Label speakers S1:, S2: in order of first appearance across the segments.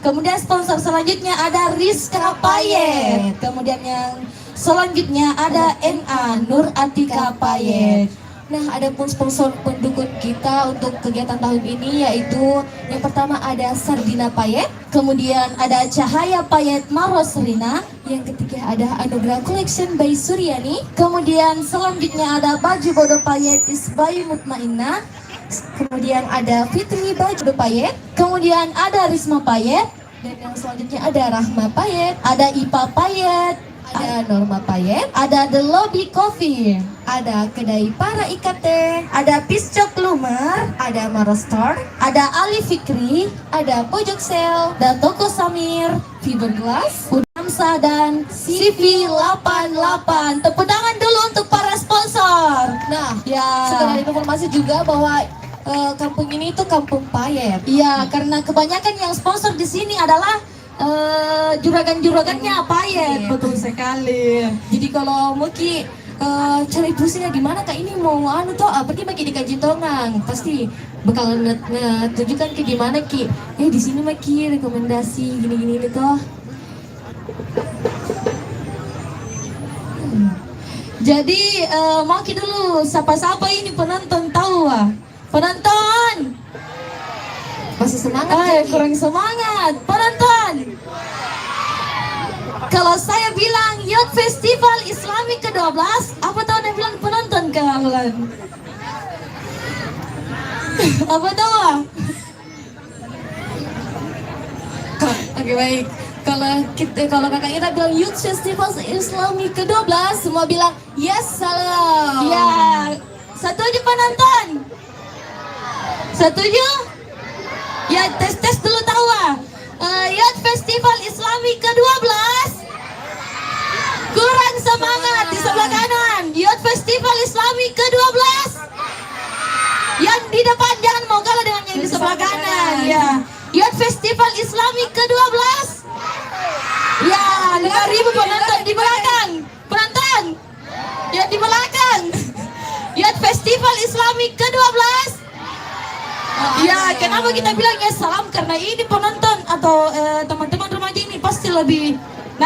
S1: Kemudian sponsor selanjutnya ada Rizka Payet. Kemudian yang selanjutnya ada NA Nur Atika Payet. Nah, ada pun sponsor pendukung kita untuk kegiatan tahun ini yaitu yang pertama ada Sardina Payet, kemudian ada Cahaya Payet Maroslina, yang ketiga ada Anugerah Collection by Suryani, kemudian selanjutnya ada Baju Bodo Payet Isbayu Mutmainah, kemudian ada Fitri Baju Payet, kemudian ada Risma Payet, dan yang selanjutnya ada Rahma Payet, ada Ipa Payet, ada Norma Payet, ada The Lobby Coffee, ada Kedai Para IKT, ada Piscok Lumer, ada Marostor, ada Ali Fikri, ada Pojok Sel, dan Toko Samir, Fiberglass, Udamsa, dan CV88. Tepuk tangan dulu untuk para sponsor. Nah, ya, setelah informasi juga bahwa kampung ini tuh kampung Payet. Iya, karena kebanyakan yang sponsor di sini adalah juragan-juragannya Payet. Betul sekali. Jadi kalau Muki cari pusingnya gimana kak ini mau anu toh pergi bagi di Kajitongang, pasti bakal tunjukkan ke gimana ki. Di sini Maki rekomendasi gini-gini nih toh. Jadi Maki dulu sapa-sapa ini penonton tahu penonton. Masih semangat kurang semangat penonton. Kalau saya bilang Youth Festival Islami ke-12, apa tahu yang bilang penonton kawan? Apa tahu? Oke baik. Kalau kakak kita bilang Youth Festival Islami ke-12, semua bilang yes salam. Ya, setuju penonton? Setuju? Ya tes dulu tahu Youth Festival Islami ke-12 kurang semangat di sebelah kanan. Youth Festival Islami ke-12 yang di depan jangan mau kalah dengan yang di sebelah kanan. Ya, Youth Festival Islami ke-12 ya 5.000 penonton di belakang. Penonton yang di belakang Youth Festival Islami ke-12. Ya, kenapa kita bilang ya salam? Karena ini penonton atau teman-teman remaja ini pasti lebih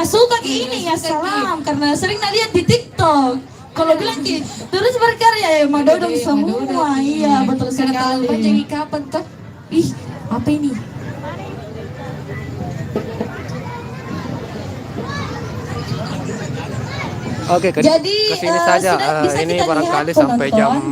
S1: suka ke ini ya salam, karena sering lihat di TikTok. Kalau bilang ki terus berkarya ya madodong semua. Iya betul sekali. Panjang kapan tuh? Ih apa ini?
S2: Oke, jadi kesini saja. Ini barangkali sampai jam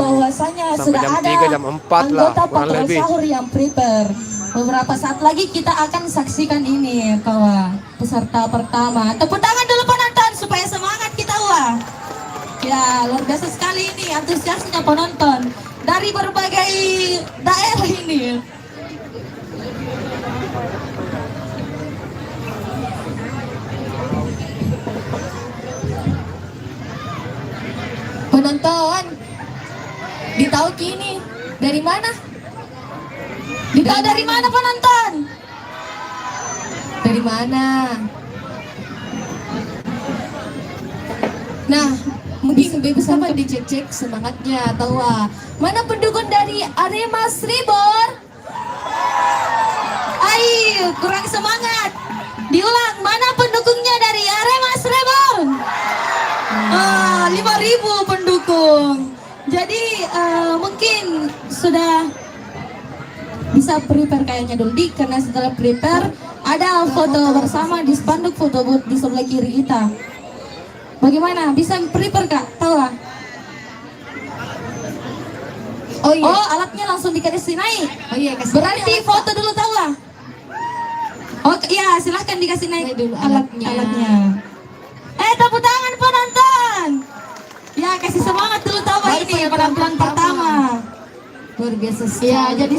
S1: sudah
S2: jam
S1: ada
S2: 3 jam 4 lah kurang lebih.
S1: Sahur yang prepare. Beberapa saat lagi kita akan saksikan ini kawan peserta pertama. Tepuk tangan dulu penonton supaya semangat kita Ya luar biasa sekali ini antusiasnya penonton dari berbagai daerah ini. Penonton ditahu kini dari mana? Ditahu dari mana penonton? Dari mana? Nah, mungkin bebas apa dicek-cek semangatnya tahu mana pendukung dari Arema Sribor? Ayo, kurang semangat. Diulang, mana pendukungnya dari Arema Sribor? 5.000 pendukung. Jadi mungkin sudah bisa prepare kayaknya dulu karena setelah prepare ada foto bersama di spanduk foto booth di sebelah kiri kita. Bagaimana? Bisa prepare kak? Tahu Oh iya. Oh alatnya langsung dikasih naik. Oh iya kasih. Berarti foto dulu tahu Oh iya silahkan dikasih naik dulu alatnya. Tepuk tangan penonton. Ya kasih semangat dulu tahu ini penampilan pertama. Luar biasa sekali.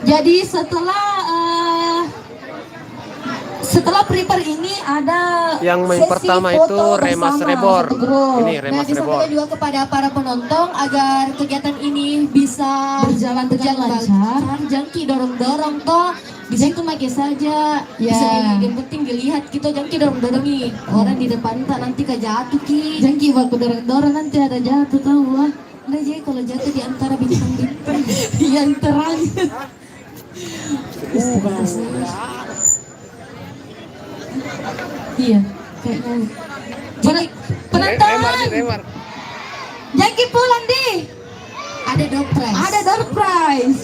S1: Ya setelah prepare ini ada
S2: yang main pertama itu Rema Srebor. Ini Rema Srebor.
S1: Disampaikan juga kepada para penonton agar kegiatan ini bisa berjalan lancar. Jangki dorong-dorong toh. Bisa itu make saja. Ya. Yang penting dilihat kita jangki dorong-dorongi. Orang di depan nanti kejatuh ki. Jangki baku dorong-dorong nanti ada jatuh tahu Nah jadi kalau jatuh di antara bintang-bintang yang terang. Iya, kayaknya. Penonton,
S2: Remar.
S1: Jaki pulang deh.
S3: Ada door prize.
S1: Ada door prize.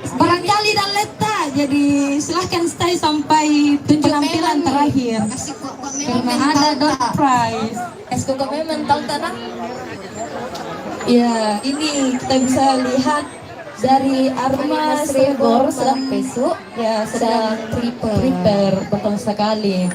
S1: Barangkali dan Leta, jadi silahkan stay sampai penampilan terakhir.
S3: Kasih kok
S1: Karena ada door prize.
S3: Esko kok mental tanah.
S1: Ya, ini kita bisa lihat dari Arma Srebor sedang besok ya sedang prepare betul sekali.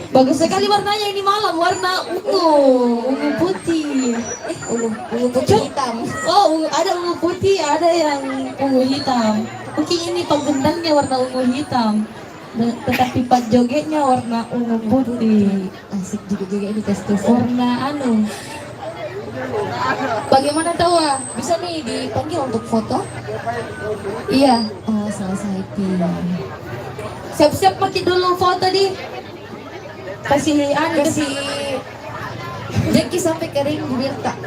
S1: Bagus sekali warnanya ini malam warna ungu putih.
S3: Ungu putih hitam.
S1: Oh, ada ungu putih, ada yang ungu hitam. Mungkin ini penggendangnya warna ungu hitam. Tetapi pas jogetnya warna ungu putih.
S3: Asik juga ini tes
S1: Warna bagaimana tahu ah?
S3: Bisa nih dipanggil untuk foto?
S1: Iya.
S3: Oh, selesai.
S1: Siap-siap pakai dulu foto di. Kasih
S3: Jeki sampai kering bibir tak.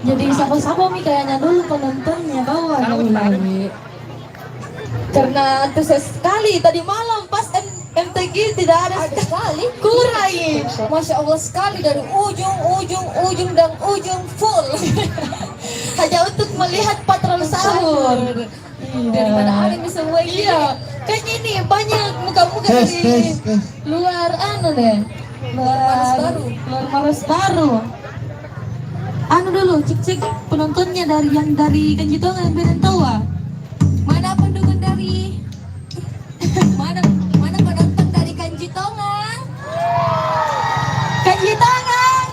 S1: Jadi sama-sama nih kayaknya dulu penontonnya bawa lagi. Karena antusias sekali tadi malam pas MTG tidak ada
S3: Sekali
S1: kurai.
S3: Masya Allah sekali dari ujung dan ujung full.
S1: Hanya untuk melihat patrol sahur.
S3: Dari mana ada yang bisa buat
S1: Iya, kayaknya ini banyak muka-muka di luar deh. Luar Maros baru. Dulu, cek penontonnya dari Kanjitongan Berentoa.
S3: Mana pendukung dari mana penonton dari Kanjitongan?
S1: Kanjitongan.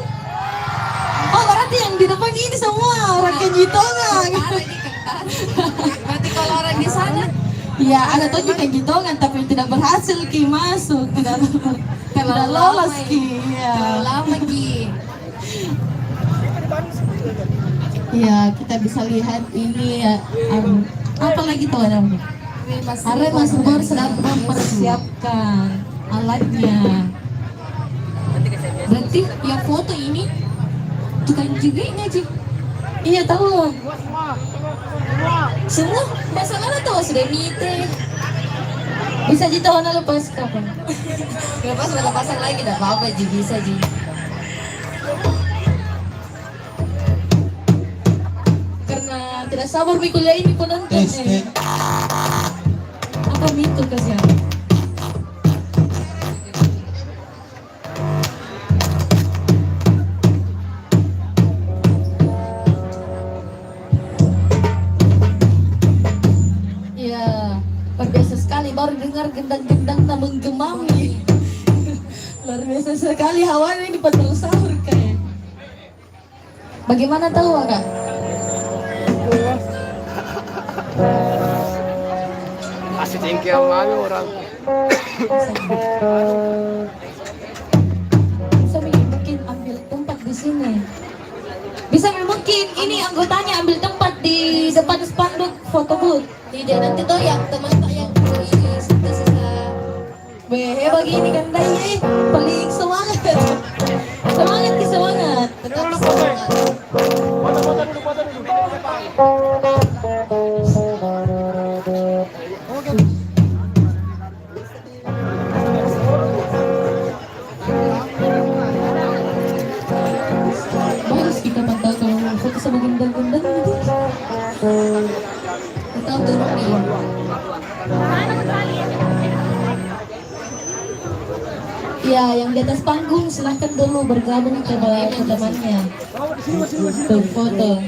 S1: Oh, berarti yang di depan ini semua orang Kanjitongan.
S3: Berarti kalau orang di sana
S1: Ya, ada tuh Kanjitongan tapi tidak berhasil masuk, tidak lolos
S3: terlalu lama Ki.
S1: Ya, kita bisa lihat ini ya, apa lagi tuh ada? Arema Srebor sedang mempersiapkan alatnya.
S3: Berarti yang foto ini tukang juga ini aja.
S1: Iya tahu.
S3: Semua masalah tahu sudah nite.
S1: Bisa ditahu lepas kapan?
S3: Lepas udah pasang lagi tidak apa-apa Ji, bisa Ji.
S1: Karena tidak sabar kuliah ini penonton. Apa itu kasihan? Ya, biasa sekali baru dengar gendang-gendang menggemami. Luar biasa sekali hawanya ini patrol sahur kayak. Bagaimana tahu Kak?
S2: Asik tinggi yang mana orang.
S1: Bisa mungkin ambil tempat di sini. Bisa mungkin ini anggotanya ambil tempat di depan spanduk foto booth.
S3: Tidak nanti tuh yang teman tak yang ini sisa.
S1: Begini kan dai paling semangat. Semangat.
S3: Tetap semangat.
S1: Bagus kita pantau kalau foto sama gendang-gendang gitu.
S3: Kita turun nih.
S1: Ya, yang di atas panggung silahkan dulu bergabung ke temannya. Tuh foto.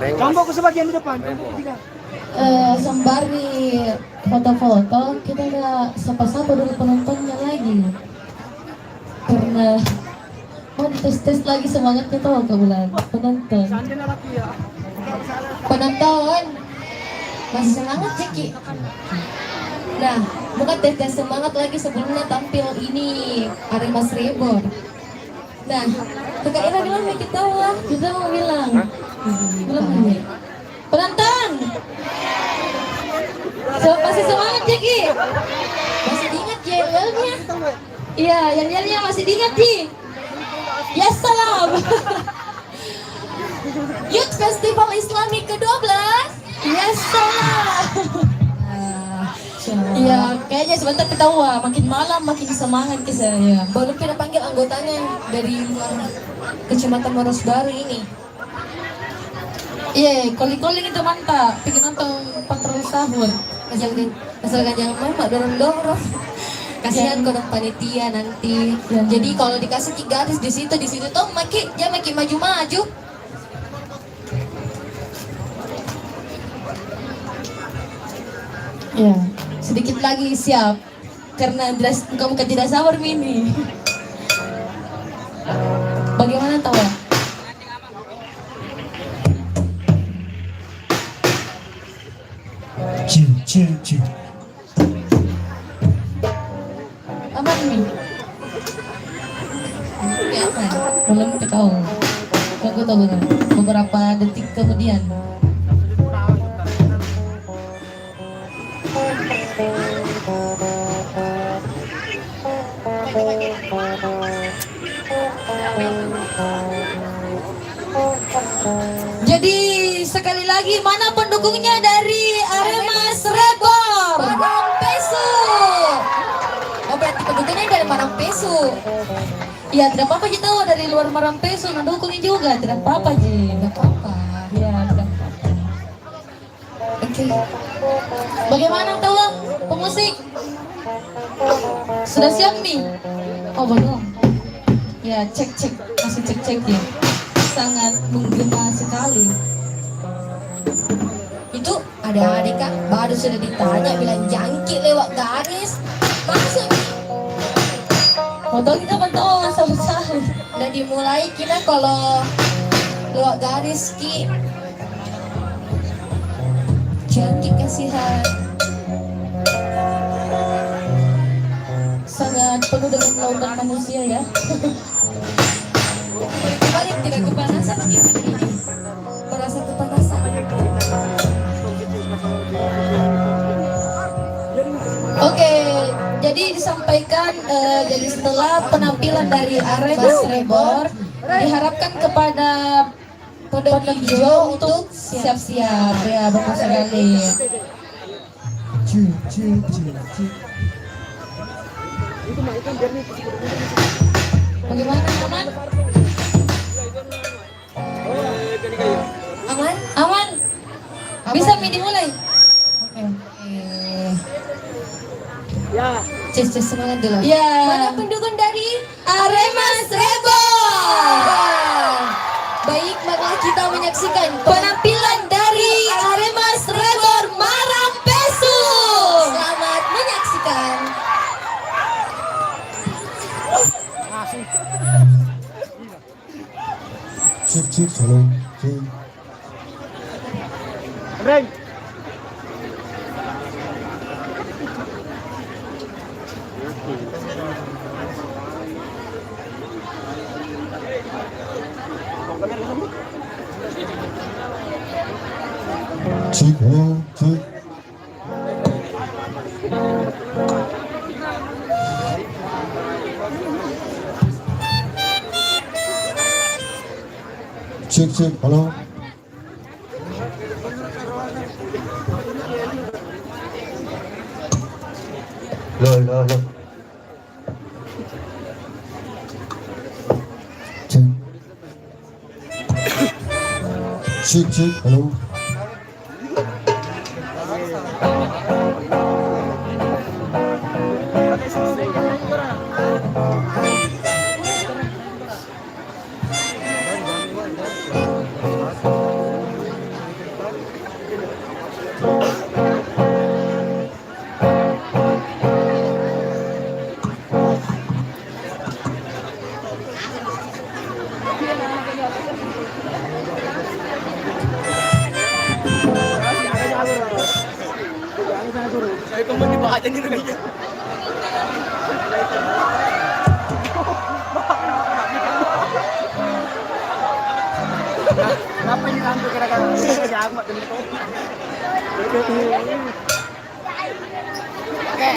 S4: Kelompok sebagian di depan, kelompok ketiga.
S1: Sembari foto-foto kita nggak sapa-sapa dulu penontonnya lagi karena mau tes lagi semangatnya tuh ke bulan penonton
S3: Masih semangat Ceki. Nah, bukan tes semangat lagi sebelumnya tampil ini Arema Srebor. Nah, Kak Ira bilang nih kita
S1: mau bilang belum nih penonton masih semangat Jeki
S3: masih ingat yel-yelnya.
S1: iya yang yelnya masih diingat Ji
S3: Ya salam. Youth Festival Islami ke-12.
S1: Ya salam. Iya, kayaknya sebentar ketawa. Makin malam makin semangat ke saya.
S3: Belum pernah panggil anggotanya dari luar Kecamatan Morosbaru ini.
S1: Iya, calling itu mantap. Bikin nonton patroli sahur.
S3: Asalkan jangan main dorong-dorong. Kasihan kodok panitia nanti.
S1: Ya.
S3: Jadi kalau dikasih 3 garis di situ tuh makin maju-maju.
S1: Ya, sedikit lagi siap. Karena kamu tidak sabar Mini. Bagaimana tahu?
S4: Cing.
S1: Aman Min?
S3: Ya, aman.
S1: Belum tahu. Tunggu. Beberapa detik kemudian. Jadi sekali lagi mana pendukungnya dari Arema Srebor?
S3: Marangpesu. Oh berarti pendukungnya dari Marangpesu.
S1: Ya tidak apa-apa kita tahu dari luar Marangpesu mendukungnya juga tidak apa-apa Ji.
S3: Gak apa-apa.
S1: Ya tidak apa-apa.
S3: Oke.
S1: Bagaimana tahu pemusik? Sudah siap nih? Oh belum. Ya cek masih cek ya. Sangat menggema sekali.
S3: Itu ada adik Kak, baru sudah ditanya bilang jangkit lewat garis. Masuk.
S1: Foto kita betul sama-sama.
S3: Udah dimulai kita kalau lewat garis Ki. Jangkit kasihan.
S1: Sangat penuh dengan lautan manusia ya.
S3: Balik tidak kepanasan Ki. Merasa kepanasan.
S1: Oke, jadi disampaikan jadi setelah penampilan dari Arema Srebor diharapkan kepada pendukung hijau untuk siap-siap ya bagus sekali.
S4: Cing.
S1: Bagaimana aman?
S3: Aman?
S1: Aman? Bisa mini mulai? Oke.
S4: Ya.
S3: Ces semangat dulu. Mana
S1: Ya.
S3: pendukung dari
S1: Arema Srebor.
S3: Baik, mari kita menyaksikan
S1: Penampilan dari Arema Srebor Marangpesu.
S3: Selamat menyaksikan.
S5: Cik, salam. Cik.
S4: Reng.
S5: Cik, halo, cik. Cik, halo. Loh. Cik, halo.
S4: Saya kembali baca gitu aja. Kenapa ini lampu kira-kira jamak dan itu? Oke.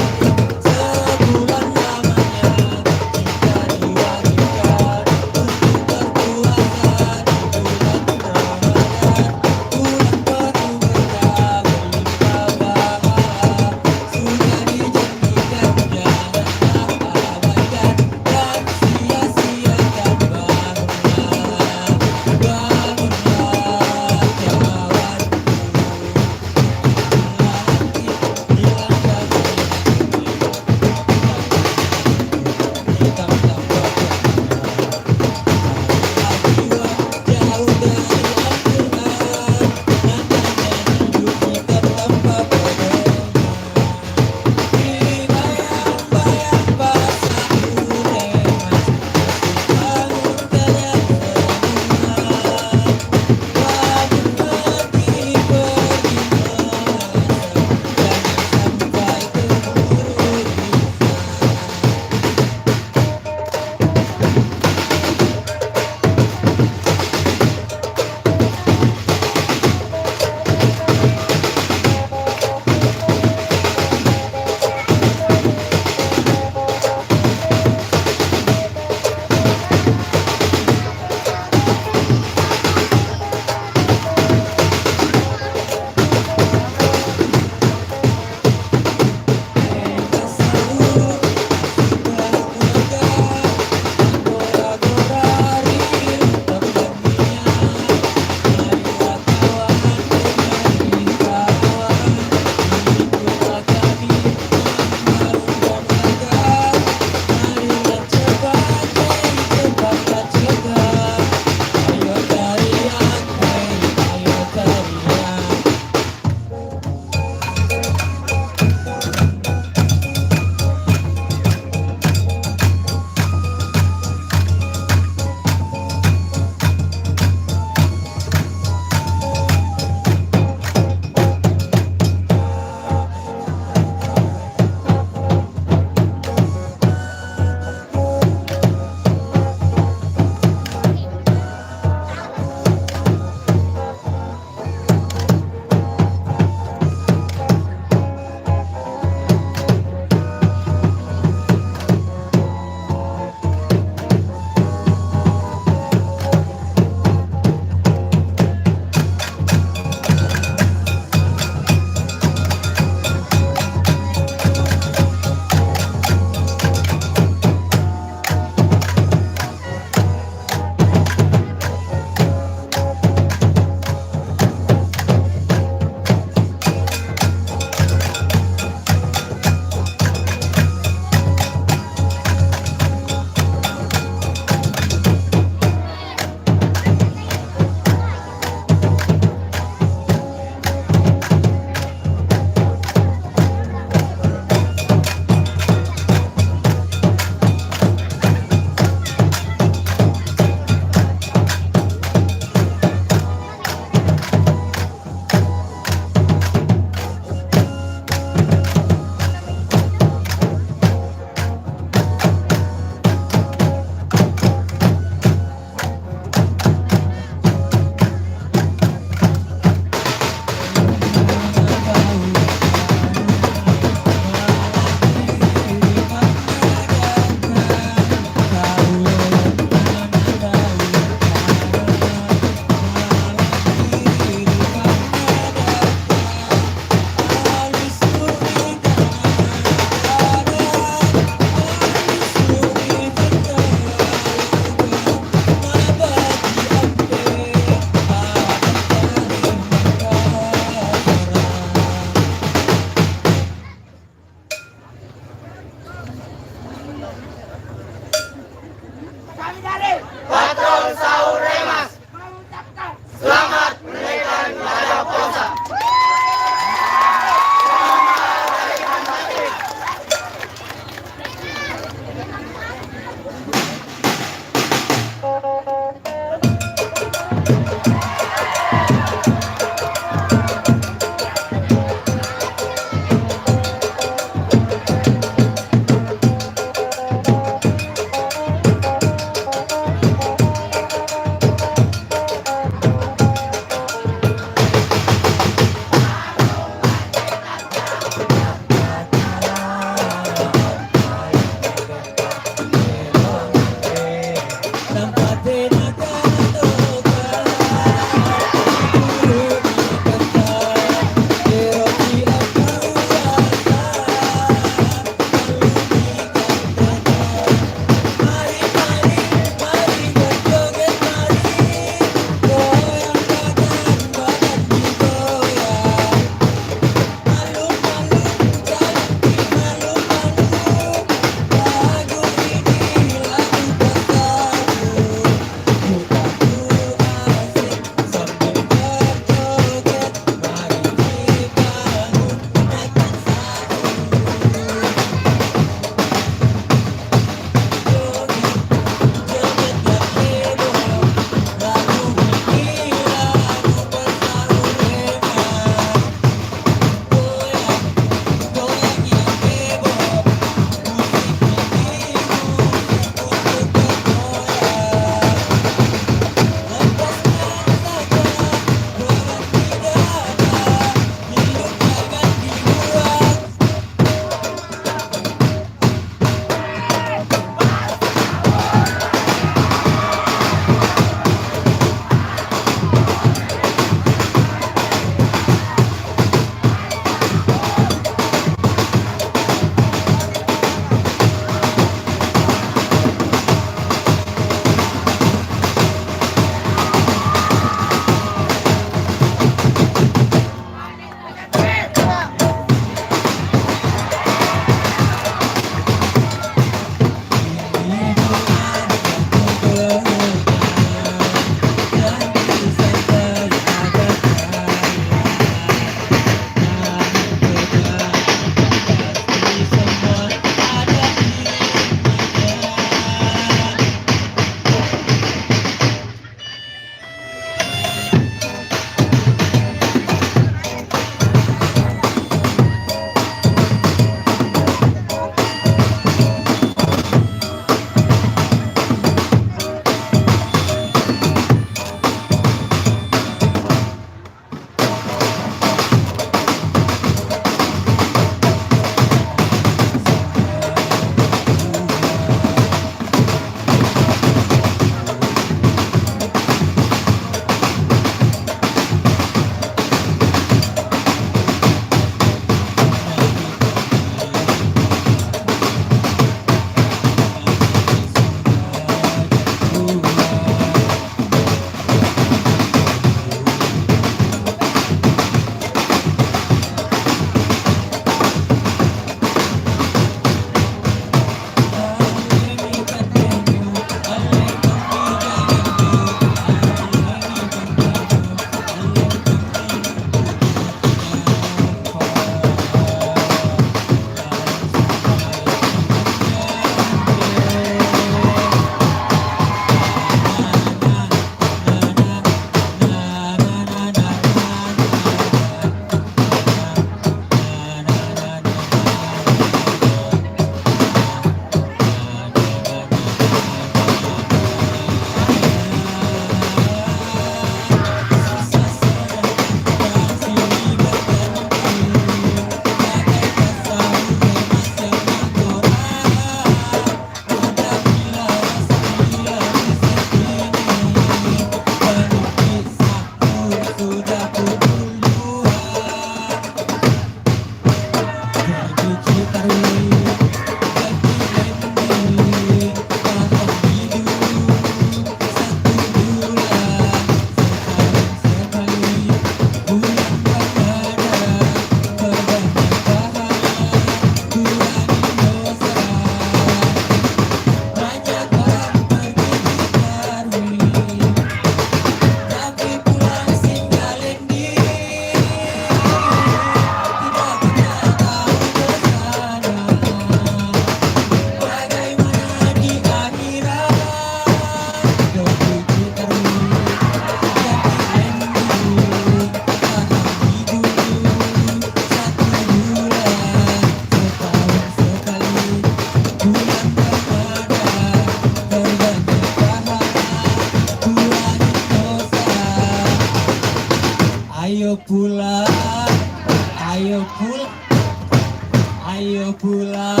S6: Ayo pulang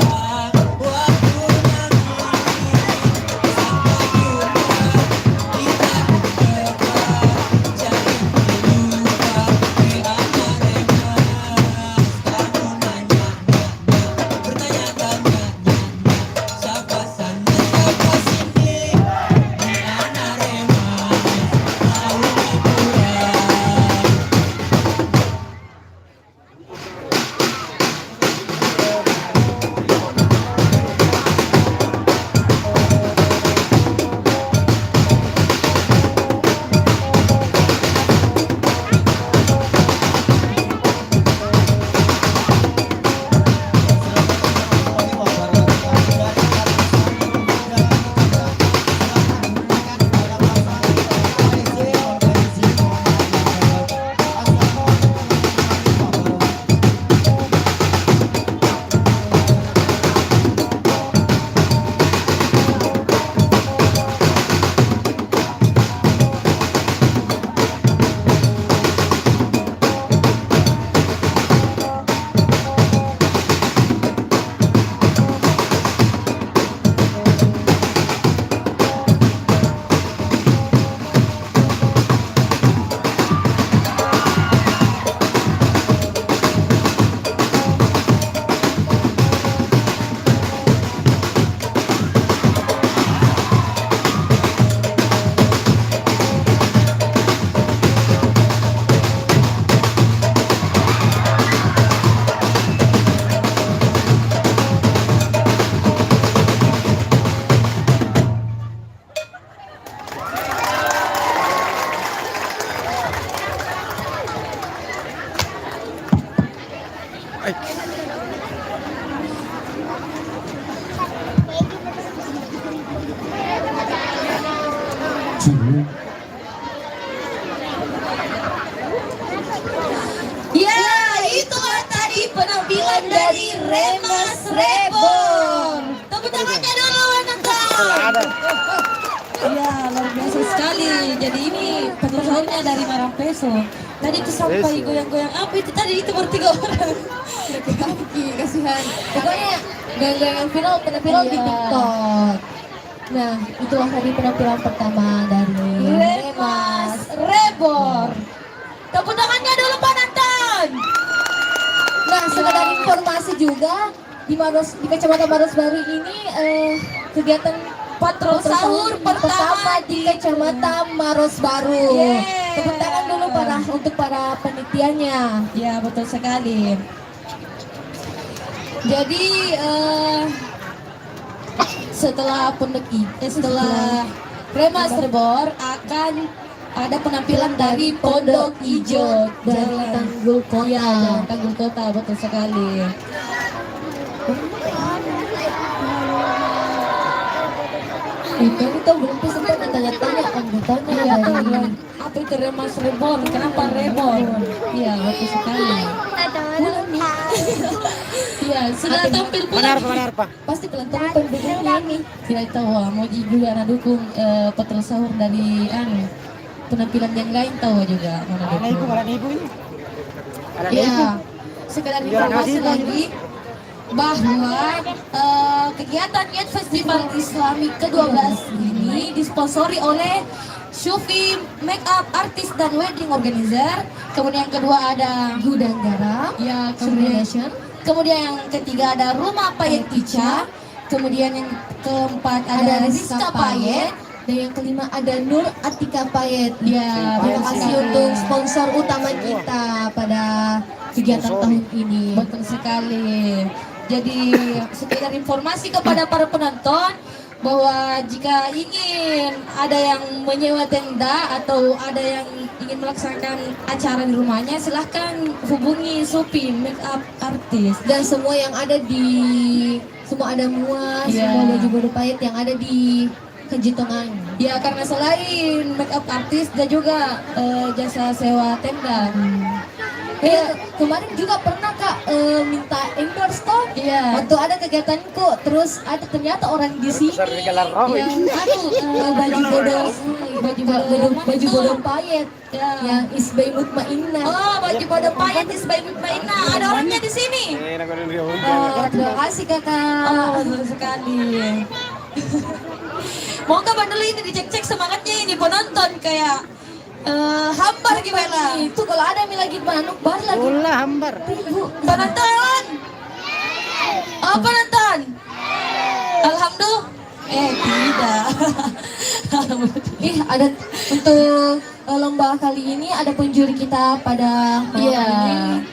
S6: waktu nanti sampai jumpa kita berdebat jangan lupa kamu nanya bertanya-tanya siapa sana siapa sini di anak remas mau liburan.
S5: Cik.
S1: Ya, itulah tadi penampilan dari Remas Reborn. Tepuk tangannya dulu, Nanda. Ya, luar biasa sekali. Jadi ini penulisannya dari Marangpeso. Tadi itu sampai goyang-goyang apa itu tadi itu bertiga orang.
S3: Kaki kasihan. Pokoknya goyang-goyangan viral viral di
S1: Iya.
S3: TikTok. Nah, itulah tadi penampilan pertama dari
S1: Remas Reborn. Tepuk tangannya dulu, Pak Nathan.
S3: Nah, sekedar informasi juga di Kecamatan Marosbaru ini kegiatan
S1: Patrol sahur pertama
S3: di Kecamatan Marosbaru.
S1: Yeay.
S3: Tepuk tangan dulu untuk para penelitiannya.
S1: Ya, betul sekali. Jadi setelah setelah Remas Reborn akan ada penampilan dari Pondok Ijo
S3: Dari Tanggul Kota.
S1: Ya, Tanggul Kota, betul sekali.
S3: Kita belum sempat tanya-tanya anggotanya
S1: Iya,
S3: dari
S1: apa itu Remas Reborn? Kenapa Reborn? Iya, betul sekali. Iya, sudah tampil pula.
S4: Benar, Pak.
S3: pasti teman-teman pendukungnya ini.
S1: Tidak tahu, mau juga dukung Patrol Sahur dari penampilan yang lain tahu juga mana dukung.
S4: Ada ibu ini. Ada ibu.
S1: Ya, sekedar informasi lagi bahwa kegiatan Youth Festival Islami ke-12 ini disponsori oleh Syufi Makeup Artist dan Wedding Organizer. Kemudian yang kedua ada
S3: Gudang Garam,
S1: ya, kemudian yang ketiga ada Rumah Payet Ica. Kemudian yang keempat ada Rizka Payet.
S3: dan yang kelima ada Nur Atika Payet.
S1: Ya,
S3: Terima
S1: betul
S3: kasih
S1: sekali.
S3: untuk sponsor utama kita pada kegiatan tahun ini.
S1: Betul sekali. Jadi sekedar informasi kepada para penonton bahwa jika ingin ada yang menyewa tenda atau ada yang ingin melaksanakan acara di rumahnya, silahkan hubungi Supi Makeup Artist.
S3: Dan semua yang ada semua ada muas,
S1: Iya.
S3: semua baju-baju payet yang ada di Kejitongan.
S1: Ya, karena selain makeup artist dan juga jasa sewa tenda.
S3: Kemarin juga pernah Kak minta endorse toh.
S1: Iya.
S3: Waktu ada kegiatan kok, terus ada ternyata orang di sini
S4: Besar di Galar Rawi.
S3: yang baju bodoh baju bodong payet
S1: Ya.
S3: yang Isbai Mutmainah.
S1: Oh, baju bodong payet Isbai Mutmainah. Ada orangnya di sini.
S3: Terima kasih kakak.
S1: Oh, betul sekali. Moga bandel ini dicek-cek semangatnya ini penonton kayak hambar gimana?
S3: Itu kalau ada yang lagi manuk bar lagi.
S4: Bola hambar.
S1: Penonton. Oh, penonton. Alhamdulillah. Tidak.
S3: Ada untuk lomba kali ini ada penjuri kita pada malam
S1: Iya.
S3: ini.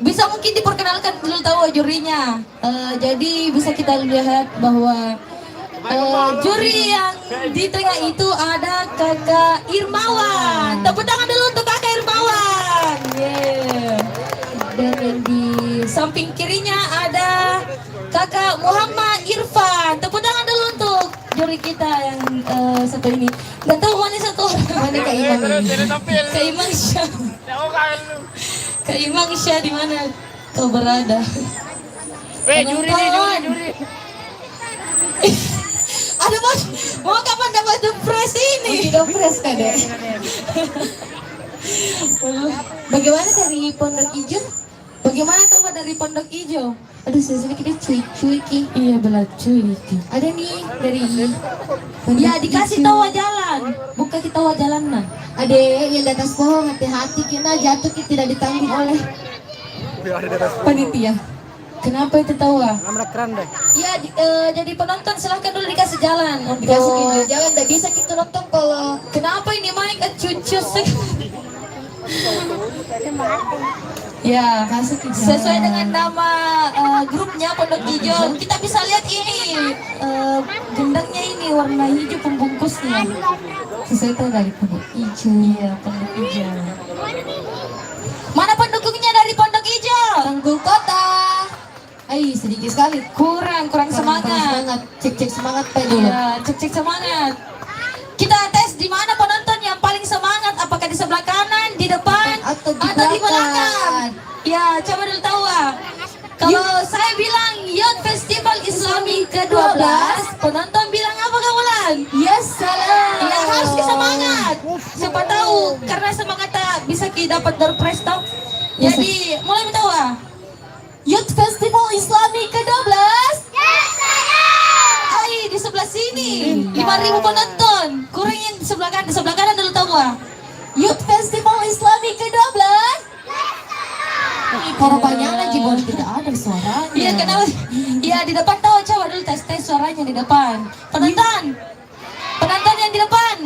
S1: Bisa mungkin diperkenalkan dulu tahu jurinya. Jadi bisa kita lihat bahwa juri yang di tengah itu ada Kakak Irmawan. Tepuk tangan dulu untuk Kakak Irmawan. Yeah. Dan yang di samping kirinya ada Kakak Muhammad Irfan. Tepuk tangan dulu untuk juri kita yang satu ini. Gak tahu mana satu orang.
S3: Mana Kak Imam ini?
S1: Kak Imam Syah. Kak Imam Syah di mana kau berada?
S4: Juri nih, juri.
S1: Ada mas, mau kapan dapat the press ini?
S3: Tidak fresh Kak Dek. Bagaimana dari Pondok Hijau?
S1: Bagaimana tuh dari Pondok Hijau?
S3: Aduh, saya kita cuy ki.
S1: Iya benar cuy.
S3: Ada nih dari
S1: Ya dikasih tahu jalan, bukan kita tahu jalan nah.
S3: Ada yang di atas pohon, hati-hati kena jatuh kita tidak ditanggung oleh
S1: Panitia. Kenapa itu tahu ah?
S4: Nabrak keran deh.
S1: Ya jadi penonton silahkan dulu dikasih jalan.
S3: dikasih jalan, tidak bisa kita nonton kalau
S1: Kenapa ini mic cucus? Ya,
S3: kasih ke jalan.
S1: sesuai dengan nama grupnya Pondok Hijau, kita bisa lihat ini gendangnya ini warna hijau pembungkusnya.
S3: Sesuai tahu dari Pondok Hijau.
S1: Iya, Pondok Hijau. Mana pendukungnya dari Pondok Hijau?
S3: Tanggul Kota. Sedikit sekali.
S1: Kurang semangat.
S3: Cek semangat Pak dulu.
S1: Iya, cek semangat. Kita tes di mana penonton yang paling semangat, apakah di sebelah kanan, di depan,
S3: Atau di
S1: belakang?
S3: belakang.
S1: Ya, coba dulu tahu ah. Kalau saya bilang Youth Festival Islami ke-12, penonton bilang apa kawan?
S3: Yes, salam.
S1: Ya harus semangat. Siapa tahu karena semangat bisa kita dapat door prize tau.
S3: Yes,
S1: Jadi mulai tahu ah.
S3: Youth Festival Islami ke-12.
S1: Ai di sebelah sini 5.000 penonton. Kurang yang di sebelah kanan dulu tahu ah.
S3: Youth Festival Islami ke-12. Harapannya lagi boleh tidak ada suaranya.
S1: Iya kenapa? Iya di depan tahu coba dulu tes suaranya di depan. Penonton yang di depan.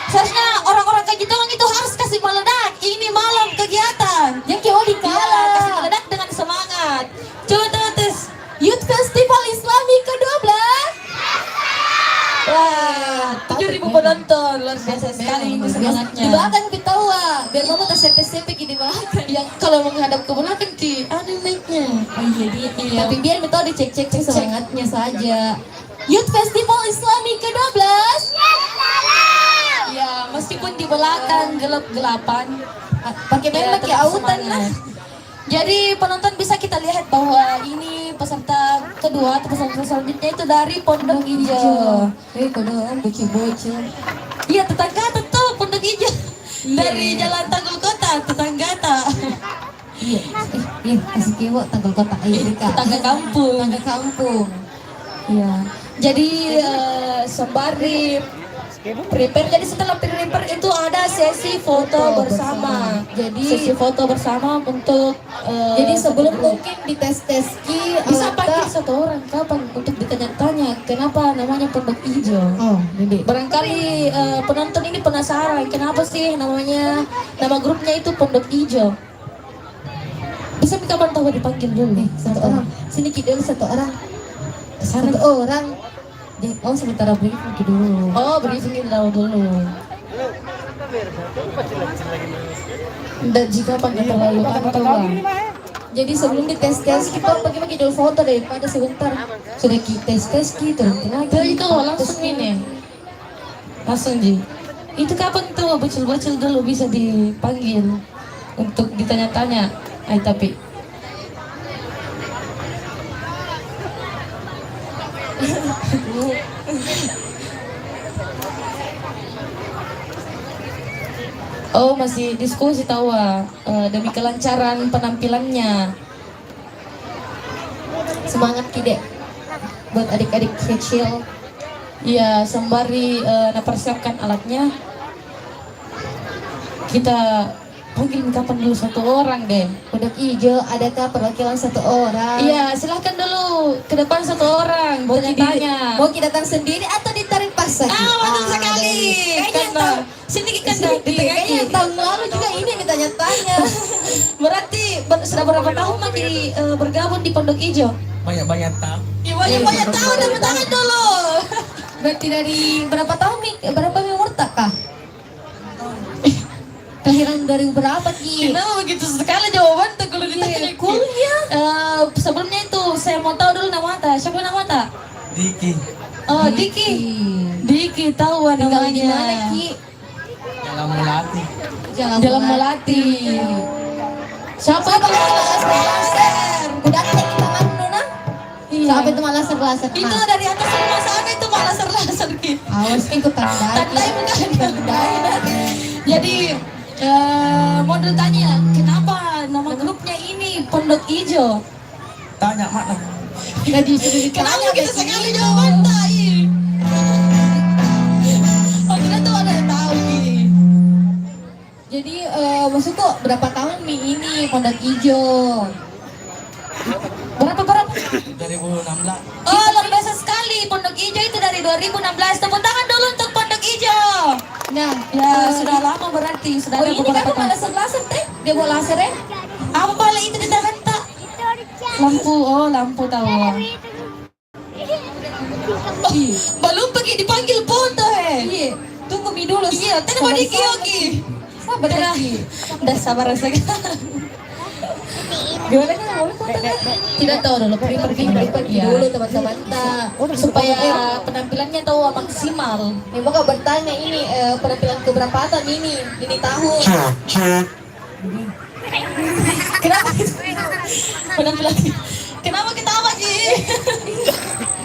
S1: Seharusnya orang-orang kayak gitu orang itu harus kasih meledak. Ini malam kegiatan.
S3: Yang kau
S1: Iya, kasih
S3: dikala.
S1: meledak dengan semangat. Coba tes.
S3: Youth Festival Islami ke-12.
S1: Wah, 7.000 penonton luar biasa sekali ini semangatnya.
S3: Di belakang kita biar mama tersepe-sepe di belakang.
S1: Yang kalau menghadap ke belakang ki ada mic-nya.
S3: Oh iya dia.
S1: Iya.
S3: Tapi biar kita dicek-cek semangatnya saja. Youth Festival Islami ke-12.
S1: Ya, meskipun di belakang gelap-gelapan,
S3: Pakai
S1: ya,
S3: pakai
S1: tetap
S3: autan lah.
S1: semangat. Jadi penonton bisa kita lihat bahwa ini peserta kedua atau peserta selanjutnya itu dari Pondok Hijau.
S3: Kodong bocil-bocil.
S1: Iya tetangga tuh Pondok Hijau. Dari Jalan Tanggul Kota, tetangga tak.
S3: Iya, kasih kewo tanggal kota air Kak.
S1: Tetangga kampung.
S3: Tangga kampung.
S1: Iya. Jadi sembari prepare, jadi setelah prepare itu ada sesi foto bersama.
S3: Jadi
S1: Sesi foto bersama untuk
S3: jadi sebelum mungkin dites-tes ki
S1: bisa
S3: alat-
S1: panggil satu orang kapan untuk ditanya-tanya kenapa namanya Pondok Hijau.
S3: Oh, ini.
S1: Barangkali penonton ini penasaran kenapa sih nama grupnya itu Pondok Hijau. Bisa kapan tahu dipanggil dulu
S3: Satu orang. Sini ki dulu satu orang.
S1: Sana.
S3: Satu orang. Oh, sementara briefing ki dulu.
S1: Oh, briefing dulu. Dan jika panggil terlalu tua.
S3: Jadi sebelum dites-tes kita pagi-pagi dulu foto daripada sebentar sudah kita tes-tes gitu lagi.
S1: Jadi itu langsung ini. Langsung Ji. Itu kapan tuh bocil-bocil dulu bisa dipanggil untuk ditanya-tanya. Tapi Oh, masih diskusi tahu demi kelancaran penampilannya.
S3: Semangat Kide buat adik-adik kecil.
S1: Iya, sembari mempersiapkan alatnya, kita panggil kapan dulu satu orang deh.
S3: Pondok Ijo, adakah perwakilan satu orang?
S1: Iya, silahkan dulu ke depan satu orang. Mau ditanya.
S3: Mau kita datang sendiri atau ditarik paksa?
S1: Betul sekali. Kayaknya sini kan
S3: Kayaknya tahun lalu juga ini yang ditanya-tanya.
S1: Berarti sudah berapa tahun lagi bergabung di Pondok Ijo?
S6: Banyak-banyak tahu.
S1: Banyak tahun, tepuk tangan dulu.
S3: Berarti dari berapa tahun nih? Berapa umur tak kah? Kelahiran dari berapa Ki?
S1: Kenapa begitu sekali jawaban tuh kalau ditanya kuliah? Sebelumnya itu saya mau tahu dulu nama Ata. Siapa nama Ata?
S6: Diki.
S1: Oh, Diki. Diki tahu
S3: Tinggal di mana
S1: namanya.
S3: Ki?
S6: Jalan Melati.
S1: Jalan Melati. Siapa yang laser?
S3: Udah kita mana Nona?
S1: Iya.
S3: Siapa itu malah laser-laser?
S1: Itu dari atas rumah sana itu malah laser Ki.
S3: Awas ikut
S1: Tandai bukan? Jadi mau dulu tanya, kenapa nama grupnya ini Pondok Ijo?
S6: Tanya mana?
S1: Jadi kenapa kita sekali jawaban tai? Oh kita tuh ada yang tahu Ki.
S3: Jadi maksudku berapa tahun nih ini Pondok Ijo?
S1: Berapa?
S6: 2016.
S1: Oh luar biasa sekali, Pondok Ijo itu dari 2016. Tepuk tangan dulu untuk Pondok Ijo.
S3: Nah,
S1: Ya sudah lama berarti, sudah ada
S3: ini
S1: beberapa
S3: kamu malah
S1: tahun.
S3: laser teh? Dia mau laser ya?
S1: Apa balik itu ditahan-tak? Lampu tahu. Belum pergi dipanggil foto
S3: Iya, tunggu mi dulu.
S1: Iya, tadi mau dikioki.
S3: Sabar ya Ki.
S1: Udah sabar sekali.
S3: Gimana kan? Boleh foto kan?
S1: Tidak tahu dulu, pergi
S3: Pergi dulu teman-teman.
S1: supaya penampilannya tahu maksimal.
S3: Nih mau bertanya ini penampilan keberapa tahun ini tahun?
S1: Kenapa? Penampilan. Kenapa ketawa Ki?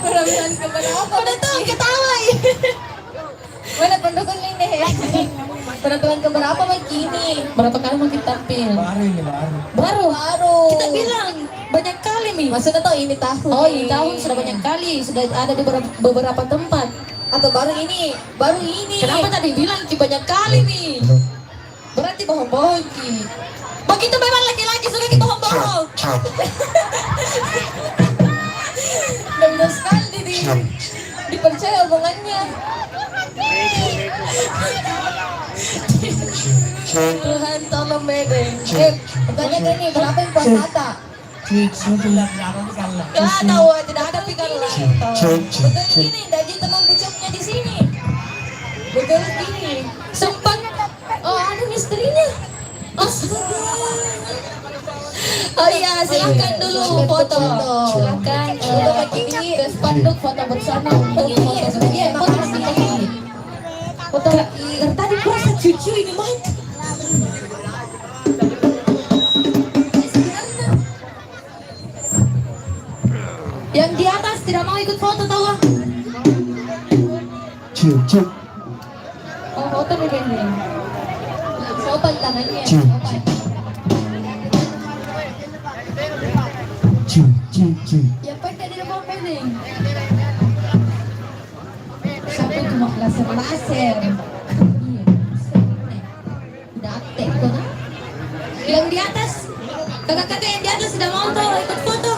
S3: Penampilan keberapa?
S1: Udah tahu ketawa.
S3: Mana pendukung ini ya? Penampilan keberapa ini?
S1: Berapa kali mau kita tampil?
S6: Baru ini baru.
S1: Baru. Kita bilang banyak kali nih.
S3: Maksudnya tuh ini tahun.
S1: Oh, ini tahun sudah banyak kali, sudah ada di beberapa tempat.
S3: Atau baru ini? Baru ini.
S1: Kenapa tadi bilang Ki banyak kali nih? Berarti bohong-bohong Ki. Begitu memang laki-laki suka Ki bohong-bohong.
S3: Benar sekali dipercaya omongannya.
S1: Tuhan tolong bedeng.
S3: Pertanyaan kan nih berapa yang puasa?
S1: Gak tahu, tidak ada pikiran lain.
S3: Betul gini, Daji teman bucoknya di sini. Betul gini.
S1: Sempat. Oh ada istrinya. Oh iya, silakan dulu foto. Silakan
S3: Foto begini.
S1: ke spanduk foto bersama.
S3: Begini ya, iya, makasih.
S1: Foto dari tadi puasa cucu ini main. Yang di atas tidak mau ikut foto tahu ah? Oh foto begini.
S3: Sopan tangannya.
S1: Ya pakai di rumah pending. Siapa itu mau laser?
S3: Date itu nah.
S1: Yang di atas, kakak-kakak yang di atas sudah mau tuh ikut foto.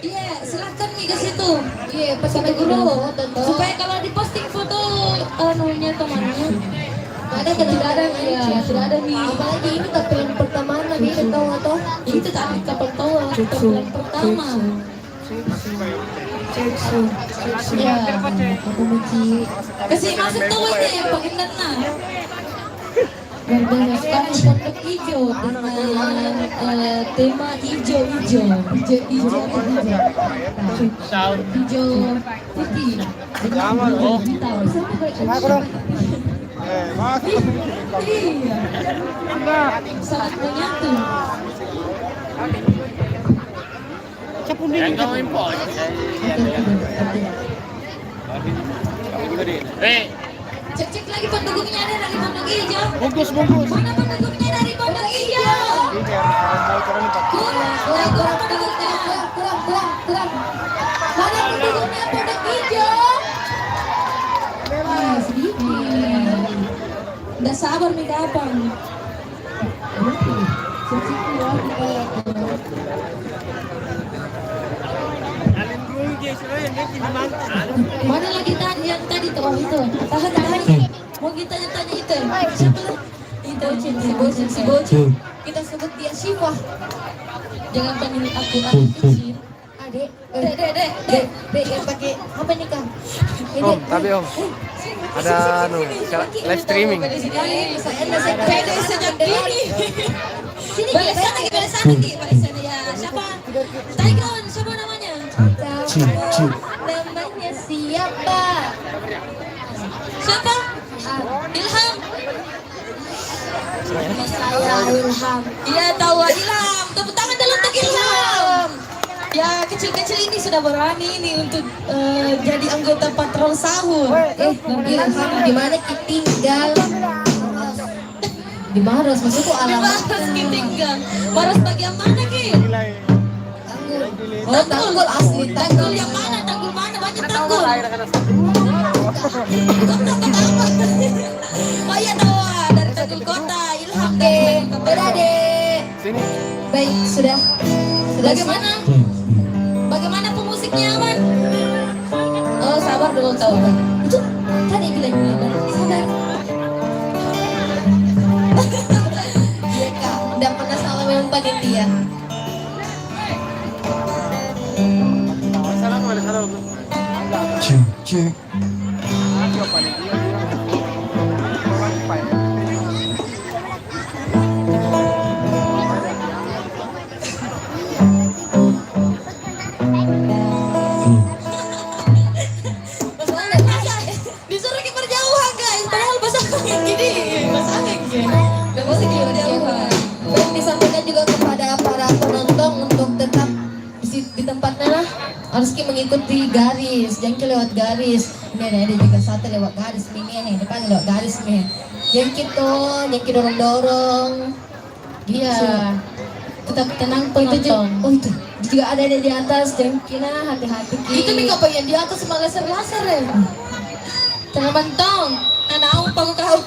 S1: Iya, silakan nih ke situ.
S3: Iya, pas
S1: Foto
S3: kita
S1: dulu.
S3: foto tuh.
S1: Supaya kalau diposting foto anunya temannya.
S3: Ada kan
S1: Tidak ada nih, ya, sudah ada nih.
S3: Apalagi ini tampilan pertama nih, tahu atau?
S1: Itu tadi kapal tahu tampilan pertama. Ya,
S3: Aku benci.
S1: kasih masuk tuh ini yang pakai dana. Berbeda sekali Pondok Ijo dengan tema hijau putih.
S4: Lama loh.
S1: Iya. Sangat menyatu.
S4: Yang kamu impor.
S3: Cek lagi pendukungnya ada dari pondok hijau.
S4: Bungkus, bungkus.
S3: Mana pendukungnya dari pondok hijau? Kurang pendukungnya. Kurang. Mana pendukungnya pondok hijau? Sedikit. Nggak sabar nih kapan? Mana lagi tadi yang tadi tuh? Oh itu. Tahan. Mau kita tanya itu. Siapa lah? Itu si Bocin. Kita sebut dia Syifa. Jangan panggil aku kecil. Adek, dek yang pakai apa nih Kang?
S2: Om, tapi Om, ada live streaming.
S3: Pede sejak dini. Sini balik sana ya. Siapa? Taigon, siapa namanya? Namanya siapa? Siapa? Ilham. Saya Ilham. Iya tahu Ilham. Tepuk tangan dulu untuk Ilham. Ya kecil-kecil ini sudah berani nih untuk jadi anggota patrol sahur. Ilham di mana kita tinggal? Di Maros, maksudku alamat. Di Maros kita tinggal. Maros bagian mana Ki? Oh Tanggul asli. Tanggul yang mana? Tanggul mana? Banyak Tanggul. Oh iya tahu dari Tanggul Kota. Ilham deh. Udah deh.
S2: Sini.
S3: Baik sudah. Bagaimana? Bagaimana pemusiknya aman? Oh sabar dulu tahu. Itu tadi bilang sabar. Iya kak, udah pernah salah memang panitia.
S5: Cek.
S3: Disuruh kiper jauhan guys, padahal bahasa angin gini, bahasa angin gini. Gak boleh kiper jauhan. Dan disampaikan juga kepada para penonton untuk tetap di tempatnya lah. Harus mengikuti garis, jangan lewat garis. Ini ada juga satu lewat garis ini yang depan lewat garis nih. Jangan dorong-dorong. Iya. Tetap tenang penonton. Oh itu juga ada di atas, jangan hati-hati. Itu nih apa yang di atas malah laser ya. Jangan mentong, anak umpang kau.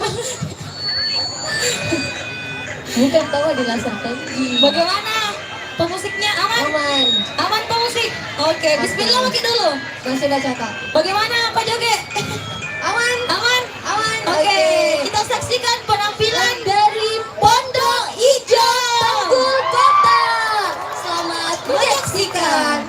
S3: Bukan tahu di laser tinggi. Bagaimana? Pemusiknya aman? Aman. Aman pemusik? Oke, bismillah pakai dulu. Masih baca kak. Bagaimana Pak Joge? Aman. Aman? Aman. Oke, kita saksikan penampilan dari Pondok Hijau Tanggul Kota. Selamat menyaksikan.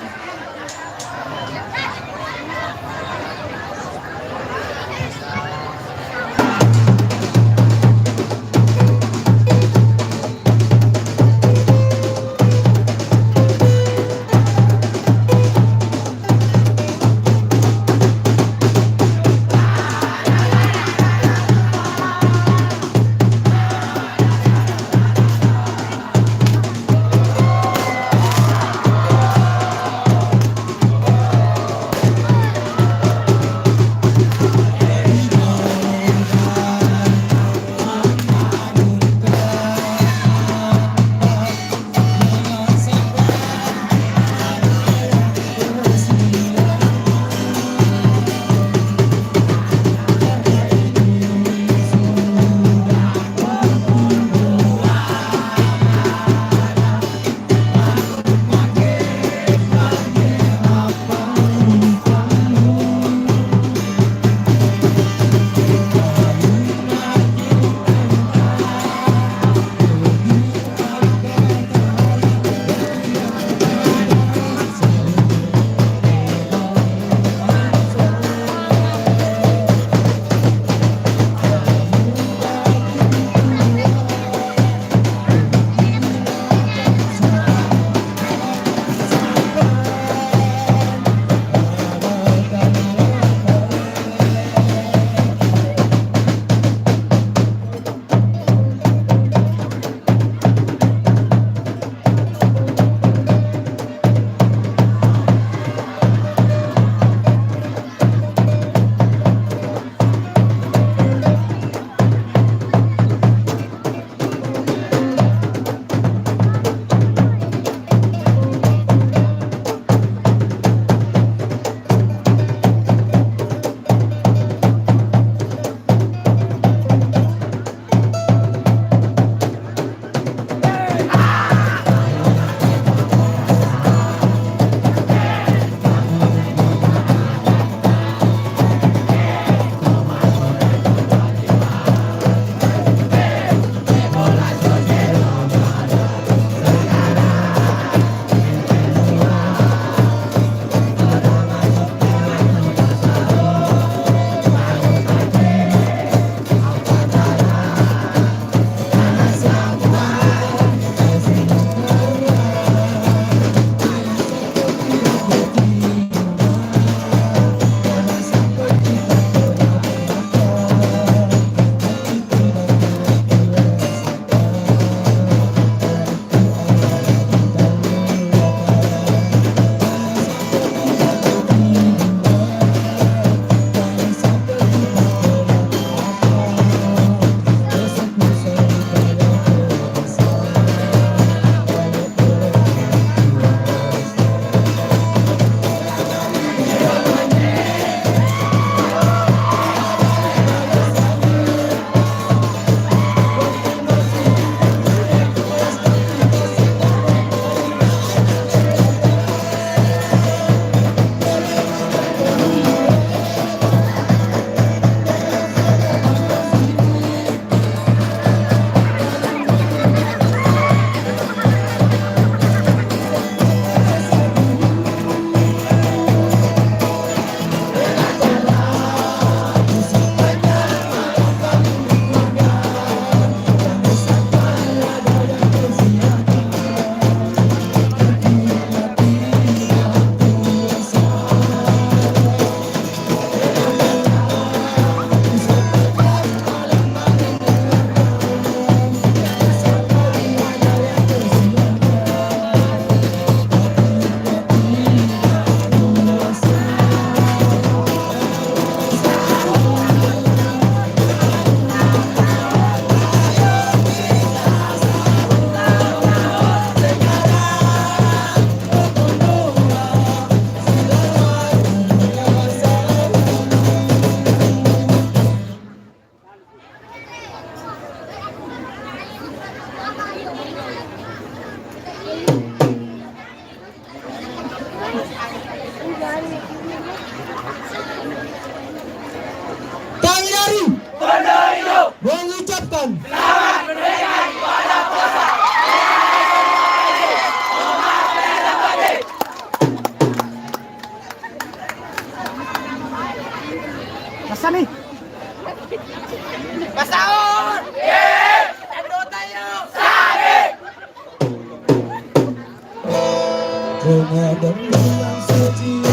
S2: bisa nih.
S4: Pasaur! Tando tayo! Sabi!
S5: Ramadan yang suci.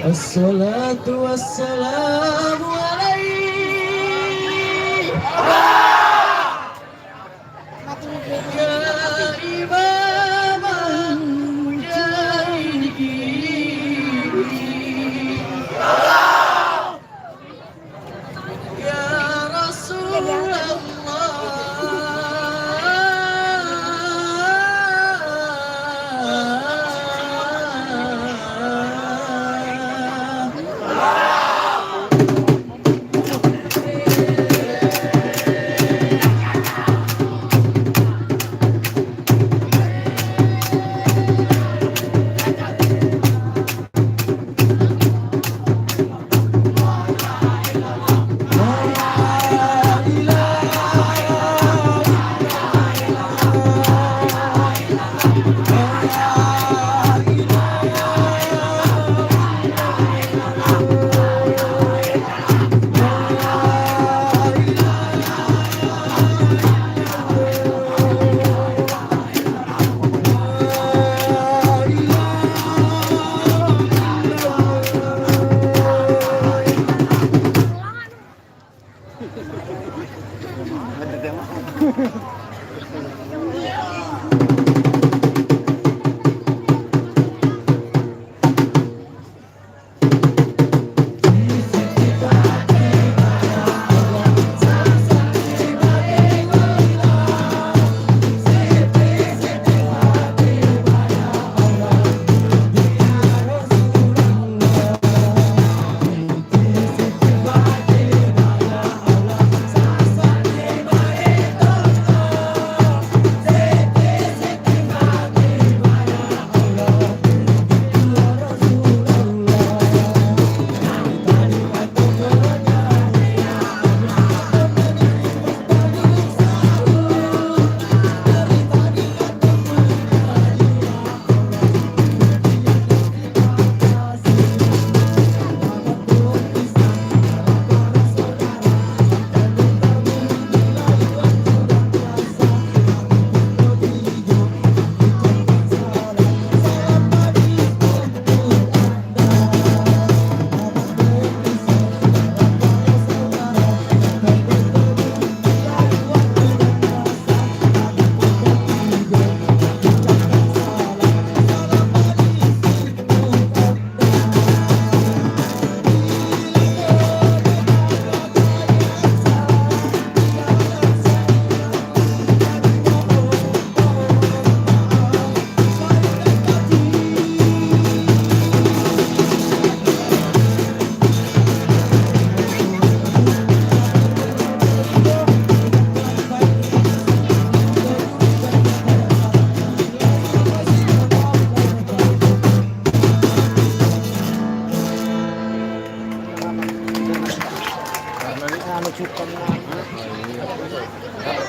S5: Assalatu wassalamu alaihi ya imam mujahidin ya Rasulullah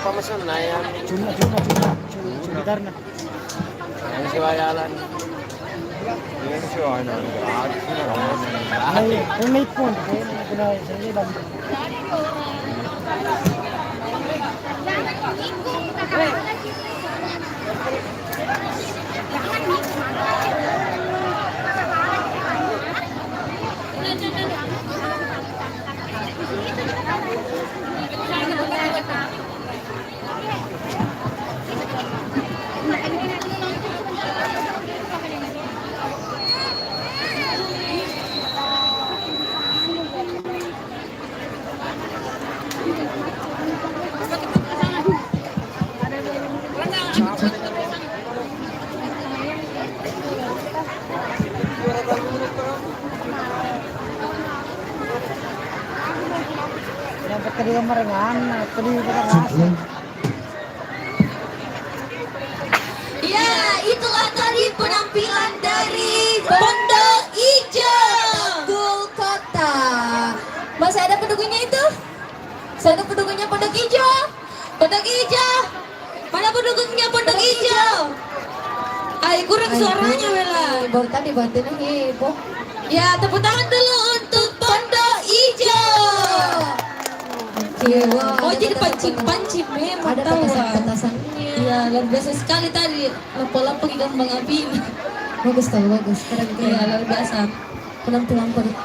S2: Pamasan na yan.
S5: Cuma karena
S2: Yan si Wayalan. Yan si Wayalan.
S5: roommate pun kena saya bang. Dapat kedua merengan, kedua merengan.
S3: Ya, itulah tadi penampilan dari Pondok Hijau Tunggul Kota. Masih ada pendukungnya itu? Sana pendukungnya Pondok Hijau. Pondok Hijau. Mana pendukungnya Pondok Hijau? Ay, kurang suaranya Bella.
S1: Baru tadi bantuin heboh.
S3: Ya, tepuk tangan dulu untuk Pondok Hijau. Iya, wah,
S1: Oh
S3: ada
S1: jadi
S3: petasan.
S1: pancing-pancing memang
S3: Ada
S1: tahu.
S3: petasan-petasannya.
S1: Iya, luar biasa sekali tadi lampu-lampu di kembang api.
S3: Bagus tahu, bagus. Keren
S1: Iya,
S3: keren.
S1: luar biasa.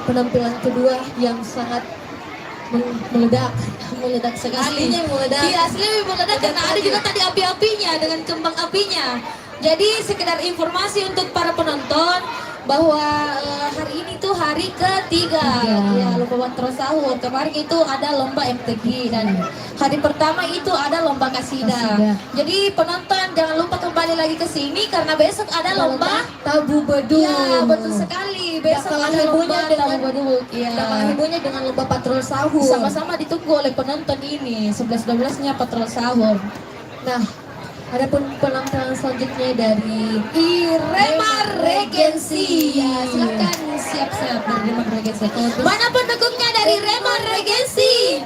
S3: Penampilan kedua yang sangat meledak.
S1: Meledak sekali.
S3: Aslinya meledak.
S1: Iya, aslinya meledak karena ada juga tadi api-apinya dengan kembang apinya. Jadi sekedar informasi untuk para penonton bahwa hari ini tuh hari ketiga ya lomba patrol sahur. Kemarin itu ada lomba MTQ dan hari pertama itu ada lomba kasidah.
S3: Kasidah.
S1: Jadi penonton jangan lupa kembali lagi ke sini karena besok ada lomba
S3: tabu bedul.
S1: Iya, betul sekali. Besok
S3: kalah
S1: ada lomba
S3: hebohnya dengan-
S1: tabu beduk. Iya.
S3: Tak kalah hebohnya dengan lomba patrol sahur.
S1: Sama-sama ditunggu oleh penonton ini 11-12-nya patrol sahur.
S3: Nah, ada pun penampilan selanjutnya dari
S1: Irema Regency.
S3: Ya, silakan.
S1: Siap-siap dari Rema Regency. Mana pendukungnya dari Rema Regency?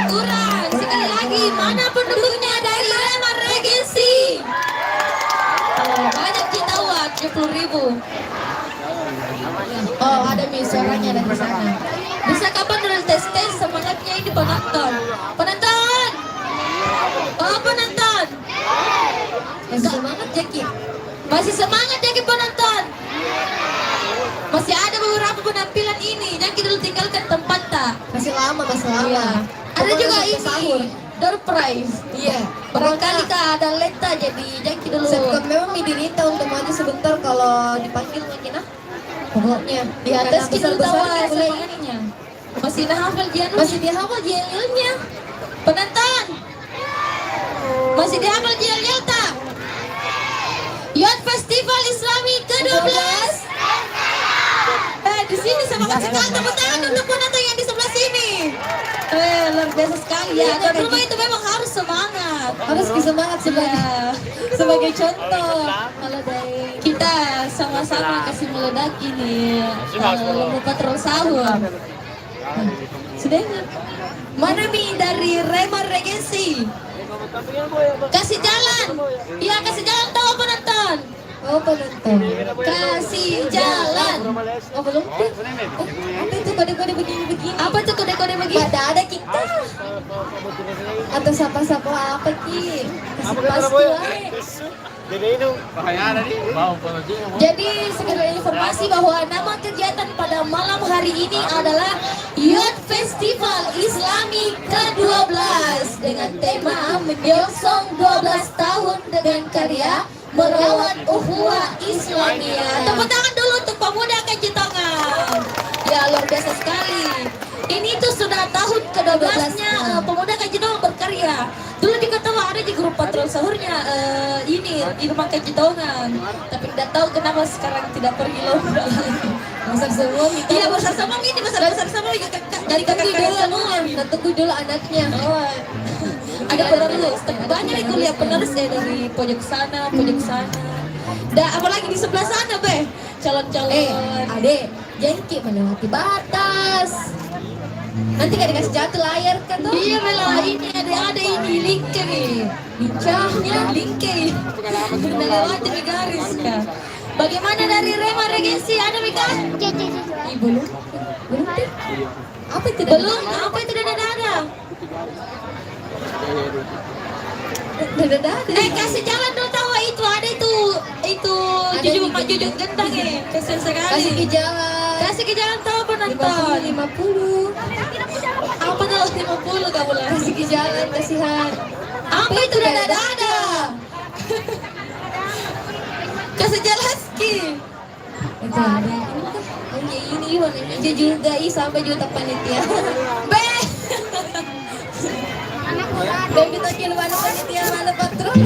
S1: Kurang. Sekali lagi, mana pendukungnya dari Rema Regency? Banyak ditawar 70.000.
S3: Oh, ada nih suaranya dari sana.
S1: Bisa kapan dulu tes semangatnya ini penonton? Penonton! Oh penonton!
S3: Masih semangat Jackie.
S1: Masih semangat ya penonton? Masih ada beberapa penampilan ini. Jangan dulu tinggalkan tempat tak.
S3: Masih lama, masih lama.
S1: Iya. Ada
S3: Pokoknya
S1: juga
S3: sampai
S1: ini
S3: sahur.
S1: door prize.
S3: Iya.
S1: Barangkali kak ada leta jadi jangan dulu.
S3: Sebab memang diderita untuk maju sebentar kalau dipanggil lagi nah. Pokoknya
S1: Di atas kita
S3: besar
S1: tahu
S3: besar mulai
S1: semangatnya. Masih hafal jian.
S3: masih dihafal JL-nya.
S1: Penonton. Masih dihafal JL tak? Youth Festival Islami ke-12. Di sini semangat sekali. Tepuk tangan untuk penonton yang di sebelah sini. Luar biasa sekali ya. Dan rumah itu memang harus semangat.
S3: Harus semangat sebagai
S1: Ya, sebagai contoh kalau dari kita sama-sama kasih meledak ini lomba patrol sahur. Sudah ingat? Mana nih dari Rema Regency? Kasih jalan. Iya kasih jalan tahu penonton.
S3: oh penonton.
S1: Kasih jalan.
S3: Oh belum. Apa itu kode-kode begini-begini?
S1: Apa tuh kode-kode begini?
S3: Pada ada kita. Atau sapa-sapa apa Ki? Kasih pasti
S1: Jadi sekedar informasi bahwa nama kegiatan pada malam hari ini adalah Youth Festival Islami ke-12 dengan tema menyongsong 12 tahun dengan karya merawat ukhuwah Islamiyah. Tepuk tangan dulu untuk pemuda Kejitongan. Ya luar biasa sekali. Ini tuh sudah tahun ke-12-nya pemuda Kejitongan berkarya. Dulu di Kota ada di grup patrol sahurnya ini di rumah Kejitongan. Tapi tidak tahu kenapa sekarang tidak pergi lomba lagi.
S3: besar semua kita.
S1: Iya besar sama ini besar sama dari kakak-kakak semua.
S3: Kita tunggu dulu anaknya.
S1: Oh, ada penerus, banyak nih kuliah penerus ya dari pojok sana. Apalagi di sebelah sana be, calon-calon.
S3: Adek, jengki melewati batas. Nanti gak dikasih jatuh layar kan tuh?
S1: Iya bela ini ada ini lingke nih, lincahnya lingke. Melewati di garis kan. Bagaimana dari Rema Regency ada Mika?
S3: Belum deh. Apa itu?
S1: Belum, apa itu dada-dada?
S3: Dada.
S1: Kasih jalan dong tahu itu ada itu
S3: Ada
S1: jujur
S3: di
S1: Pak Jujur gendang ya, kasihan sekali.
S3: Kasih ke jalan.
S1: Kasih ke jalan tahu penonton.
S3: 50.
S1: Apa tuh 50 kamu lah?
S3: Kasih ke jalan kasihan.
S1: Apa itu dada-dada? Kasih jalan ski.
S3: Itu ada ini warnanya aja juga sampai juta panitia.
S1: Be.
S3: Dan kita kirim mana panitia mana patrol.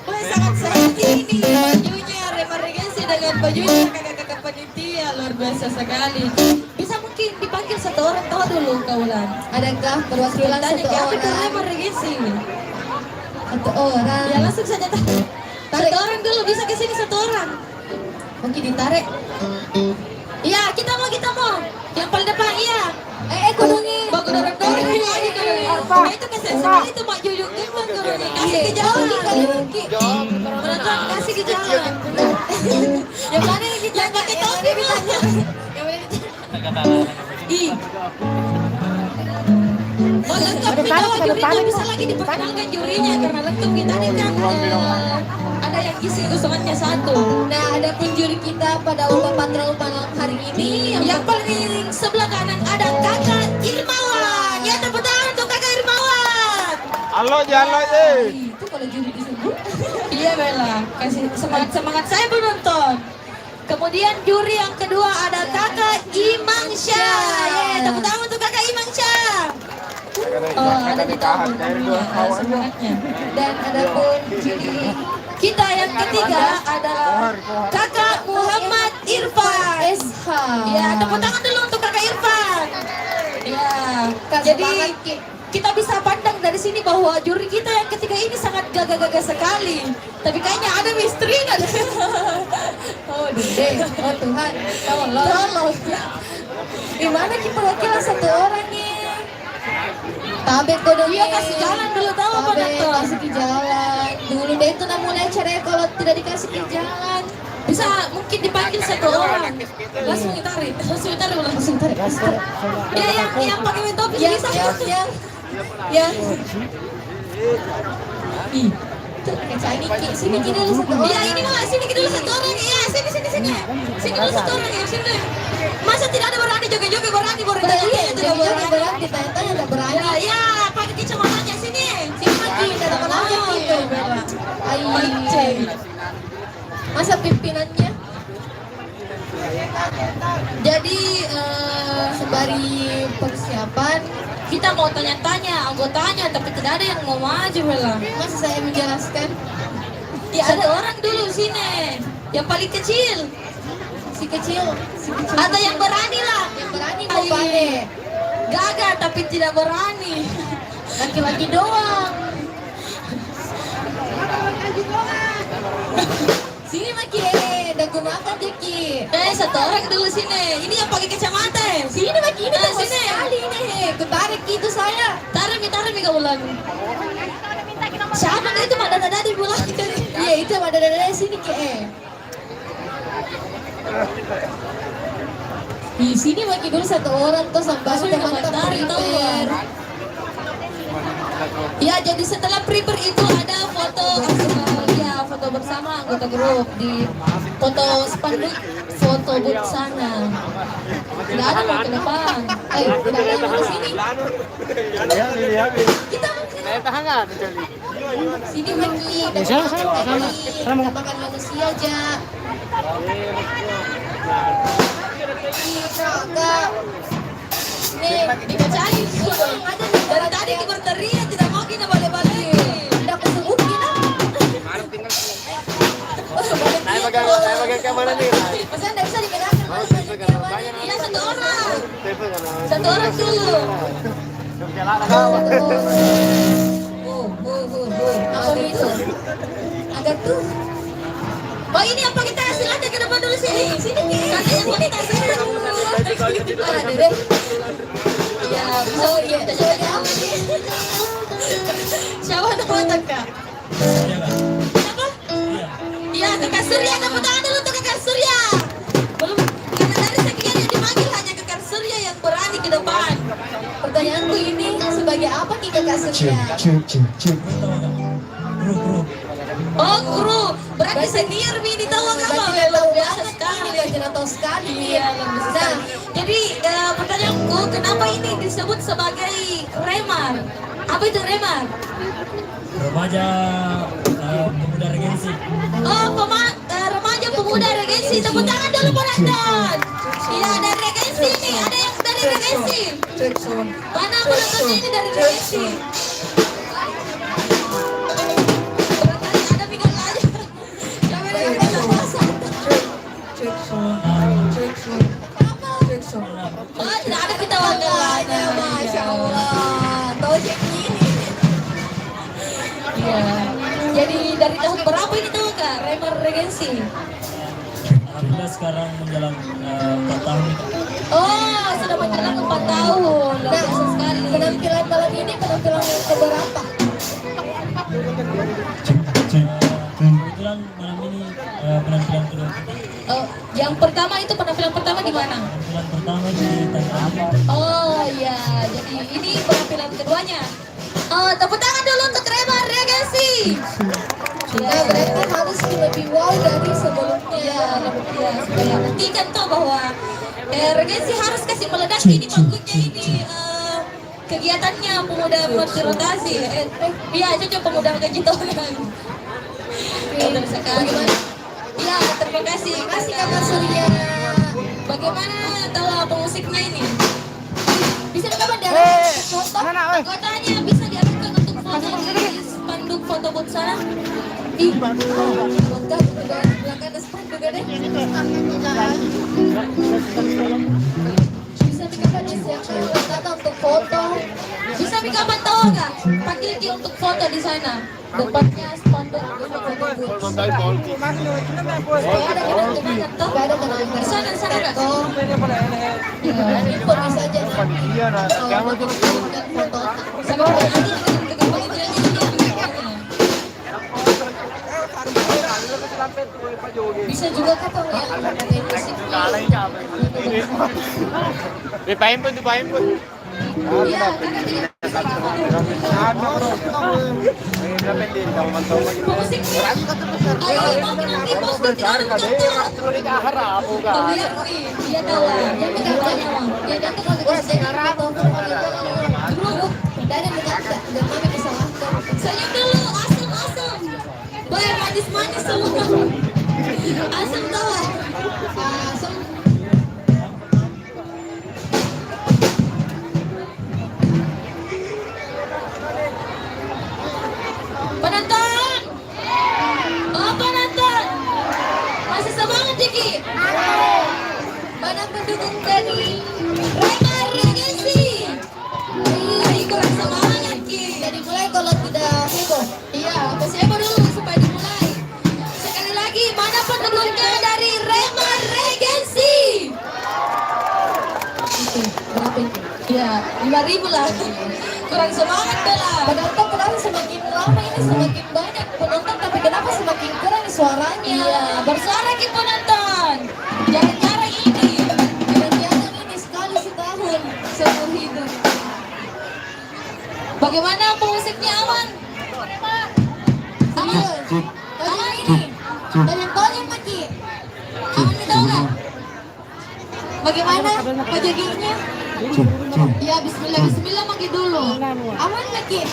S1: Wah sangat ini bajunya Rema Regency dengan bajunya kakak-kakak panitia luar biasa sekali. Bisa mungkin dipanggil satu orang tahu dulu kaulan.
S3: Adakah perwakilan
S1: Tanya
S3: satu
S1: apa itu
S3: orang?
S1: Rema Regency?
S3: Satu orang.
S1: Ya langsung saja tarik. Satu orang dulu bisa ke sini satu orang.
S3: Mungkin ditarik.
S1: Iya kita mau yang paling depan iya.
S3: Kudungi.
S1: Bagus dorong-dorong lagi kudungi. Itu kasihan sekali itu Mak Jujur Gendang kudungi. Kasih ke jalan. Penonton kasih ke jalan. Yang mana yang kita pakai topi bilangnya. Yang mana Ih. lengkap nih bahwa juri itu bisa lagi diperkenalkan jurinya karena lengkap kita nih kan ada yang isi usungannya satu.
S3: Nah, ada pun juri kita pada lomba patrol malam hari ini
S1: Yang paling sebelah kanan ada kakak Irmawan. Ya tepuk tangan untuk kakak Irmawan.
S4: Halo jalan
S3: itu kalau juri disebut.
S1: Iya Bella, kasih semangat saya penonton. Kemudian juri yang kedua ada kakak Imang Syah. Ya, tepuk tangan untuk kakak Imang Syah. Ada di taman semangatnya.
S3: Dan ada pun juri
S1: Kita yang ketiga adalah kakak Muhammad Irfan.
S3: SH.
S1: Ya, tepuk tangan dulu untuk kakak Irfan. Ya, jadi kita bisa pandang dari sini bahwa juri kita yang ketiga ini sangat gagah-gagah sekali. Tapi kayaknya ada misterinya.
S3: Oh, Dede. Oh, Tuhan. Tolong. Gimana kita perwakilan satu orangnya? Tabe kodong.
S1: Iya, kasih jalan dulu tahu apa
S3: Tabe,
S1: Dokter?
S3: kasih ke jalan. Dulu deh itu namanya acaranya kalau tidak dikasih ke jalan.
S1: Bisa mungkin dipanggil satu orang. Langsung ditarik langsung tarik. Ya, yang pakai mentopis
S3: Yang,
S1: bisa.
S3: yang. Ih, tuh kaca ini Ki. Sini Ki dulu satu orang.
S1: Iya, ini mah sini dulu satu orang. Iya, sini. Sini dulu satu orang ya, sini. Masa tidak ada berani joget-joget berani tidak berani.
S3: Berani, tanya-tanya nggak berani.
S1: Ya, pakai kacamatanya sini.
S3: Sini lagi, datang aja gitu.
S1: Pancing.
S3: Masa pimpinannya?
S1: Jadi
S3: Sembari persiapan,
S1: kita mau tanya-tanya anggotanya, tapi tidak ada yang mau maju Bella.
S3: masa saya menjelaskan?
S1: Ya ada orang dulu sini, yang paling kecil.
S3: Si kecil.
S1: Atau yang berani lah.
S3: Yang berani mau balik.
S1: Gagah tapi tidak berani.
S3: Laki-laki doang. Sini Maki, dagu makan Jeki.
S1: Satu orang dulu sini. Ini yang pakai kacamata.
S3: Sini Maki, ini bagus
S1: sini.
S3: sekali nih. Ketarik gitu saya.
S1: Tarik kau ulang. Siapa itu pada dada di bulan?
S3: Iya itu ada dari sini Ki. Di sini Maki dulu satu orang tuh sampai
S1: Langsung
S3: teman-teman
S1: tarik tahu.
S3: prepare.
S1: Ya, jadi setelah prepare itu ada foto bersama anggota grup di foto spanduk foto booth sana. Tidak ada mau ke depan.
S3: Tidak ada yang di sini. Kita sini Maki. Kita makan manusia aja. Kakak. Nih,
S1: Dibacain dong. Dari tadi berteriak tidak mau kita balik-balik.
S3: udah kesebut kita.
S4: Saya bagian kemana nih?
S3: Masa nggak bisa dibedakan Mas?
S1: Iya, satu orang dulu.
S3: Apa itu? Agak tuh.
S1: Oh, ini apa kita hasil aja ke depan dulu sini. Sini Kakak yang pakai tas.
S3: Ada deh.
S1: Ya,
S3: Oh iya, soalnya apa sih?
S1: siapa nama Kak? Siapa? Iya, Kakak Surya. Tepuk tangan dulu untuk Kakak Surya. Belum, karena dari sekian yang dipanggil hanya Kakak Surya yang berani ke depan.
S3: Pertanyaanku ini sebagai apa Ki Kakak Surya?
S1: Oh, kru. Berarti senior Mi tahu apa? Luar biasa sekali.
S3: Tidak tahu sekali.
S1: Iya, luar biasa.
S3: Nah,
S1: Jadi pertanyaanku, kenapa ini disebut sebagai remar? Apa itu remar?
S6: Remaja pemuda regensi.
S1: Oh, remaja pemuda regensi. Tepuk tangan dulu penonton. Iya, dari regensi nih. Ada yang dari regensi. Mana penontonnya ini dari regensi? Barangkali ada minum aja. Jangan ada minum puasa. Oh, tidak ada kita
S3: makanya Masya Allah. Tahu cek ini.
S1: Iya. Jadi dari tahun berapa ini tahu Kak? Remar Regensi.
S6: Alhamdulillah sekarang menjelang 4 tahun.
S1: Oh, sudah menjelang 4 tahun. Luar biasa sekali.
S3: Penampilan malam ini penampilan yang keberapa?
S6: Kebetulan malam ini penampilan kedua.
S1: Oh, yang pertama itu penampilan pertama di mana?
S6: Penampilan pertama di Tanah Abang.
S1: Oh iya, jadi ini penampilan keduanya
S3: semuanya. Tepuk tangan dulu untuk Rema Regency.
S1: Ya, berarti harus lebih wow dari sebelumnya.
S3: Ya, supaya buktikan tuh bahwa Regency harus kasih meledak ini bagusnya ini kegiatannya pemuda rotasi. Iya, cocok pemuda kejutonan. Betul sekali. Ya, terima kasih.
S1: Terima kasih Kak Mas Surya.
S3: Bagaimana tahu pemusiknya ini?
S1: Bisa kapan diarahkan foto?
S3: Kotanya bisa diarahkan untuk foto di spanduk foto booth sana.
S1: Ih, bangga belakang ada spanduk ada. Bisa kapan disiapkan data untuk foto?
S3: Bisa kapan tahu nggak? Panggil dia untuk foto di sana. Depannya spanduk foto booth.
S1: Ada kenangan toh? Gak ada kenangan.
S3: Di sana nggak?
S1: Info bisa aja.
S4: Iya, nah, kamu tuh
S1: Foto.
S3: Sama
S1: Bisa juga kan yang ada musik.
S4: dipahimpun.
S1: Iya, karena tidak
S3: pemusik. Ayo, mau nanti bos nanti orang tua. Lihat nih, dia tahu.
S1: yang katanya ya dan kalau dikasih foto dulu dari dekat dan kami disalahkan.
S3: Senyum dulu, asam. Bayar manis semua. Asam tawa.
S1: Asam.
S3: Penonton. Oh, penonton. Masih semangat, Diki?
S1: Mana pendukung dari
S3: Rema Regency. Ayo kurang semangat, Ki.
S1: jadi mulai kalau tidak heboh.
S3: Iya, kasih heboh dulu supaya dimulai. Sekali lagi, mana pendukungnya dari Rema Regency?
S1: Berapa itu?
S3: Iya, 5.000 lah. Kurang semangat Bella.
S1: Penonton kenapa semakin lama ini semakin banyak penonton tapi kenapa semakin kurang suaranya?
S3: Iya, bersuara Ki penonton. Jarang-jarang ini.
S1: Kegiatan ini sekali setahun seumur hidup.
S3: Bagaimana pemusiknya aman? Aman.
S1: Aman ini. Tolong Maki.
S3: Aman tahu nggak?
S1: Bagaimana penjagingnya?
S3: Ya Bismillah Maki dulu.
S1: Aman Maki.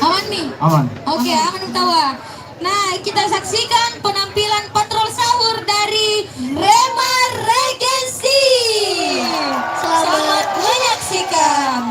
S3: Aman nih.
S5: Aman.
S3: Oke, aman tawa. Nah, kita saksikan penampilan patrol sahur dari Rema Regency. Selamat menyaksikan.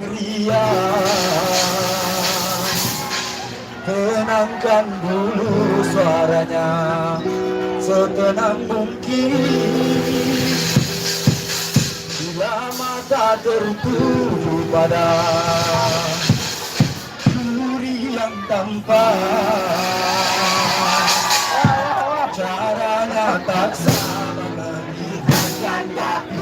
S7: riang. Tenangkan dulu suaranya setenang mungkin. Bila mata tertuju pada duri yang tampak, caranya tak sama mengingatkan dapat.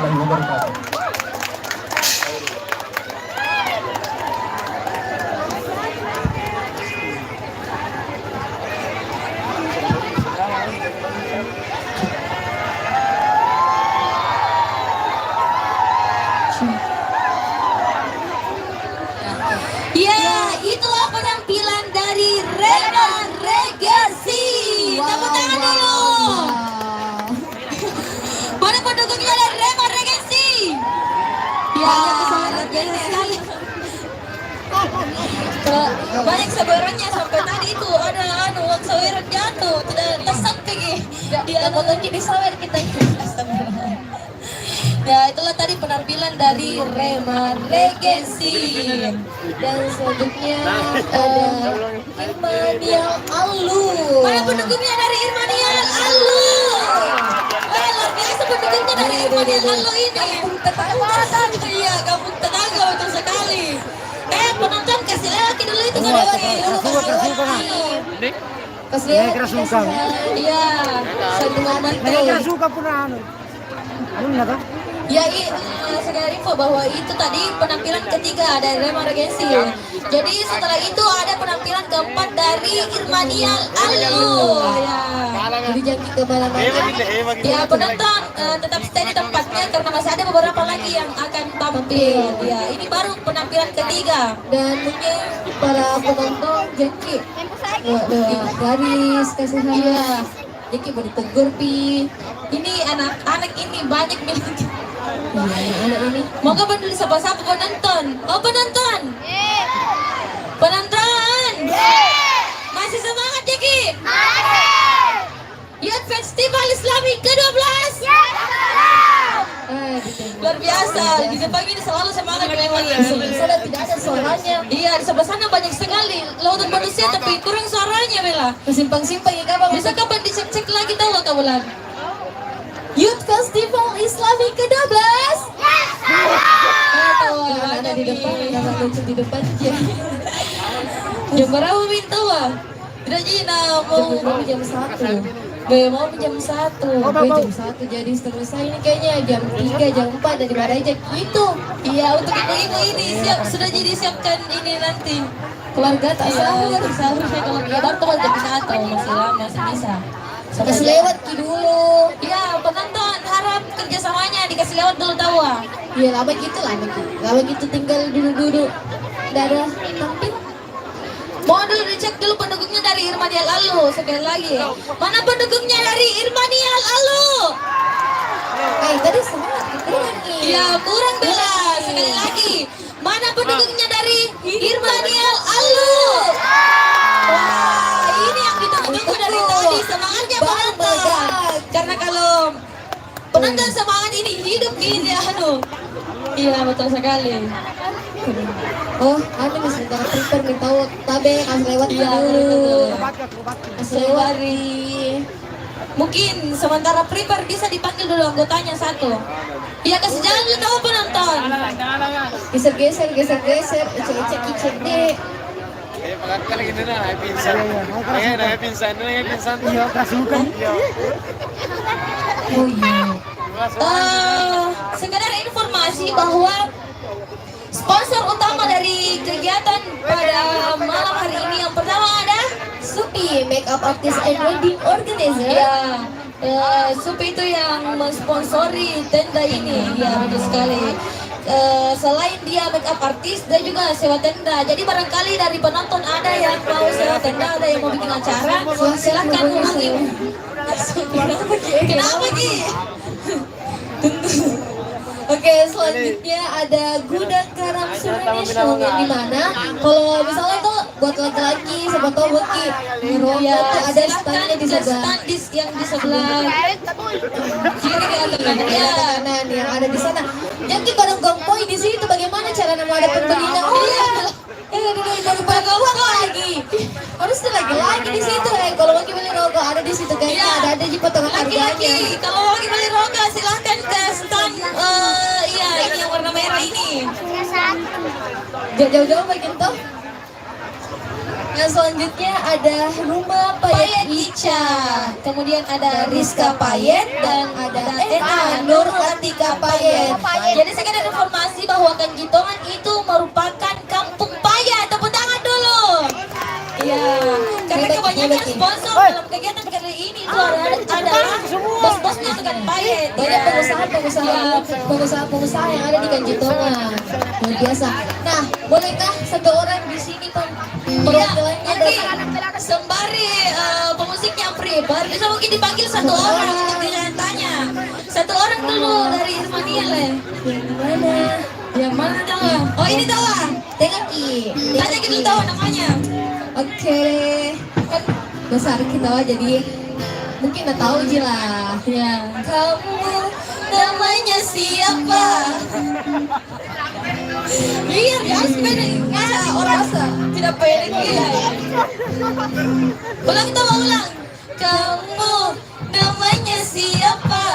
S7: warahmatullahi wabarakatuh.
S1: Ya, itulah penampilan dari Rema Regency. Tepuk tangan dulu. Mana pendukungnya dari Rema Regency? Ya, sekali. Banyak sabarannya sampai tadi itu ada uang saweran jatuh, tidak sampai di motor jadi sawer kita. Ya, itulah tadi penampilan dari Rema Regency.
S3: Dan selanjutnya ada Irmanial Alu.
S1: Mana pendukungnya dari Irmanial Alu? Luar biasa pendukungnya dari Irmanial Alu ini. Iya, kampung tenaga betul sekali. Penonton kasih lagi dulu itu kan lagi.
S3: Kasih
S5: Mereka kerasukan.
S1: Iya, sambungan
S5: Mereka
S1: bantu.
S5: kerasukan pun anu na to?
S1: Ya, sekedar info bahwa itu tadi penampilan ketiga dari Rema Regency. Jadi setelah itu ada penampilan keempat dari Irmanial Alu. Ya.
S3: Jadi jangan kemana-mana.
S1: Ya, penonton tetap stay di tempatnya karena masih ada beberapa lagi yang akan tampil. Ya, ini baru penampilan ketiga.
S3: Dan mungkin para penonton Jeki garis kasih
S1: Iya.
S3: Jeki mau ditegur pi.
S1: Ini anak-anak ini banyak miliki.
S3: Iya, anak ini.
S1: Moga bandul siapa-siapa penonton. Oh, penonton. Penonton. Masih semangat, Jeki? Youth Festival Islami ke-12. Luar biasa. Di depan ini selalu semangat memang.
S3: Sudah tidak ada suaranya.
S1: Iya, di sebelah sana banyak sekali lautan manusia tapi kurang suaranya, Bella.
S3: Kesimpang-simpang ya kapan?
S1: Bisa kapan dicek-cek lagi tahu nggak bulan?
S3: Youth Festival Islami ke-12. Ada di depan, ada lucu di depan aja.
S1: Jam berapa minta wah? Tidak Jina mau
S3: Jam 1.
S1: mau jam 1.
S3: Jam 1 jadi selesai ini kayaknya jam 3, jam 4 dari mana aja gitu.
S1: Iya, untuk ibu-ibu ini sudah jadi siapkan ini nanti.
S3: Keluarga tak sahur.
S1: Seharusnya kalau dia baru tuh jam 1 masih lama masih bisa.
S3: Kasih lewat ki dulu.
S1: Iya, penonton harap kerjasamanya dikasih lewat dulu tahu ah.
S3: Ya lama gitu. Lama gitu tinggal duduk-duduk. Dadah tampil.
S1: Mau dulu dicek dulu pendukungnya dari Irmanial Alu sekali lagi. Mana pendukungnya dari Irmanial Alu?
S3: Tadi semangat kurang nih.
S1: Ya kurang Bella sekali lagi. Mana pendukungnya dari Irmanial Alu? Wah, ini yang ditunggu-tunggu dari tadi semangatnya penonton. Karena kalau penonton semangat ini hidup ini Iya betul sekali.
S3: Oh, nih sebentar prepare nih tahu tabe kasih lewat
S1: Iya
S3: dulu.
S1: betul.
S3: Kasih lewat.
S1: Mungkin sementara prepare bisa dipanggil dulu anggotanya satu. Iya kasih jalan dulu tahu penonton.
S3: Geser-geser. Ecek icek deh.
S5: Iya, kerasukan.
S3: Oh iya.
S1: Sekedar informasi bahwa sponsor utama dari kegiatan pada malam hari ini yang pertama ada
S3: Supi, makeup artist and wedding organizer.
S1: ya Supi itu yang mensponsori tenda ini ya betul sekali. Selain dia makeup artist dia juga sewa tenda. Jadi barangkali dari penonton ada yang mau sewa tenda, ada yang mau bikin acara, silahkan hubungi. Kenapa Ki?
S3: Oke, selanjutnya ada gudang garam Suranation yang dimana kalau misalnya tuh buat laki-laki siapa tahu buat ki ngerokok
S1: Ya,
S3: tuh ada standnya di sebelah
S1: stand yang di sebelah kiri atau kanan ya.
S3: kanan yang ada di sana. Jadi bareng gongpoi di situ bagaimana cara nama ada pembelinya? Oh iya, daripada uang lagi. Harus lagi di situ kalau lagi beli rokok ada di situ kayaknya
S1: Iya.
S3: ada aja potongan harganya.
S1: Laki-laki kalau lagi beli rokok silahkan ke stand iya ini yang warna merah ini.
S3: Jauh-jauh bagian tuh. Nah selanjutnya ada Rumah Payet Ica.
S1: Kemudian ada Rizka Payet dan ada Ena Nur Atika
S3: Kapayet.
S1: Jadi sekedar informasi bahwa Kanggitongan itu merupakan kampung paya. Tepuk tangan dulu. Iya, karena kebanyakan sponsor dalam kegiatan kali ini itu adalah bos-bosnya tukang payet.
S3: Banyak pengusaha yang ada di Kanggitongan. Luar biasa. Nah, bolehkah satu orang di sini perwakilannya dari
S1: Sembari pemusiknya prepare, bisa mungkin dipanggil satu orang untuk ditanya. Satu orang dulu dari Irmaniel ya.
S3: mana?
S1: Yang mana tahu? Oh ini tahu.
S3: Tengok Ki.
S1: Tanya kita tahu namanya.
S3: Oke. Kan besar kita jadi mungkin udah tahu aja lah.
S1: Ya. Kamu namanya siapa? Iya, dia harus pede. Masa orang tidak pede gila. Ulang kita mau ulang. Kamu namanya siapa?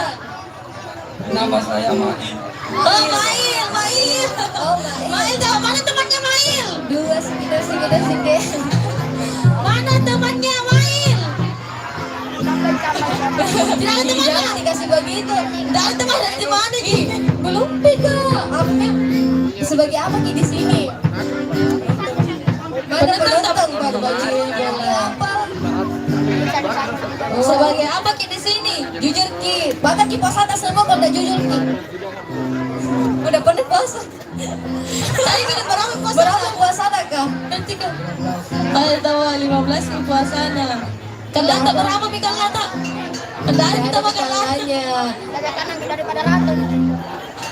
S8: Nama saya Mail.
S1: Oh Mail, Mail.
S3: Oh, Mail.
S1: Mail tahu mana temannya Mail?
S3: Dua sekitar.
S1: Mana temannya Mail? Tidak ada temannya.
S3: Jangan dikasih begitu.
S1: Tidak ada teman dari mana Ki?
S3: Belum pika. Apa? Sebagai apa Ki di sini? Mana penonton Pak baju bola?
S1: Sebagai apa Ki di sini?
S3: Jujur Ki. Bahkan Ki puasa atas semua kalau udah jujur Ki.
S1: Udah pernah puasa? Saya kan berapa puasa?
S3: Berapa puasa ada kah?
S1: Nanti kan. Ada tahu 15 ke puasanya. Kelata berapa mi kelata? Kendari kita makan lata.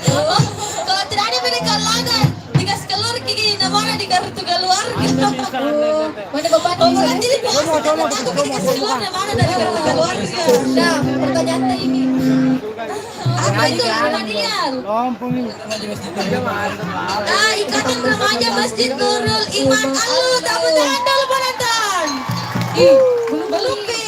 S1: Oh, kalau tidak ada mereka kelata, dikasih keluar Ki, namanya di kartu keluar.
S3: Mana bapak
S1: Oh, berarti di puasa. Aku dikasih keluar namanya dari kartu keluar.
S3: Nah, pertanyaannya ini.
S1: Apa itu Irmaniel?
S5: Lampung ini.
S1: Ikatan remaja Masjid Nurul Iman. Halo, tepuk tangan dulu penonton. Ih, belum
S3: Pi.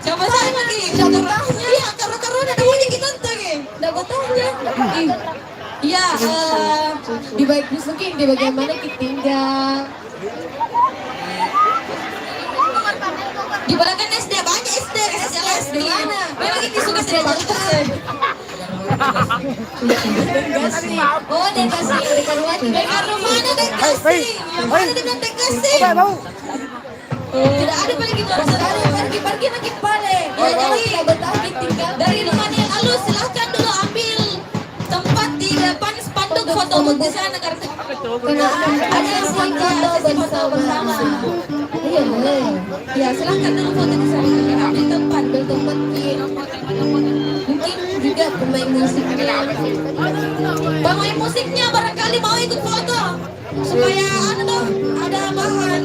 S1: Siapa saya lagi?
S3: Siapa tanya?
S1: Iya, karo-karo ada namanya kita tuh.
S3: Dapat tanya.
S1: Iya,
S3: Di baik mungkin di bagian mana kita tinggal.
S1: di belakang SD banyak SD, SLS di mana? Memang ini suka saya jalan.
S3: Oh, dikasih dekat rumah.
S1: Dekat rumah ada dekasi. Yang mana dengan dekasi?
S5: Oke, bau.
S1: Tidak ada lagi belum
S3: Pergi lagi balik.
S1: Ya, jadi
S3: betah tinggal.
S1: dari Irmaniel Alu silahkan dulu ambil tempat di depan spanduk foto booth di sana karena
S3: Ada yang foto bersama. Iya boleh.
S1: ya silahkan dulu foto di sana ambil tempat.
S3: Ki. Mungkin juga pemain musiknya.
S1: Pemain musiknya barangkali mau ikut foto supaya ada bahan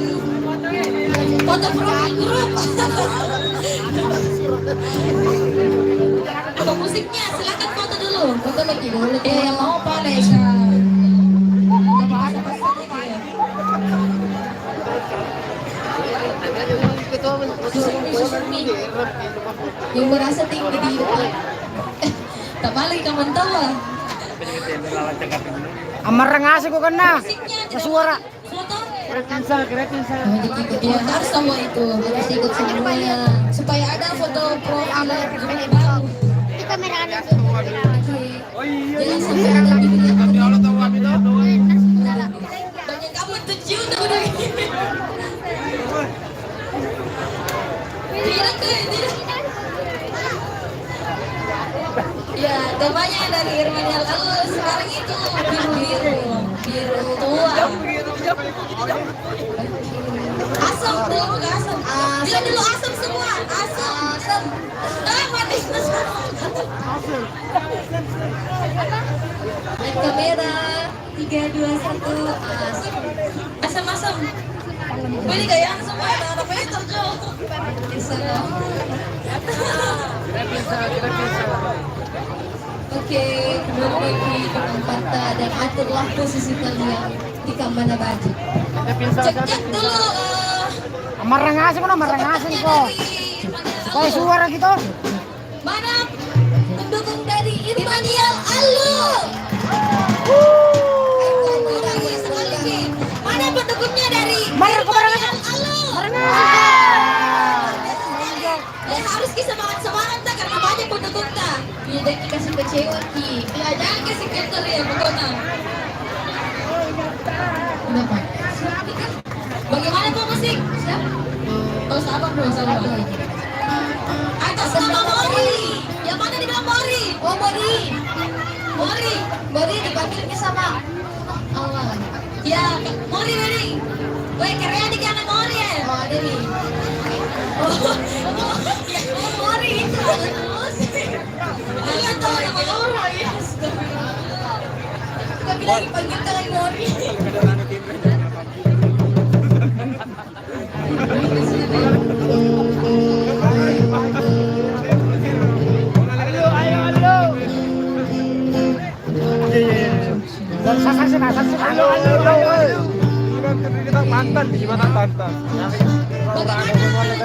S1: foto profil grup. Pemusiknya silakan foto dulu.
S3: Foto lagi boleh.
S1: Yang mau boleh.
S3: Yang merasa tinggi di depan.
S1: Tak balik kamu tahu.
S5: Amarang ngasih ko kena.
S1: Musiknya
S5: Sa suara.
S1: foto.
S3: Ya, harus semua itu harus ikut semuanya
S1: Supaya ada foto profil grup baru.
S3: jangan sampai ada bikin
S1: Banyak kamu tujuh tuh udah. Tidak tidak. Ya, temanya dari Irmaniel Alu sekarang itu biru tua. Asam dulu ke asam. Bilang dulu asam semua. Asam. Mati.
S3: naik kamera 3, 2, 1
S1: Asam. Beli kayak semua ada meter Jo.
S3: Oke, kembali lagi ke tempatnya dan aturlah posisi kalian di mana baju.
S1: Cek dulu
S5: Amarang ngasih ko na, amarang ngasih ko. Supaya suara gitu.
S1: mana pendukung dari Irmaniel Alu. Mana pendukungnya dari Irmaniel Alu? Ya harus semangat tak karena banyak pendukung tak. Ya
S3: Jeki kasih kecewa Ki. Ya jangan kasih counter ya pokoknya. Kenapa? Bagaimana tuh musik? Siap? Oh sabar bro, sabar. Atas nama Mori. Yang mana dibilang Mori? Oh Mori. Mori. Mori dipanggilnya sama Allah. Ya, Mori Mori. Woi, keren nih jangan Mori ya. Oh ada nih. Oh, Mori itu. Iya tahu nama orang ya. Kita bilang dipanggil kalian Mori. Bagaimana?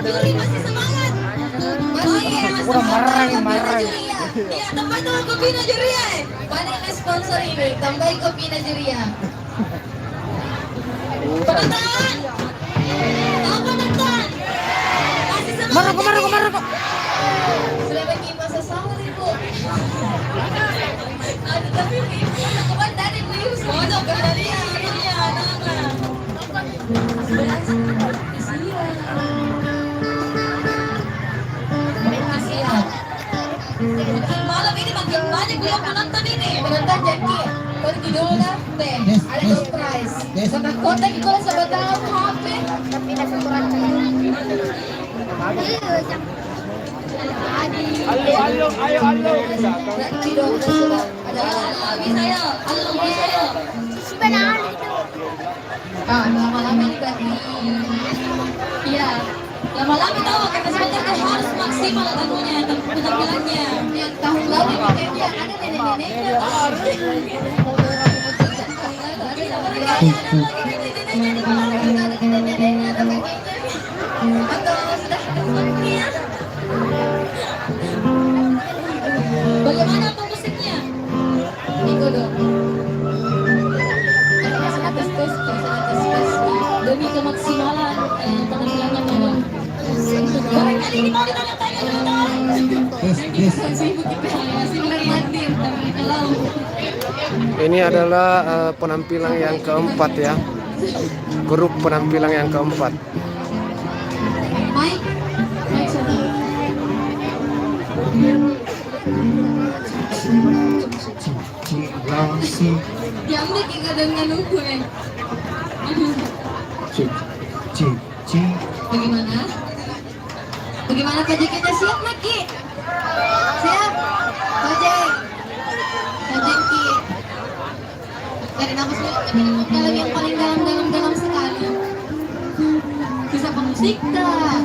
S3: Juri masih semangat. Masih marah. Iya, tambah dulu kopi Najuria. Mana yang sponsor ini? Tambahin kopi Najuria. Penonton. Oh, penonton. Masih semangat. Marah. Sudah bagi masa sahur ibu. Aduh tapi ibu kemarin dari beliau semua kalian. Malam ini makin banyak juga penonton ini. Penonton Jeki, pergi dulu dah teh. Ada door prize. Sama kontak kalau sahabat tahu HP. Tapi dah saturan Halo. Tidak sudah. Ada bisa ya. Halo. Sebenarnya itu. Lama-lama ini berarti. Iya. Lama-lama tahu kata sebentar harus maksimal tentunya penampilannya. Yang tahun lalu dia ada nenek-neneknya. Bagaimana apa musiknya? Miko dong. Demi kemaksimalan penampilannya memang. Barangkali ini mau ditanya-tanya dulu. Sibuk kita masih bermandir tapi kalau
S2: Ini adalah penampilan yang keempat ya. Grup penampilan yang keempat.
S3: Mike sana. Ya udah kita dengan nunggu ya. Bagaimana? Bagaimana Pak Jeki? Kita siap Maki? Siap? Pak Jeki. Dari nafas dalam yang paling dalam sekali. Bisa pemusik dah.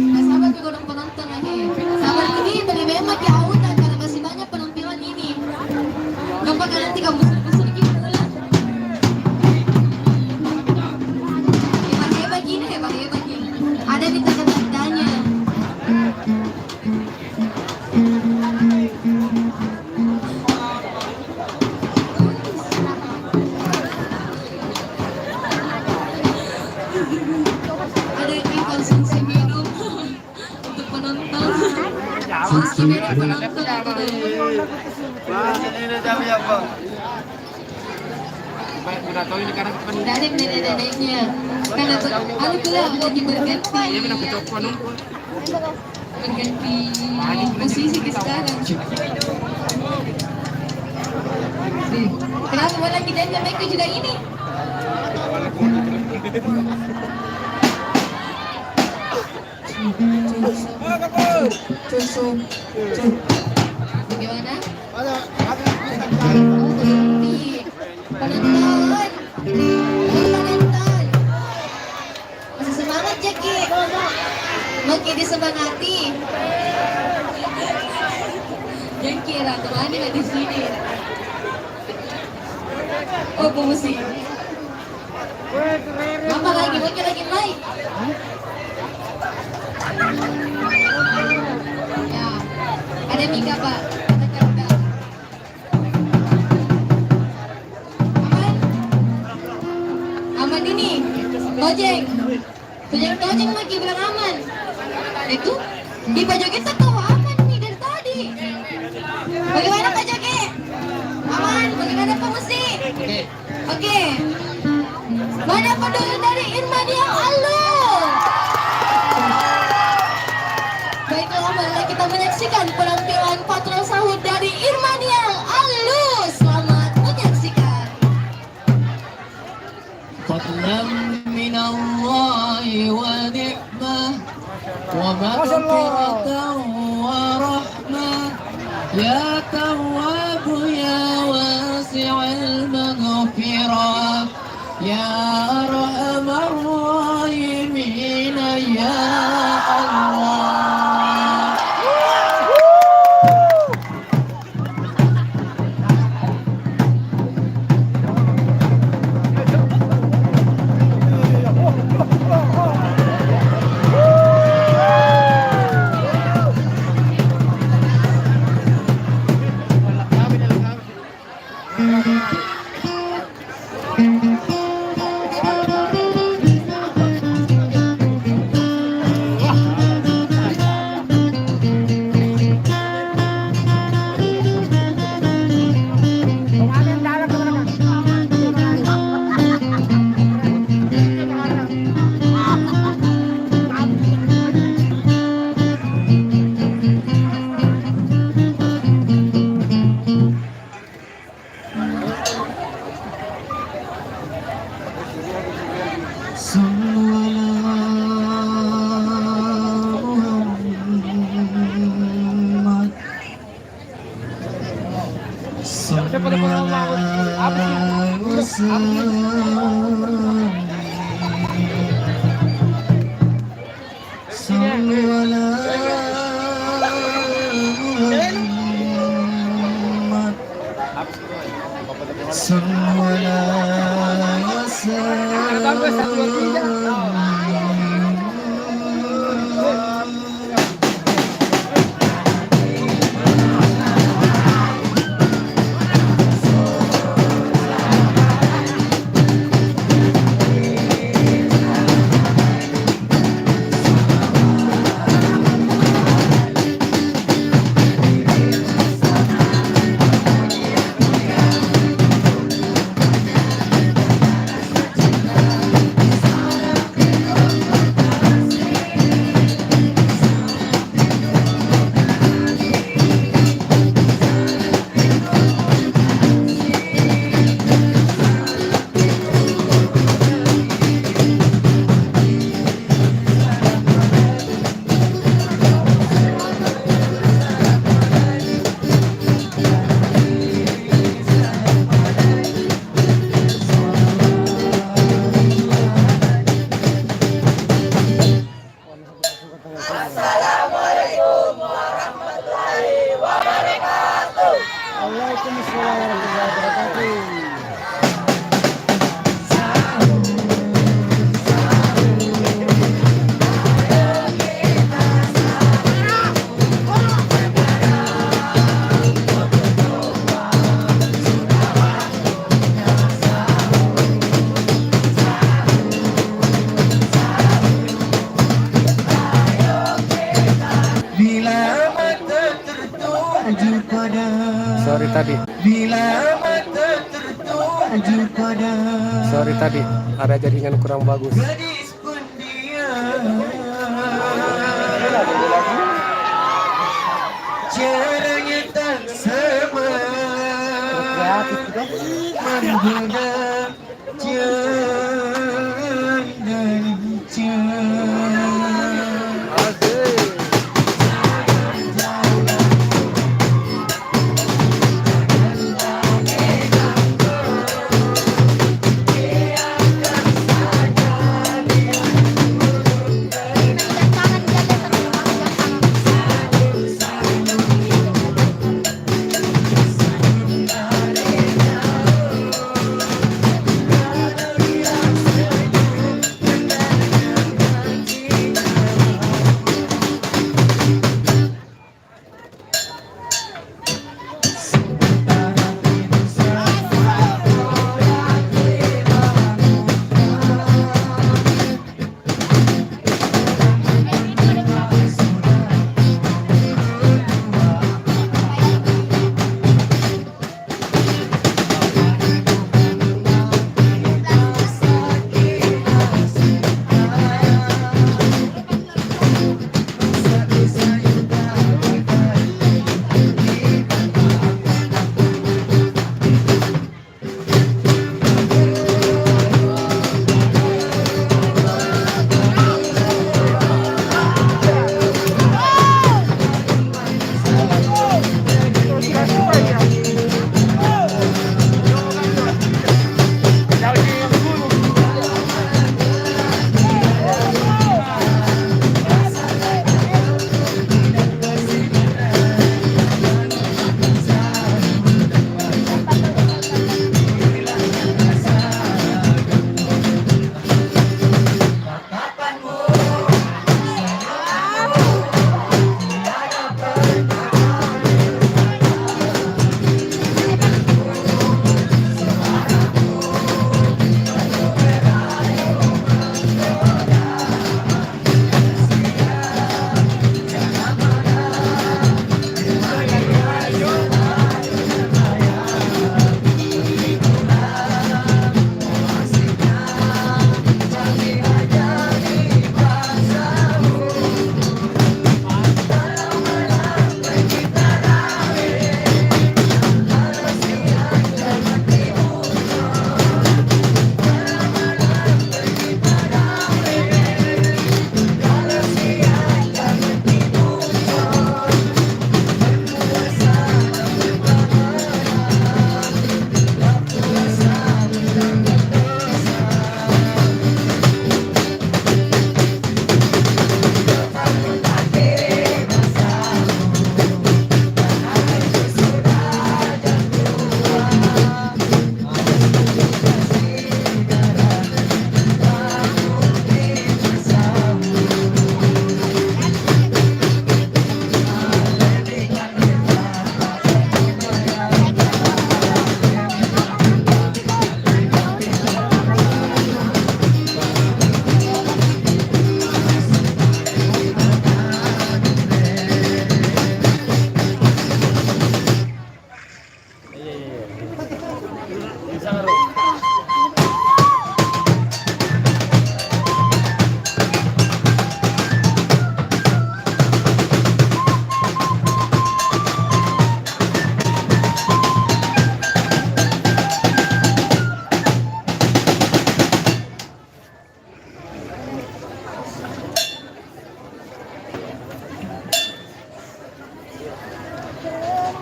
S3: Nah, sahabat juga dong penonton lagi. Sahabat ini beli memang di autan karena masih banyak penampilan ini. Gampang nanti kamu suruh gitu lah. Hebat gini. Ada di tanda-tandanya. Ada yang konsumsi minum untuk penonton. Konsumsi minum penonton itu deh. Dari nenek-neneknya. Karena aku bilang lagi berganti posisi ke sekarang. Kenapa mau lagi dan mereka juga ini? Bagaimana? Penonton. Masih semangat Jeki. Makin disemangati. Jeki Ratu Ani lah di sini. Oh pemusik. Apa lagi? Makin lagi naik. Ya, ada Mika Pak. Aman ini. Tojeng lagi bilang aman. Itu Di Pak Jogi tertawa apa nih dari tadi? Bagaimana Pak Jogi? Aman? Bagaimana Pak Musi? Oke. Mana pendukung dari Irmania Alus? Baiklah, mari kita menyaksikan penampilan patrol sahur dari Irmania Alus. Selamat menyaksikan.
S9: فضلا من الله ونعمة ومغفرة ورحمة يا تواب يا واسع المغفرة يا أرحم الراحمين يا الله.
S2: Sorry tadi ada jaringan kurang bagus.
S7: Caranya tak sama, menggoda jam dan jam.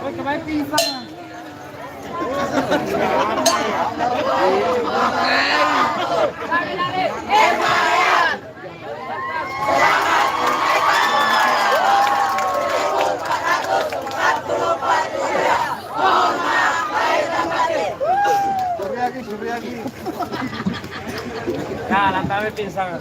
S5: Kemarin pingsan.
S4: Ya, lantai pisang.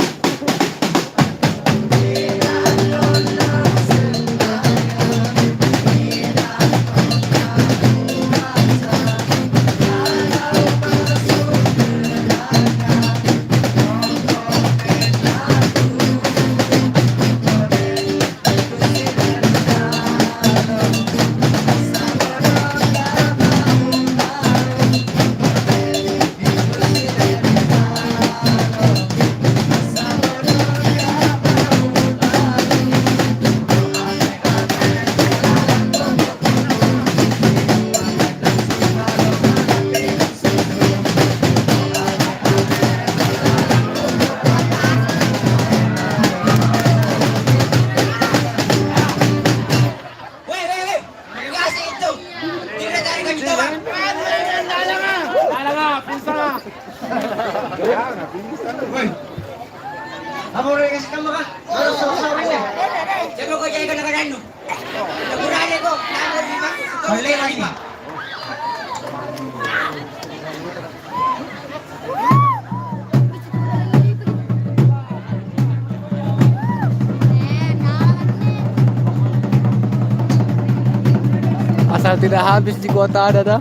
S2: Asal tidak habis di kuota ada dah.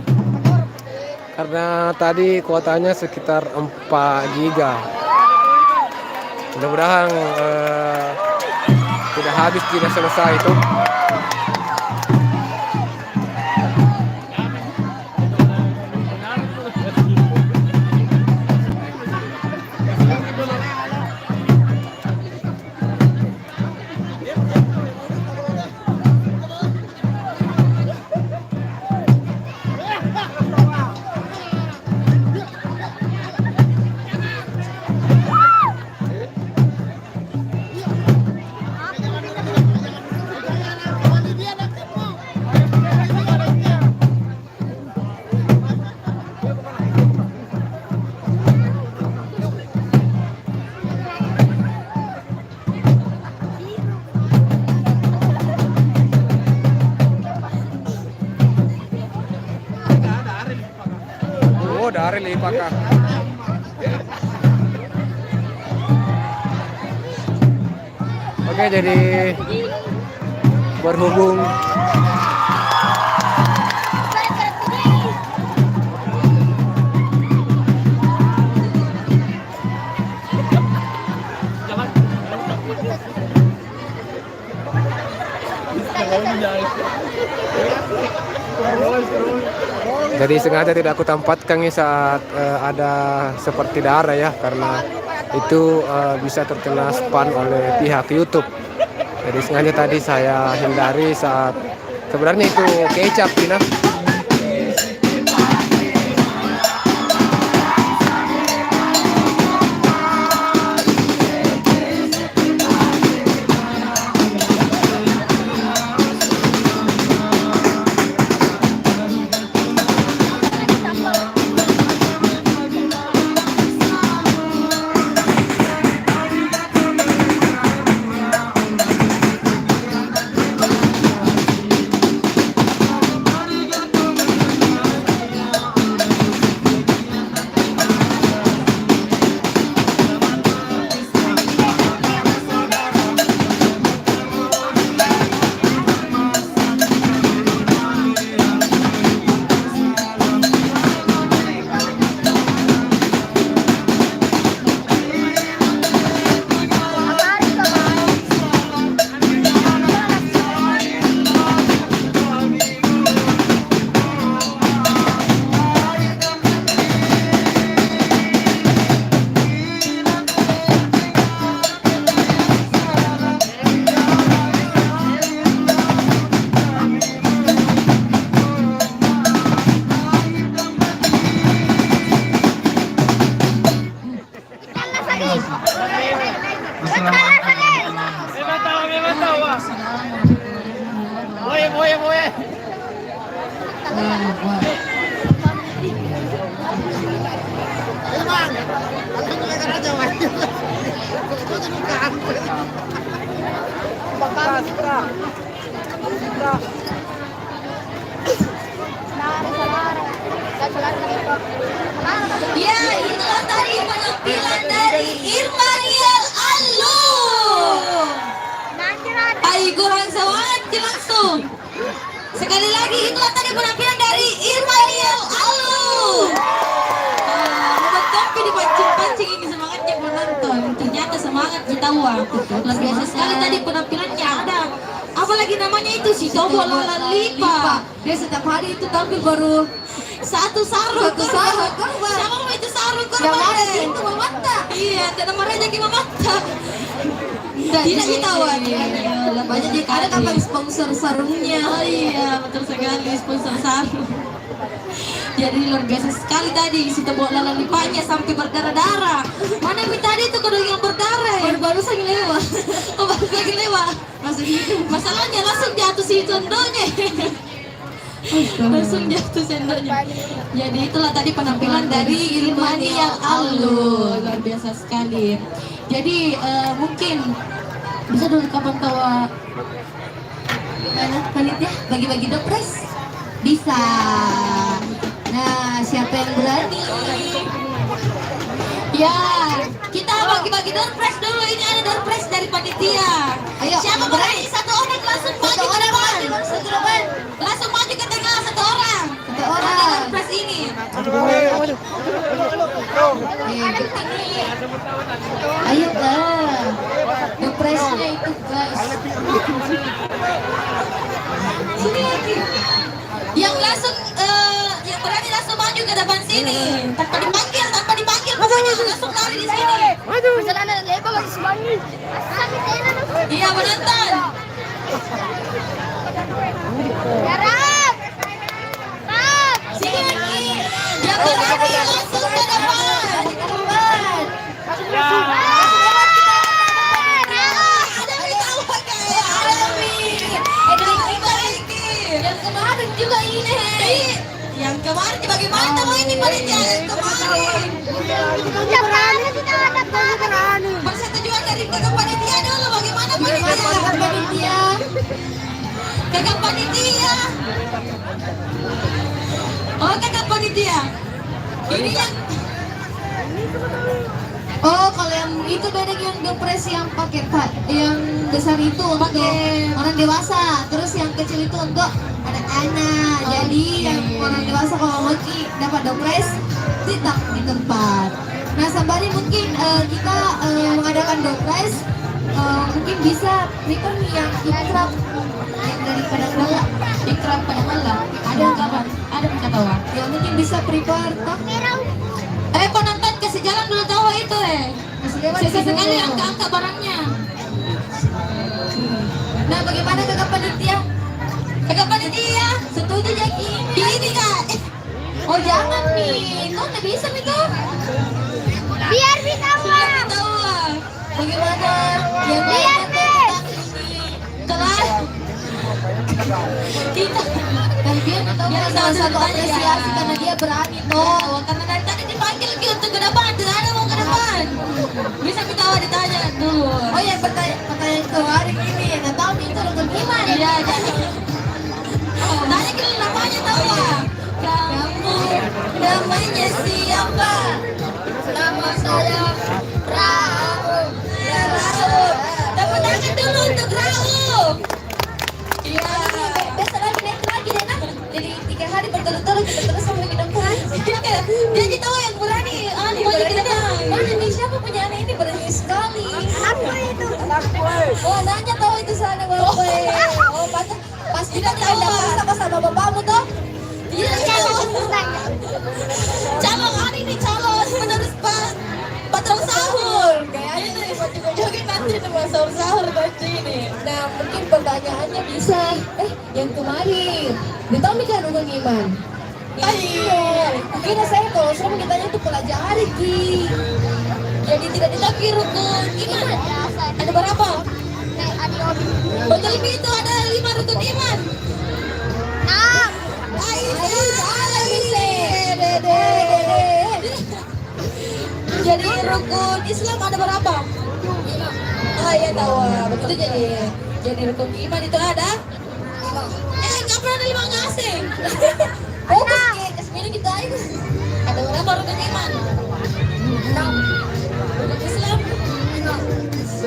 S2: Karena tadi kuotanya sekitar 4 giga. Mudah-mudahan tidak habis, tidak selesai itu. Oh, dari Lipaka. Oke, jadi berhubung jadi sengaja tidak aku tempatkan nih saat ada seperti darah ya, karena itu bisa terkena spam oleh pihak YouTube. Jadi sengaja tadi saya hindari saat sebenarnya itu kecap Tina.
S9: Allahu Akbar.
S3: Ya, itulah tadi penampilan dari Irmaniel Alu. Ayo kurang semangat langsung. Sekali lagi itulah tadi penampilan dari Irmaniel Alu. Tapi dipancing-pancing ini semangatnya penonton. Ternyata semangat kita wah. Luar biasa sekali tadi penampilannya ada. Apalagi namanya itu si Tobo Lala Lipa.
S1: Dia setiap hari itu tampil baru
S3: Satu sarung
S1: korban.
S3: Siapa mau itu sarung
S1: Yang
S3: korban?
S1: ada itu Mamata.
S3: Iya, tidak marahnya gimana mata. Tidak ditawan.
S1: Banyak dia ada kapan sponsor sarungnya.
S3: Oh iya, betul sekali sponsor sarung. Jadi luar biasa sekali tadi situ bawa Lala Lipanya sampai berdarah-darah. Mana yang tadi itu kodok yang berdarah?
S1: Baru saja lewat.
S3: Oh, baru lagi lewat. Masalahnya langsung jatuh si contohnya. Langsung jatuh sendoknya. Jadi itulah tadi penampilan dari Irmaniel Alu. Luar biasa sekali. Jadi mungkin bisa dulu kapan tawa
S1: Mana panitia bagi-bagi dopres? Bisa. Nah, siapa yang berani?
S3: ya kita bagi-bagi doorpress dulu. Ini ada doorpress dari panitia.
S1: Ayo,
S3: Siapa berani? Satu orang langsung maju ke depan. Langsung maju ke tengah satu orang.
S1: Satu orang.
S3: Ada doorpress ini.
S1: Ayo lah. Dopresnya itu guys.
S3: Sini lagi. Yang langsung yang berani langsung maju ke depan sini. Tanpa dipanggil pokoknya langsung lari di sini. Iya penonton. Sini lagi. Yang berani langsung ke depan. Yang kemarin juga ini. Yang kemarin bagaimana mau ini panitia yang kemarin? Persetujuan dari kakak panitia dulu bagaimana panitia? Kakak panitia. Oh kakak panitia. Ini yang
S1: Oh, kalau yang itu beda yang dopres yang pakai yang besar itu untuk orang dewasa, terus yang kecil itu untuk anak-anak. Jadi yang orang dewasa kalau mau dapat dopres tidak di tempat. Nah, sembari mungkin kita mengadakan dopres, mungkin bisa berikan yang ikrab yang dari Padang ikrab Padang ada kapan? Ada kita tahu? Ya mungkin bisa prepare tak?
S3: penonton kasih jalan dulu tahu itu Sisa sekali angka-angka barangnya.
S1: Nah, bagaimana kakak panitia?
S3: Kakak panitia setuju Jaki? Ini kak.
S1: Oh jangan nih, kok nggak bisa nih kak?
S3: Biar bisa tahu.
S1: Bagaimana? Yang
S3: Biar
S1: deh.
S3: Telah kita
S1: Dan biar kita tahu salah satu apresiasi karena dia berani toh.
S3: karena dari tadi dipanggil lagi untuk ke depan, tidak ada mau ke depan. Bisa kita ditanya dulu.
S1: Oh ya, pertanyaan kemarin ini yang tahu itu rukun iman.
S3: Iya, tanya kita namanya tahu ya. Kamu namanya siapa? Nama saya Raul. Dapat tangan dulu untuk Raul. Iya.
S1: Besok lagi deh nak. Jadi 3 hari berturut-turut kita terus sampai ke depan.
S3: Jadi tahu yang berani. Maju ke depan.
S1: Mana nih siapa punya anak ini berani sekali. Apa itu? Oh nanya tahu itu sana bapak. Oh pas kita tahu sama bapakmu toh.
S3: Iya, calon hari ini calon penerus patrol sahur.
S1: Kayaknya nih juga joget nanti sama sahur nanti ini. Nah mungkin pertanyaannya bisa. Yang kemarin ditanya kan rukun iman. Iya. Kira saya kalau suruh ditanya itu pelajari Ki.
S3: Jadi tidak ditagi rukun iman. Ada berapa? Betul itu ada 5 rukun iman. Aisyah. Jadi rukun Islam ada berapa? Oh iya tahu. Begitu jadi rukun iman itu ada? Nggak pernah ada 5 ngasih. Oh, kasih kita itu. Ada berapa rukun iman? 6. Rukun Islam?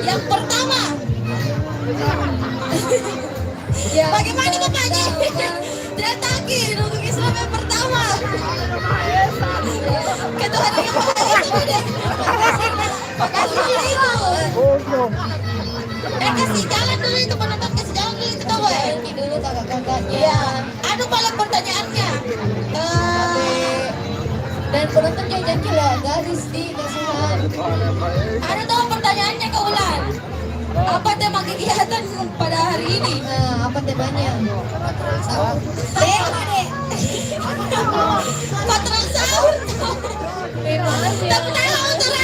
S3: Yang pertama. Ya, bagaimana Bapaknya? Dia tagih rukun Islam yang pertama. Ketuhanan yang Maha Esa deh. Kasih itu. Kasih jalan dulu itu penonton, kasih jalan dulu itu tahu ya. Dulu kakak-kakaknya. Iya. Aduh malah pertanyaannya. Dan penonton janji lah garis di kasihan. Ada tahu pertanyaannya ke Ulan? Apa tema kegiatan pada hari ini? Nah, apa temanya? Patrol sahur. Patrol sahur. Tahu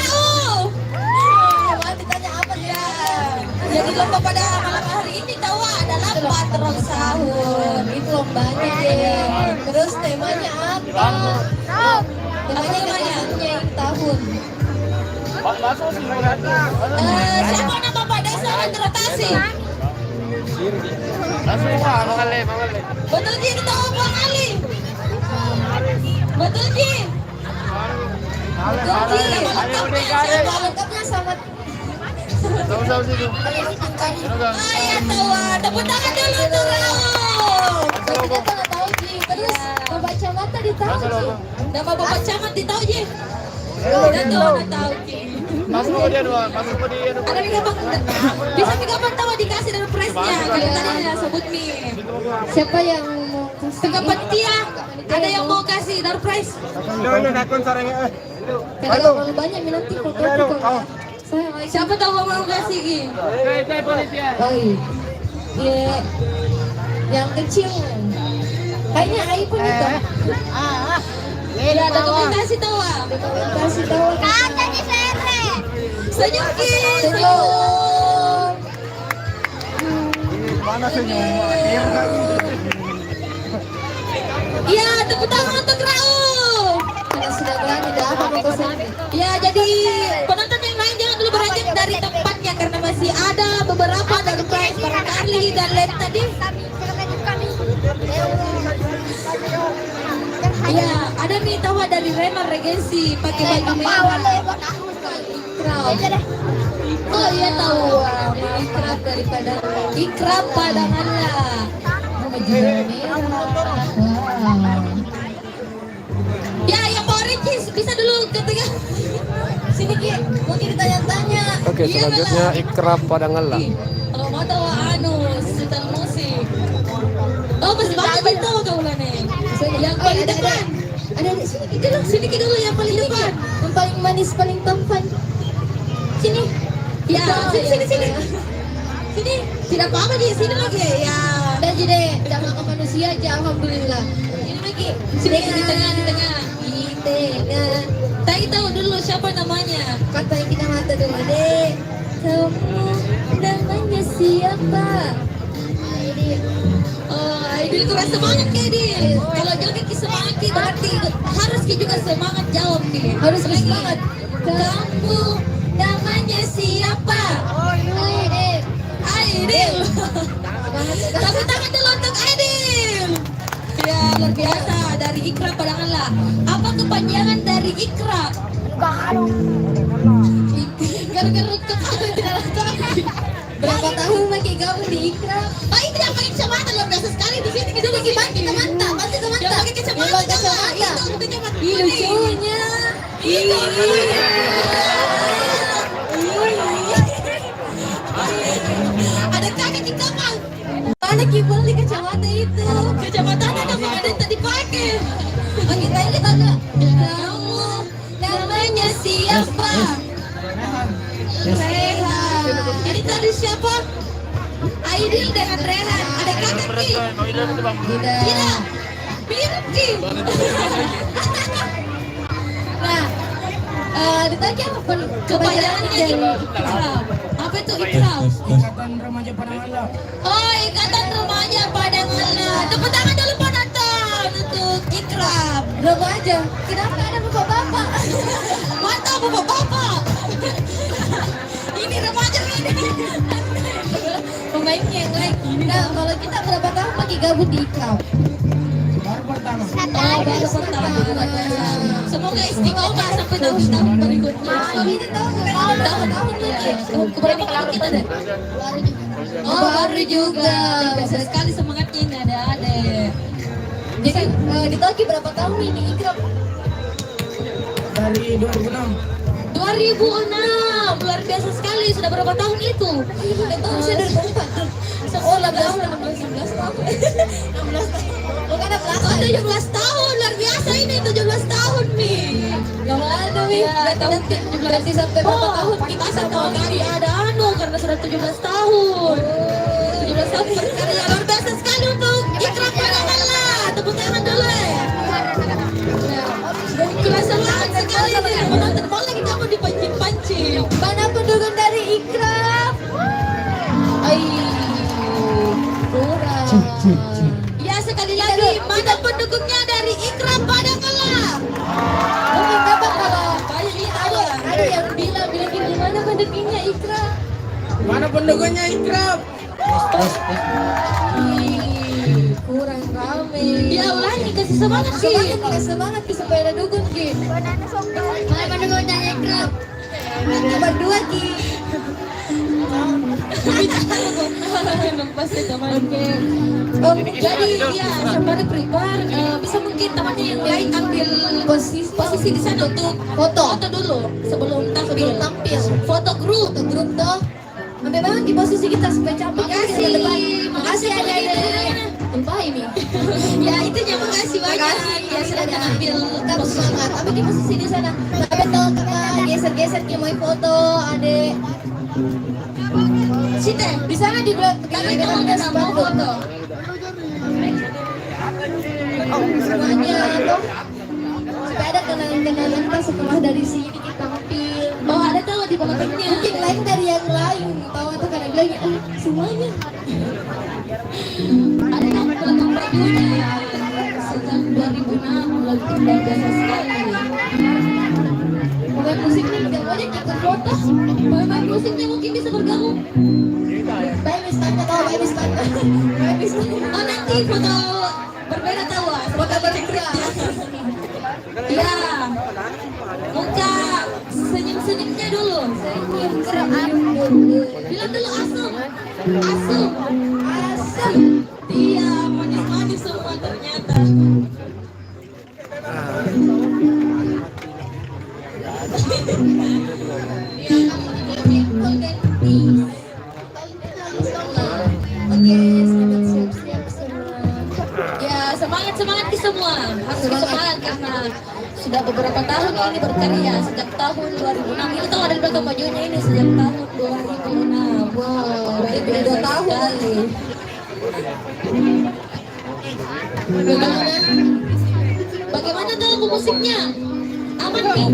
S3: tahu. Ditanya apa dia? Jadi lomba pada malam hari ini tahu adalah patrol sahur. Itu lombanya deh. Terus temanya apa? Temanya tahun. Siapa nama Pak Desa rotasi? Betul Ji, kita Bang Ali. Betul Ji. Betul Ji. Nama lengkapnya sangat. Ayah tahu. Tepuk tangan dulu tuh Raul. Kita pernah tahu Ji. Terus Bapak Camat tadi tahu Ji. Nama Bapak Camat ditahu Ji. Udah tahu Ji.
S4: Masuk ke dia doang, masuk ke dia.
S3: Ada di gampang, bisa di gampang tahu dikasih dari presnya. Kalau tadi sebut nih. Siapa yang mau kasih? Tenggapan dia. Ada yang mau kasih dari pres? Kalau terlalu banyak nanti foto. Siapa tahu mau kasih Gi? Oh iya. Yang kecil. Kayaknya iPhone itu. Ya, dokumentasi tahu. Dokumentasi tahu. Kata di Sere. Senyum Ki. Senyum.
S4: Mana senyum?
S3: Iya, tepuk tangan untuk Raul. Karena sudah berani dah apa ya, jadi penonton yang lain jangan dulu beranjak dari tempatnya karena masih ada beberapa dari prize barangkali dan lain tadi. Iya, ada nih tawa dari Rema Regency pakai baju merah. Oh iya tahu, ikrab daripada ikrab padanganlah. Baju merah. Ya, yang mau Ricis bisa dulu ke tengah. Sini Ki, mungkin ditanya-tanya.
S2: Oke, selanjutnya ikrab padanganlah.
S3: Kalau mau tahu setel musik. Oh, masih banyak itu kau nih. Yang paling depan. Ada di sini dulu yang paling depan. Yang paling manis, paling tampan. Sini. Ya, sini. Sini. Tidak apa-apa di sini lagi ya. Dan jadi jangan ke manusia aja, alhamdulillah. Ini lagi. Sini di tengah. Di tengah. Tapi tahu dulu siapa namanya? Kata yang kita mata dulu deh. Kamu namanya siapa? Aidil keras semangat Ki Aidil. Kalau joget Ki semangat Ki berarti harus Ki juga semangat jawab Ki. Harus semangat. Kamu namanya siapa? Aidil. Tepuk tangan dulu untuk Aidil. Ya luar biasa dari ikrab padanganlah. Apa kepanjangan dari ikrab? Berapa tahun pakai gaun di ikrab? Oh ini yang pakai kacamata luar biasa sekali di sini kita lagi pakai kacamata, pakai kacamata. Yang pakai kacamata. Itu lucunya. Ada kakak di kamar. Mana kibul di kacamata itu? Kacamata ada yang tadi pakai. Bagi kita ada. Kamu namanya siapa? Rehan. Ini tadi siapa? Aidil dengan Rehan. Ada kakak Ki. Tidak. Mirip Ki. Nah, ditanya apa? Kepanjangannya dari ikrab. Apa itu ikrab?
S5: Ikatan Remaja Padanganlah.
S3: Oh, Ikatan Remaja Padanganlah. Tepuk tangan dulu penonton untuk ikrab. Remaja. Kenapa ada bapak-bapak? Mantap bapak-bapak. Nah, kalau kita berapa tahun lagi gabung di Ikraf?
S5: Baru pertama.
S3: Baru pertama. Semoga istiqomah sampai tahun-tahun berikutnya. Ini tahun-tahun lagi. Berapa tahun kita deh? Oh, baru juga. Besar sekali semangatnya ini ada. Jadi di Toki berapa tahun ini Ikraf?
S5: Dari 2006.
S3: 2006, luar biasa sekali. Sudah berapa tahun itu? Udah tahu saya dari tempat. Oh, 16 tahun. 16 tahun. 16 tahun. Bukan 16 tahun. 17 tahun. Luar biasa ini 17 tahun nih. Yang ada nih. Berarti sampai berapa tahun kita sama kali ada karena sudah 17 tahun. 17 tahun berkarya luar biasa sekali untuk Ikraf Padangala. Tepuk tangan dulu ya. Kerasa banget sekali nih. Menonton bola kita mau dipancing-pancing. Mana pendukung dari Ikraf? Kurang. Ya sekali lagi, mana pendukungnya dari Ikraf Padangala? Mungkin apa kalau ada yang bilang gini, mana pendukungnya Ikraf?
S5: Mana pendukungnya Ikraf?
S3: Kurang rame. Ya ulangi kasih semangat sih. Kasih semangat supaya ada dukun Ki. Mana pendukungnya Ikraf? Cuma 2 Ki. Jadi ya sampai prepare bisa mungkin temannya yang lain ambil posisi di sana untuk foto dulu sebelum tampil. Foto grup tuh. Ambil banget di posisi kita supaya cantik. Makasih ada Entah ini. Ya itunya makasih banyak. Ya silakan ambil semangat. Ambil di posisi di sana. Tapi kalau kakak geser-geser dia mau foto adek. Site, di sana di belakang kita ada foto. Semuanya tuh supaya ada kenangan-kenangan kita setelah dari sini kita tampil. Oh ada tahu di belakangnya. Mungkin lain dari yang lain. Tahu atau kadang lagi semuanya. Ada yang belakang bajunya sejak 2006 lagu luar biasa sekali. Pemain musiknya tidak banyak ikut foto. Pemain musiknya mungkin bisa bergabung. Baik Miskanta tahu baik Miskanta. Oh nanti foto berbeda tahu foto berbeda. Ya muka senyum-senyumnya dulu. Bilang dulu asem. Iya manis-manis semua ternyata. Ya semangat ki semua harus semangat karena sudah beberapa tahun ini berkarya sejak tahun 2006 ini tahu ada di belakang bajunya ini sejak tahun 2006. Wow berarti udah 2 tahun kali. Bagaimana tuh musiknya? Aman nih?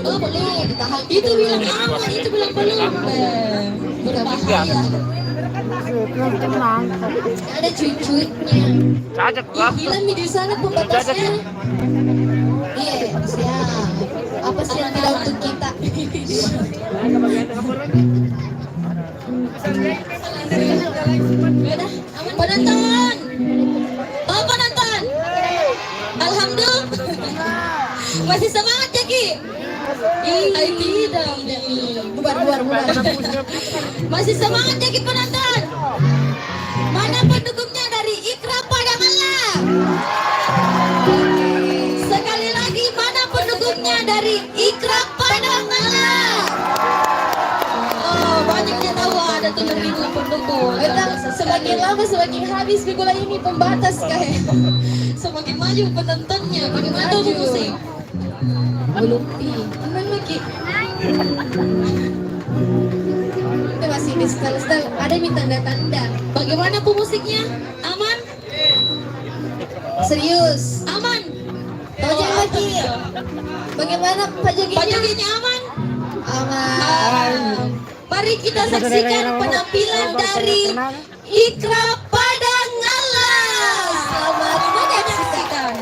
S3: Oh boleh ditahan. Itu bilang aman, itu bilang belum. Berbahaya. Ada cuit-cuitnya. Gila nih di sana pembatasnya. Iya siap. Apa sih yang bilang untuk kita? Udah, aman penonton. Oh penonton. Alhamdulillah. Masih semangat ya Ki? Tidak. Bubar. Masih semangat ya Ki penonton? Mana pendukungnya dari Ikraf Padangala? Sekali lagi mana pendukungnya dari Ikraf Padangala? Oh banyaknya tahu ada 7.000 pendukung. Semakin lama semakin habis figura ini pembatas kayak. Semakin maju penontonnya. Bagaimana tuh musik? Belum aman lagi. Itu masih di style ada nih tanda-tanda. Bagaimana pemusiknya? Aman? Serius? Aman? Pajak lagi. Bagaimana pajaknya? Pajaknya aman? Aman. Mari kita saksikan penampilan dari Ikraf Padangala. Selamat menyaksikan.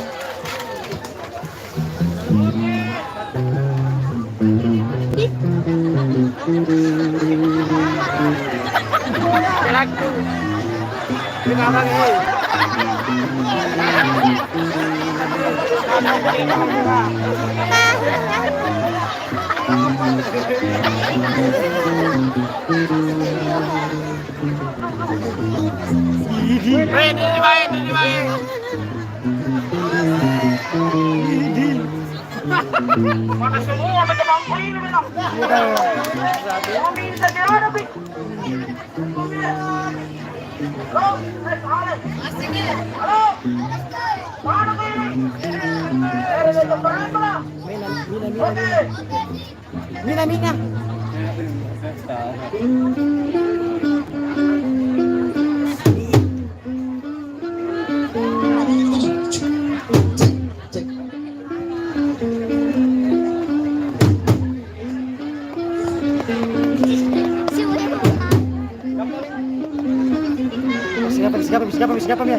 S5: Siapa ya?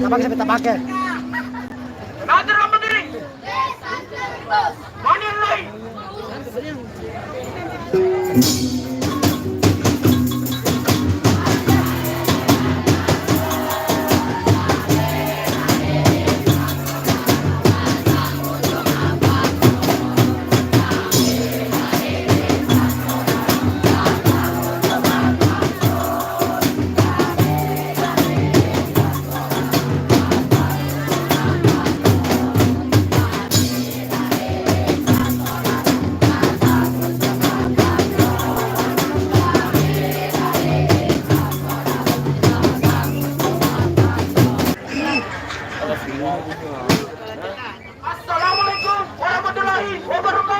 S5: Apa kita minta pakai?
S7: Assalamualaikum warahmatullahi wabarakatuh.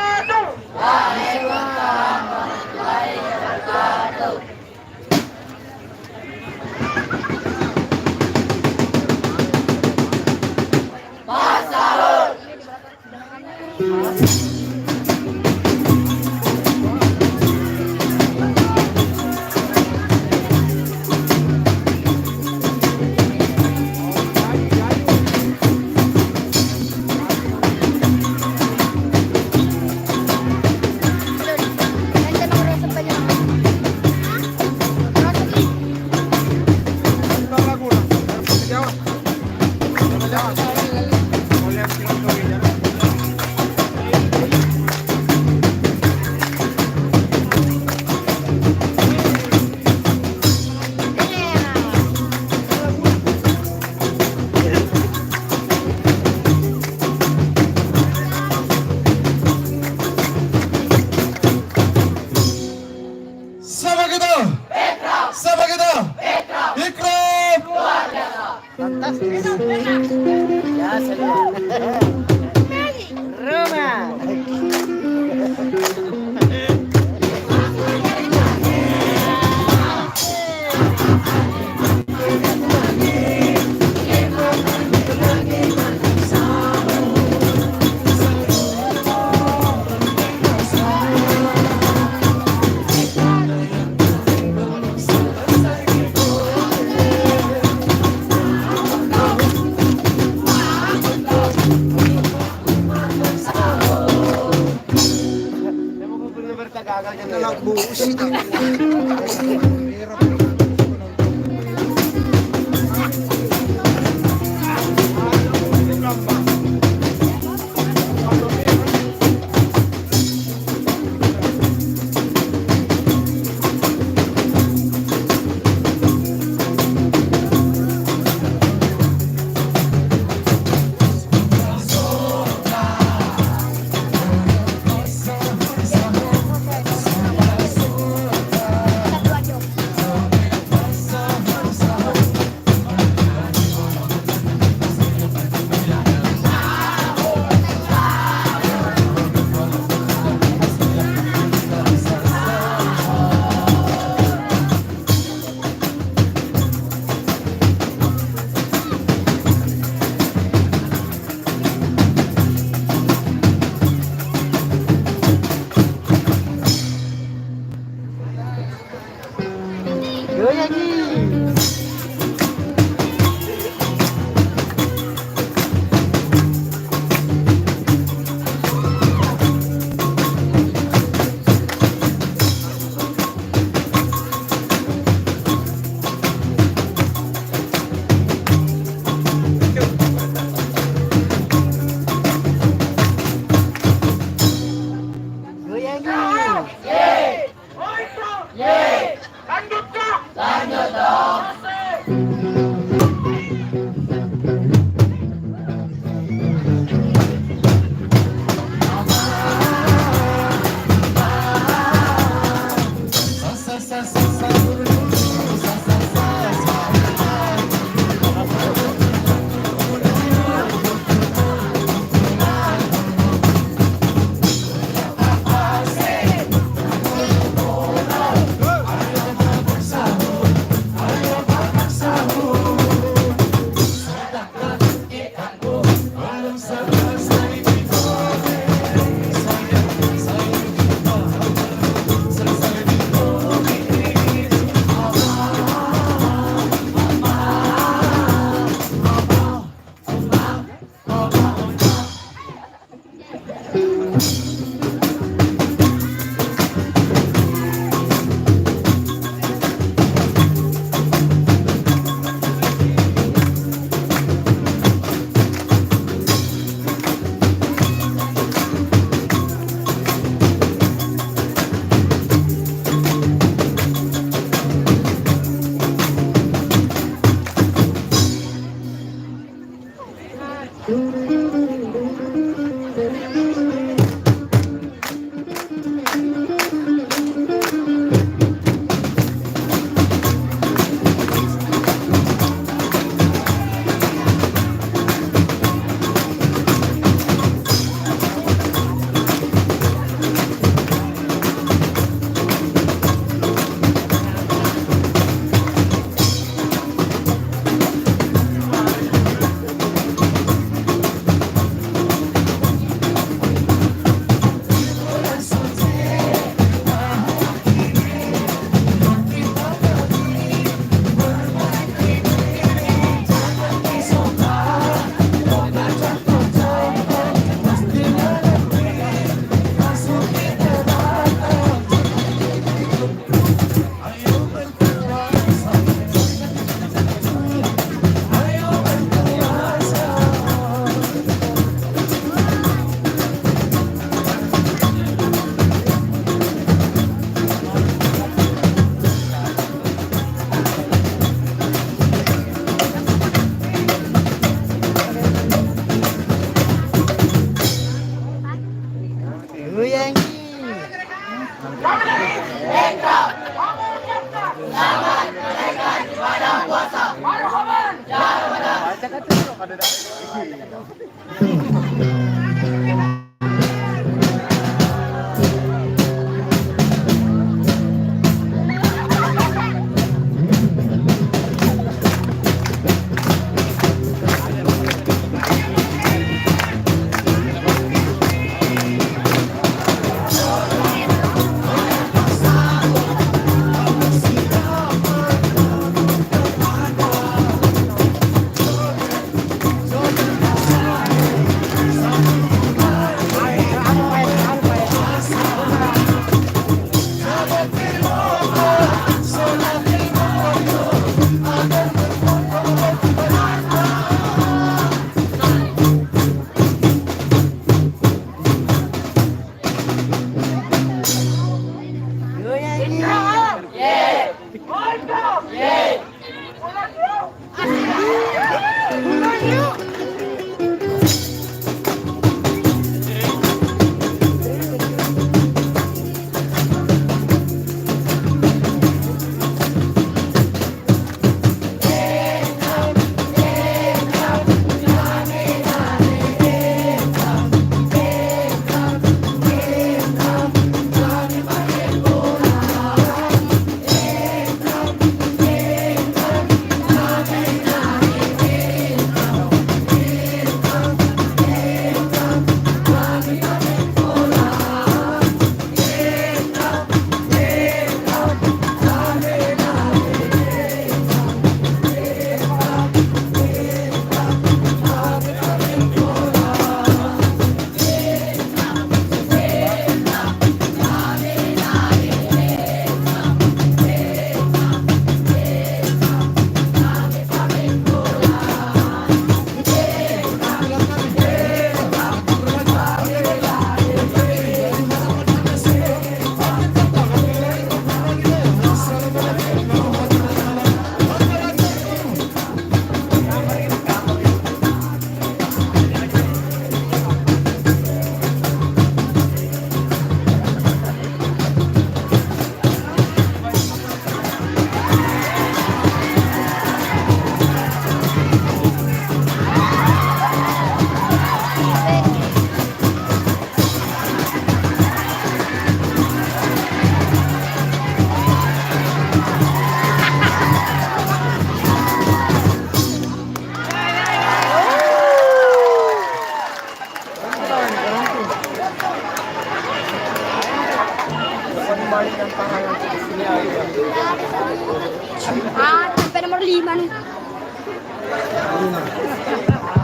S3: Sampai nomor 5 nih.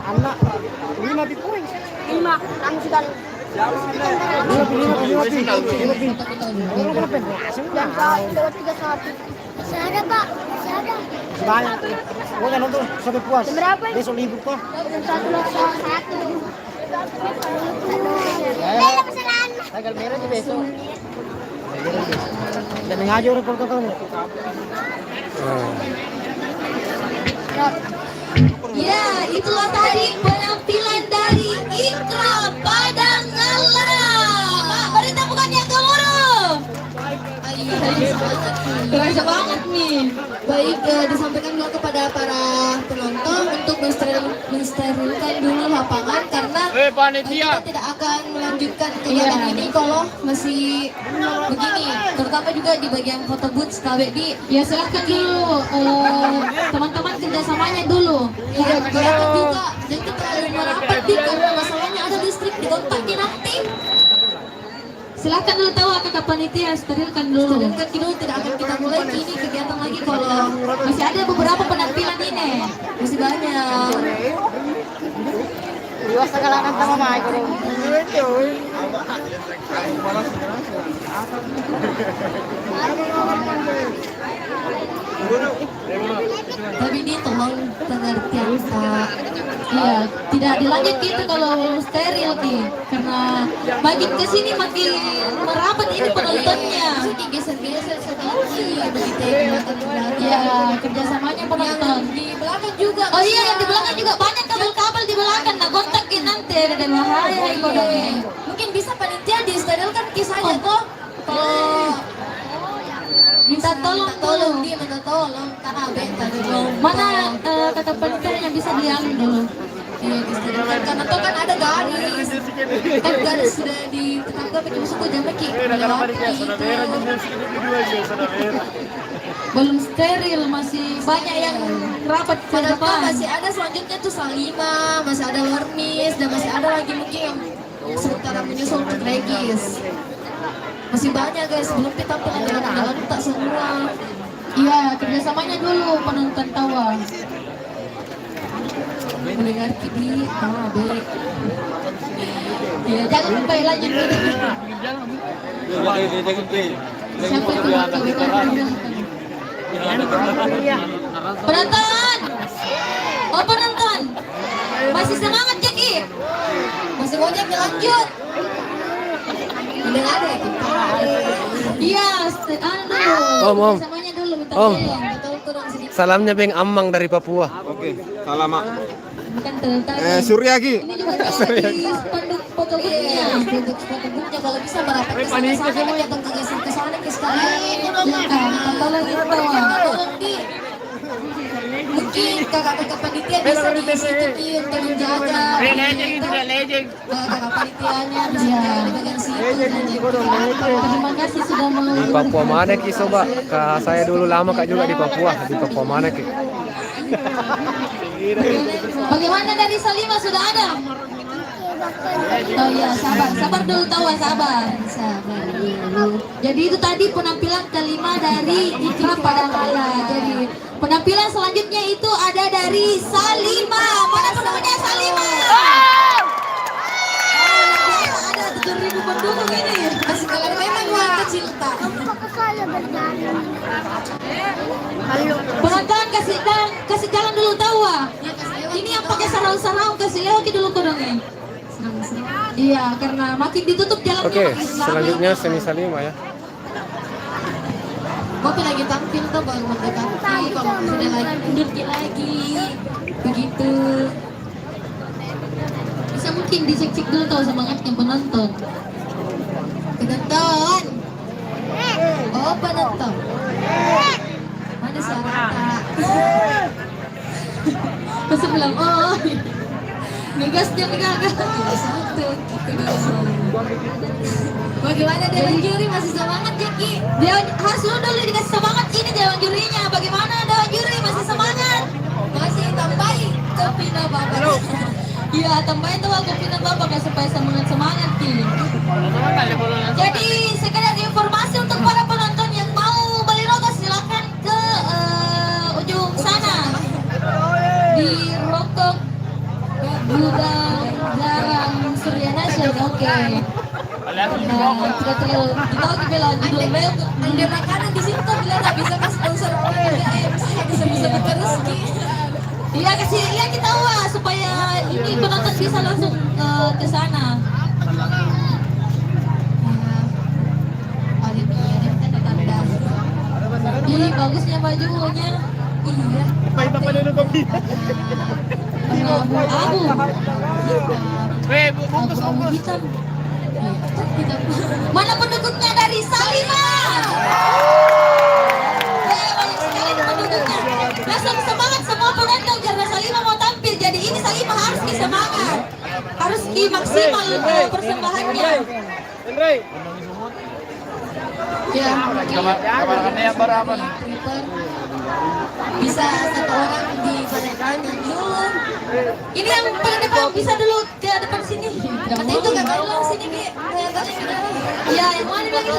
S5: Anak 5 dipuring.
S3: 5 anu sudah. Dan Pak, 31. Saya Pak, saya.
S5: Banyak. Gua kan nonton sampai puas.
S3: Berapa?
S5: Besok libur kok.
S3: Jam 1.
S5: Tanggal merah di besok. Dan ngaji orang kamu.
S1: Ya, itulah tadi penampilan
S3: dari Ikra Padangala. Beri tepukan yang gemuruh. Kerasa banget nih. Baik, disampaikan juga kepada para penonton untuk mensterilkan dulu lapangan karena kita tidak akan melanjutkan kegiatan ini kalau masih begini. Terutama juga di bagian foto booth KBD.
S1: Ya silakan dulu teman-teman kerjasamanya dulu.
S3: Ya, jangan juga jangan terlalu merapat di karena masalahnya ada listrik di kontaknya nanti.
S1: Silakan dulu tahu kakak panitia sterilkan dulu.
S3: Sedangkan kita tidak akan kita mulai kini kegiatan lagi kalau
S1: Masih ada beberapa penampilan ini.
S3: masih banyak. Tapi ini tolong pengertian Pak.
S1: Iya, tidak dilanjut gitu kalau steril Ki. Karena makin kesini makin merapat ini penontonnya.
S3: Geser-geser sedikit begitu ya.
S1: Ya, kerjasamanya penonton.
S3: Di belakang juga.
S1: Oh iya, yang di belakang juga banyak kabel-kabel di belakang. Nah, kontakin nanti ada bahaya kodoknya.
S3: Mungkin bisa panitia disterilkan kisahnya toh. Kalau
S1: Minta tolong
S3: tolong
S1: dulu.
S3: dia minta tolong karena beta dulu.
S1: Mana kakak panitia yang bisa diambil dulu?
S3: Iya, disterilkan karena toh kan ada garis. Kan garis sudah ditetapkan pakai masuk ke jamnya ki.
S1: Belum steril, masih banyak yang rapat ke
S3: Padahal
S1: depan.
S3: masih ada selanjutnya tuh Salima, masih ada Lormis, dan masih ada lagi mungkin yang sementara menyusul untuk Regis. Masih banyak guys, belum kita tampil dengan tak semua.
S1: Iya, kerjasamanya dulu penonton tawa.
S3: Mendengar kini, baik.
S1: Ya, jangan sampai lanjut dulu. Siapa itu penonton? Oh penonton, masih semangat Jeki?
S3: Masih banyak yang lanjut. Mendengar ya kita.
S1: Iya, dulu.
S2: Om.
S1: Kerjasamanya dulu minta
S2: Om.
S1: tolong.
S3: Tolong turun sedikit.
S2: Salamnya Beng Amang dari Papua.
S7: Oke, salam Mak.
S1: Bukan tertarik.
S7: Suryagi.
S1: Ini juga di spanduk fotografinya.
S3: Untuk fotobooknya kalau bisa merapat ke sana atau kegeser ke sana ke sekalian.
S1: Silakan, tolong itu tawa.
S3: Tolong di mungkin kakak-kakak panitia bisa di situ Ki, untuk menjaga kakak panitianya bisa jaga di bagian situ.
S1: Terima kasih sudah mau.
S2: Di Papua mana Ki soba? Kak saya dulu lama Kak juga di Papua. Di Papua mana Ki?
S1: Bagaimana dari Salima sudah ada? Oh iya, sabar dulu tawa, sabar dulu. Jadi itu tadi penampilan kelima dari Ikra Padangala. Jadi penampilan selanjutnya itu ada dari Salima. Mana penampilannya Salima? Ada 7.000 penduduk ini.
S3: Masih kalau memang yang kecil tak.
S1: Penonton kasih jalan dulu tawa. Ini yang pakai sarung-sarung kasih lewat dulu kodongnya. Iya, karena makin ditutup jalannya.
S2: Oke,
S1: makin lama.
S2: selanjutnya Seni Salima ya.
S3: Kopi lagi tampil tuh baru mendekati kalau sudah lagi mundur lagi begitu.
S1: Bisa mungkin dicek-cek dulu tahu semangatnya penonton.
S3: Penonton. Oh penonton. Mana suara?
S1: Terus bilang, oh ngegas dia ngegas.
S3: Satu gitu dong. Bagaimana Dewan Juri masih semangat Jeki?
S1: Dia harus dulu dikasih semangat ini Dewan Jurinya. Bagaimana Dewan Juri masih semangat?
S3: Masih tambahin kopi nama bapak.
S1: Iya, tambahin tuh kopi dan bapak supaya semangat Ki. Jadi sekedar informasi untuk para penonton yang mau beli rokok silakan ke ujung sana di rokok Gudang Garam Suryanasia. Oke. Nah, tidak terlalu kita bilang judul mail.
S3: Ada makanan di situ bila nggak bisa kasih sponsor bisa rezeki.
S1: Iya kasih lihat kita wah supaya ini penonton bisa langsung ke sana. Ih bagusnya bajunya.
S3: Iya.
S1: abu-abu. Abu-abu hitam. Mana pendukungnya dari Salima? Banyak sekali pendukungnya. Langsung semangat semua penonton karena Salima mau tampil. Jadi ini Salima harus semangat, harus maksimal persembahannya. Ya,
S4: Kabarnya yang berapa?
S3: Bisa satu orang di depan dulu.
S1: Ini yang paling depan bisa dulu ke depan sini.
S3: Nanti itu gak kalau sini Ki.
S1: Iya, yang mana lagi?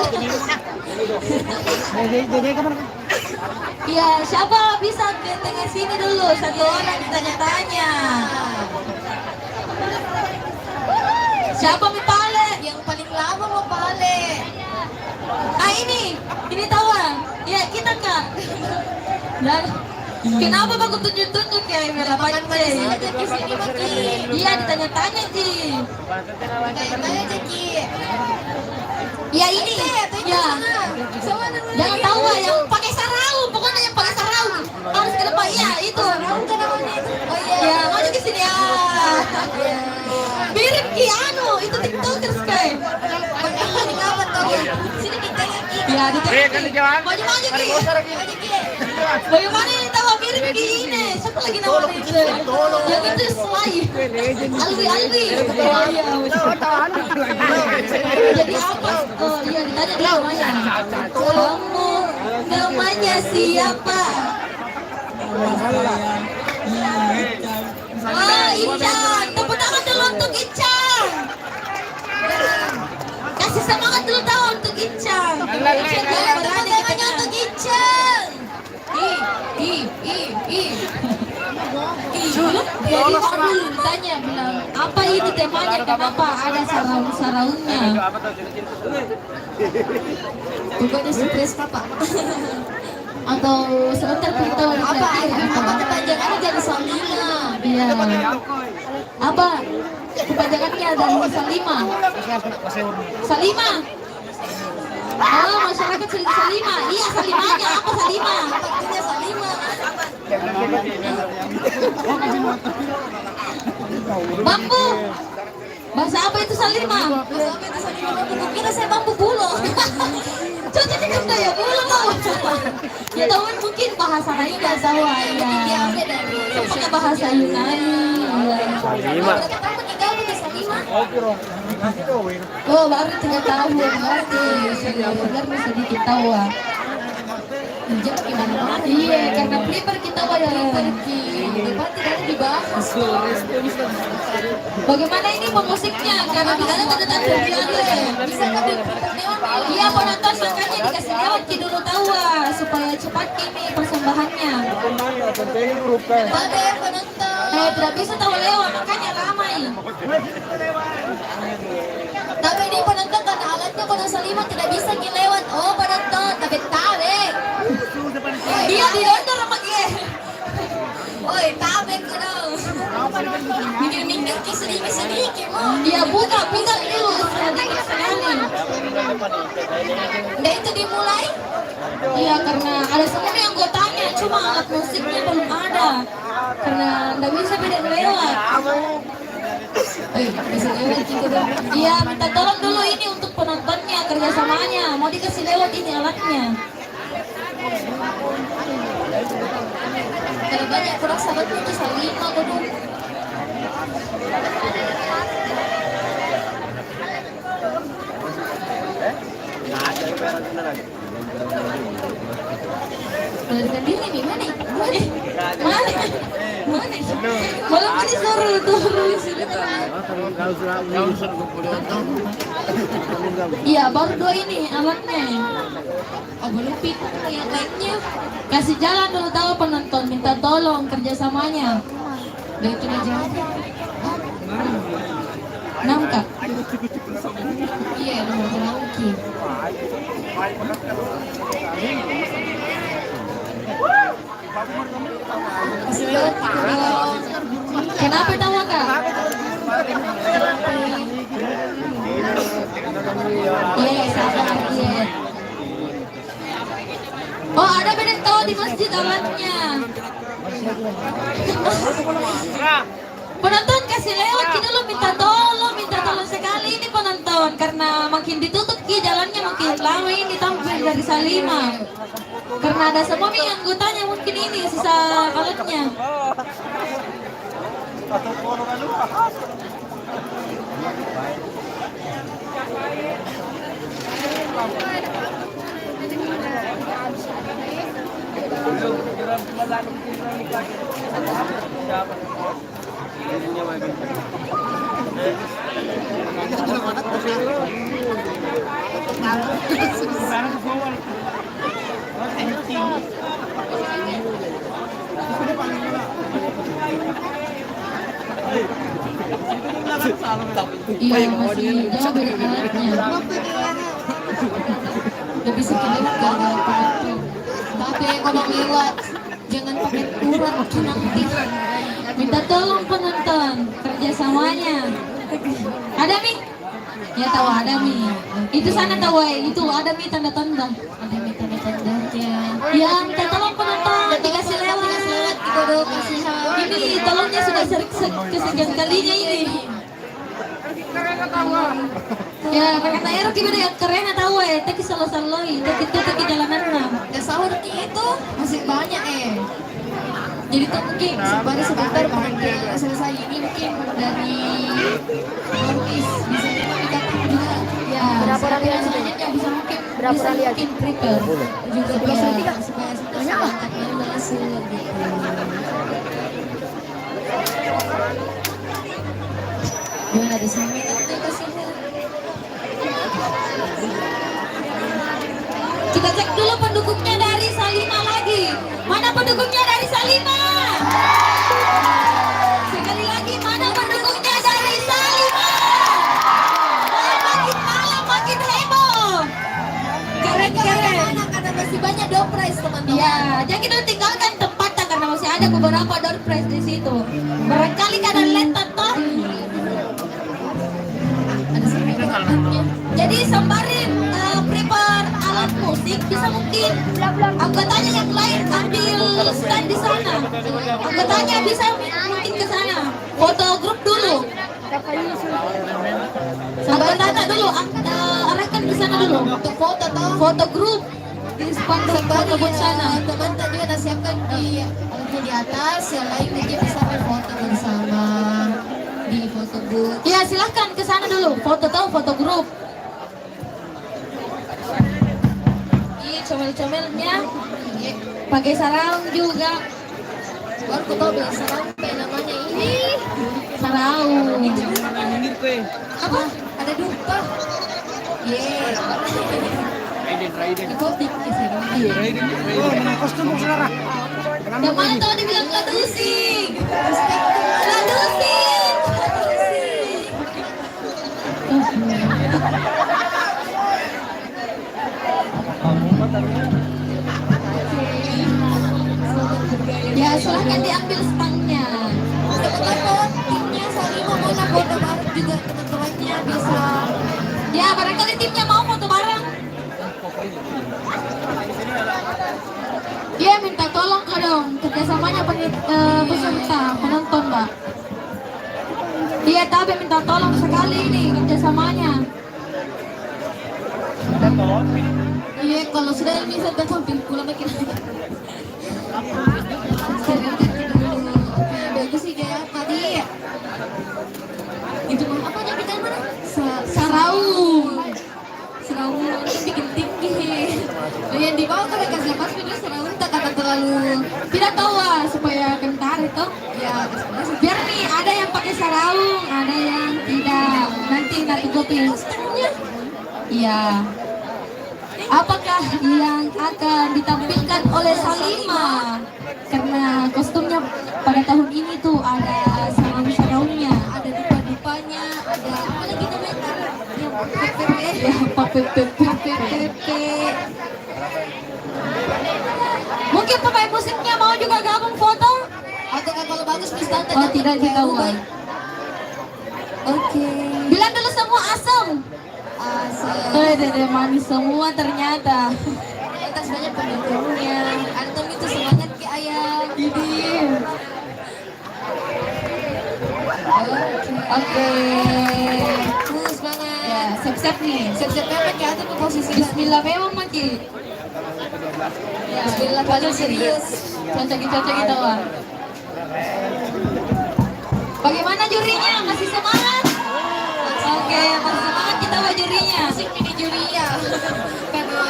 S1: Iya, siapa bisa ke tengah sini dulu? Satu orang ditanya-tanya. Siapa mau pale?
S3: Yang paling lama mau pale.
S1: Ah ini tawa. Ya kita Kak. Dan kenapa baku tunjuk-tunjuk ya Mela Pace?
S3: Di sini Maki.
S1: Iya ditanya-tanya Ji.
S3: Tanya aja Ki.
S1: Ya ini. Ya. Jangan tawa yang pakai sarau. Pokoknya yang pakai sarau harus ke depan. Iya itu.
S3: Oh iya.
S1: Ya maju ke sini ya. Mirip Ki anu itu TikTokers kayak.
S3: Paling apa tuh? Sini kita yang Ki.
S1: Ya ditanya. Maju Ki. Bagaimana ini tahu mirip Ki ini? Siapa lagi namanya itu? Yang itu Slay. Alwi. Oh iya. Jadi apa? Oh iya ditanya dia namanya. Kamu namanya siapa? Oh Icang, tepuk tangan dulu untuk Icang. Kasih semangat dulu tahu untuk Icang. Berani namanya untuk Icang. Jadi Pak dulu ditanya bilang apa ini temanya, kenapa ada sarung-sarungnya? Pokoknya surprise Papa. Atau sebentar beritahu apa kepanjangannya dari Salima. Iya. Apa kepanjangannya dari Salima? Oh, masyarakat Salima. Iya, Salimanya apa Salima? Artinya Salima. Bambu. Bahasa apa itu Salima? Bahasa apa itu Salima? Bambu. Kira saya bambu bulo. Coba dikata ya bulo loh. Ya tahu mungkin bahasa lain nggak tahu ya. Pakai bahasa Yunani.
S2: Salima.
S1: Oh baru 3 tahun berarti sudah sedikit tahu. Iya karena flipper kita wajah pergi. Depan tidak dibahas. Bagaimana ini pemusiknya? Karena tidak ada tanda-tanda bisa kami iya penonton makanya dikasih lewat dulu tahu supaya cepat ini persembahannya. Pada penonton. Tidak bisa tahu lewat makanya ramai. Tapi ini penonton karena alatnya pada Salima tidak bisa lewat. Oh penonton tapi tabe. Dia didondor sama dia. Oi tabe kau. Minggir sedikit mau. Dia buka dulu sedikit sekali. Udah itu dimulai? Iya karena ada semua yang gue tanya cuma alat musiknya belum ada. Karena nggak bisa beda lewat. Bisa lewat gitu dong. Iya minta tolong dulu ini untuk penontonnya kerjasamanya. Mau dikasih lewat ini alatnya. Karena banyak kurang sahabatnya itu Salima kudu. Melarikan diri nih, mana? Malah mana suruh turun sini. Iya, baru 2 ini alatnya. Oh, belum pindah yang lainnya. Kasih jalan dulu tahu penonton, minta tolong kerjasamanya. Dan itu aja. 6 Kak. Iya, nomor lagi. Kasih lewat. Kenapa tahu Kak? Iya, sabar. Iya. Oh, ada beda tahu di masjid alatnya.
S3: pertama ini tampil dari Salima. Karena ada semua nih anggotanya mungkin ini sisa alatnya. Iya, masih jauh dari alatnya. Lebih sedikit gagal penonton. Tapi kalau lewat jangan pakai urat nanti. Minta tolong penonton kerjasamanya. Ada Mi? Ya tahu ada Mi. Itu sana tahu itu ada Mi tanda-tanda. Ada Mi tanda-tandanya. Ya minta tolong penonton dikasih lewat. Kita kasihan. Ini tolongnya sudah kesekian kalinya ini. Ya, kata Ero kita yang keren tahu tapi selalu tapi jalanan ya sahur itu masih banyak jadi tuh mungkin sebentar bahagia selesai ini mungkin dari Markis bisa kita juga ya berapa orang lihat selanjutnya bisa mungkin prepare juga dia supaya semangatnya masuk gitu. Gimana di sini kita cek dulu pendukungnya dari Salima lagi. Mana pendukungnya dari Salima? Sekali lagi mana pendukungnya dari Salima? Makin malam makin heboh. Keren. Karena masih banyak door prize teman-teman. Iya, jadi kita tinggalkan tempatnya karena masih ada beberapa door prize di situ. Barangkali karena lentot toh. Jadi sambarin prepare alat musik bisa mungkin anggotanya yang lain ambil stand di sana. Anggotanya bisa mungkin ke sana. Foto grup dulu. Anggotanya dulu arahkan ke sana dulu. Untuk foto grup di sponsor foto buat sana. Teman-teman juga kita siapkan di atas, yang lain mungkin bisa berfoto bersama di foto booth. Ya silahkan ke sana dulu. Foto grup. Comel-comelnya pakai sarung juga. Baru aku tahu beli sarung kayak namanya ini. Sarung. Apa? Ada dupa. Ikotik ya sarung.
S5: Oh, kostum saudara.
S3: Yang mana tahu dibilang ladusing. Ladusing. Ya silahkan diambil stangnya. Teman-teman timnya Salima mau foto bareng juga teman-temannya bisa. Ya barangkali timnya mau foto bareng. Ya minta tolong dong kerjasamanya peserta penonton Mbak. Iya tapi minta tolong sekali ini kerjasamanya. Iya kalau sudah ini saya tampil pulang lagi. Bagus sih kayak tadi. Itu apa yang kita mana? Saraung ini bikin tinggi. Yang di bawah kalau kasih lepas video saraung tak akan terlalu tidak tahu supaya kentar itu. Ya biar nih ada yang pakai saraung, ada yang tidak. Nanti gue pilih stangnya. Iya. Apakah yang akan ditampilkan oleh Salima? Karena kostumnya pada tahun ini tuh ada sarung-sarungnya, ada dupa-dupanya, ada apa lagi namanya? Yang PPP. Mungkin pemain musiknya mau juga gabung foto? Atau kalau bagus bisa tanya. Oh tidak ketahuan. Oke. Bilang dulu semua asem. Dede manis semua ternyata. Atas banyak pendukungnya. Antum itu semangat ke ayam. Oke. Semangat. Ya, Siap-siap nih.
S1: Siap-siap memang ke atas ke posisi.
S3: Bismillah memang maki. Ya, Bismillah paling serius. Cocok kita wah. Bagaimana jurinya? Masih semangat? Oke, masih semangat kita wah jurinya.
S1: Asik ini juri ya. Karena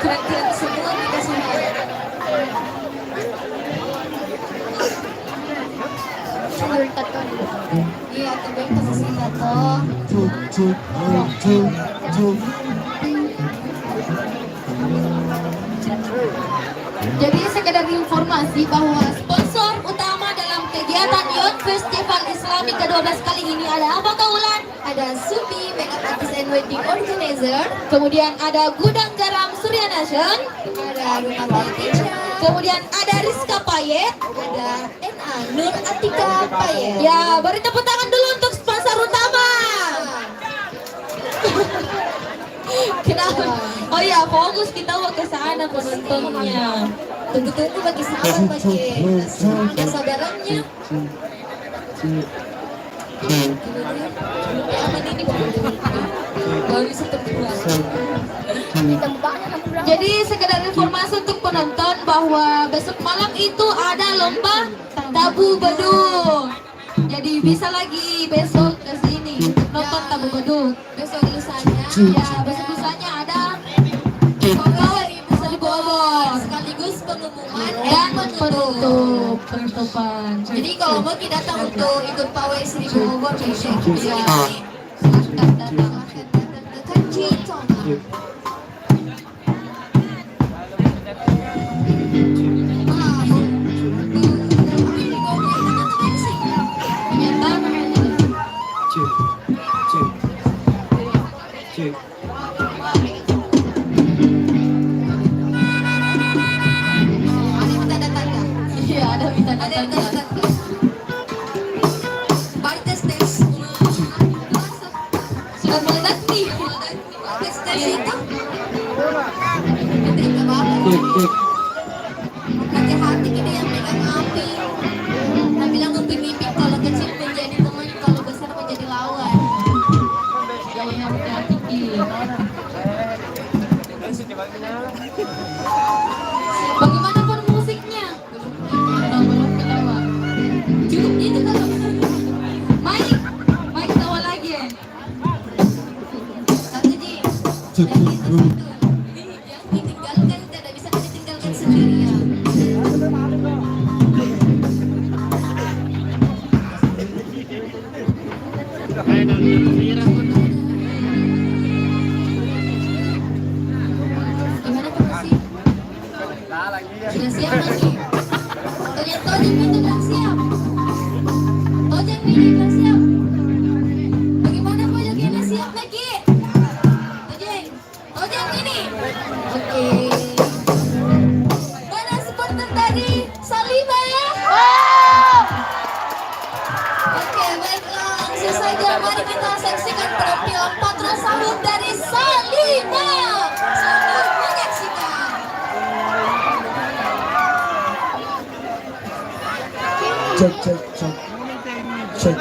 S1: keren-keren semua kita semua. Iya, terbaik posisi tato.
S3: Jadi sekedar informasi bahwa sponsor utama dalam kegiatan Yon Festival Islami ke-12 kali ini ada apa Kak Ulan?
S1: Ada Subi, makeup artist and wedding organizer.
S3: Kemudian ada Gudang Garam Surya Nation.
S1: Ada Rumah Teacher.
S3: Kemudian ada Rizka Payet.
S1: Ada NA Nur Atika Payet.
S3: Ya, beri tepuk tangan dulu untuk sponsor utama. Kenapa? Oh ya, fokus kita mau ke sana penontonnya.
S1: Tunggu-tunggu bagi sahabat bagi ada saudaranya. Aman ini baru setempat.
S3: Jadi sekedar informasi untuk penonton bahwa besok malam itu ada lomba tabu beduk. Jadi bisa lagi besok ke sini nonton tabu beduk.
S1: Besok lusanya.
S3: Ya, besok lusanya ada pegawai di bawah
S1: Sekaligus pengumuman
S3: dan penutupan.
S1: Jadi kalau mau kita datang untuk ikut pawai Seribu Bogor bisa
S3: Ya.
S1: silahkan datang. Kan Cito. Ada yang tanda-tanda.
S3: Iya, ada minta
S1: Ada yang
S3: tanda.
S1: tanda-tanda. Balik tes.
S3: Sudah meledak nih.
S1: Tes itu. Nanti nggak apa-apa. Hati-hati kita yang pegang api. Nah bilang upik-ipik kalau kecil menjadi teman, kalau besar menjadi lawan.
S3: Jangan hati-hati. Bagaimana pun musiknya? Belum ketawa.
S1: Cukup itu kalau
S3: Mike ketawa lagi ya?
S1: satu Ji. Yang itu satu. Yang ditinggalkan tidak bisa ditinggalkan sendirian. Gimana promosi? Sudah siap lagi? Tojeng itu bilang siap. Tojeng ini bilang siap. Bagaimana Tojeng ini siap lagi? Tojeng ini. Oke. Mana supporter tadi? Salima ya? Oke, baiklah. Langsung saja mari kita saksikan penampilan patron sambut dari Salima. Sambut menyaksikan.
S7: Cek.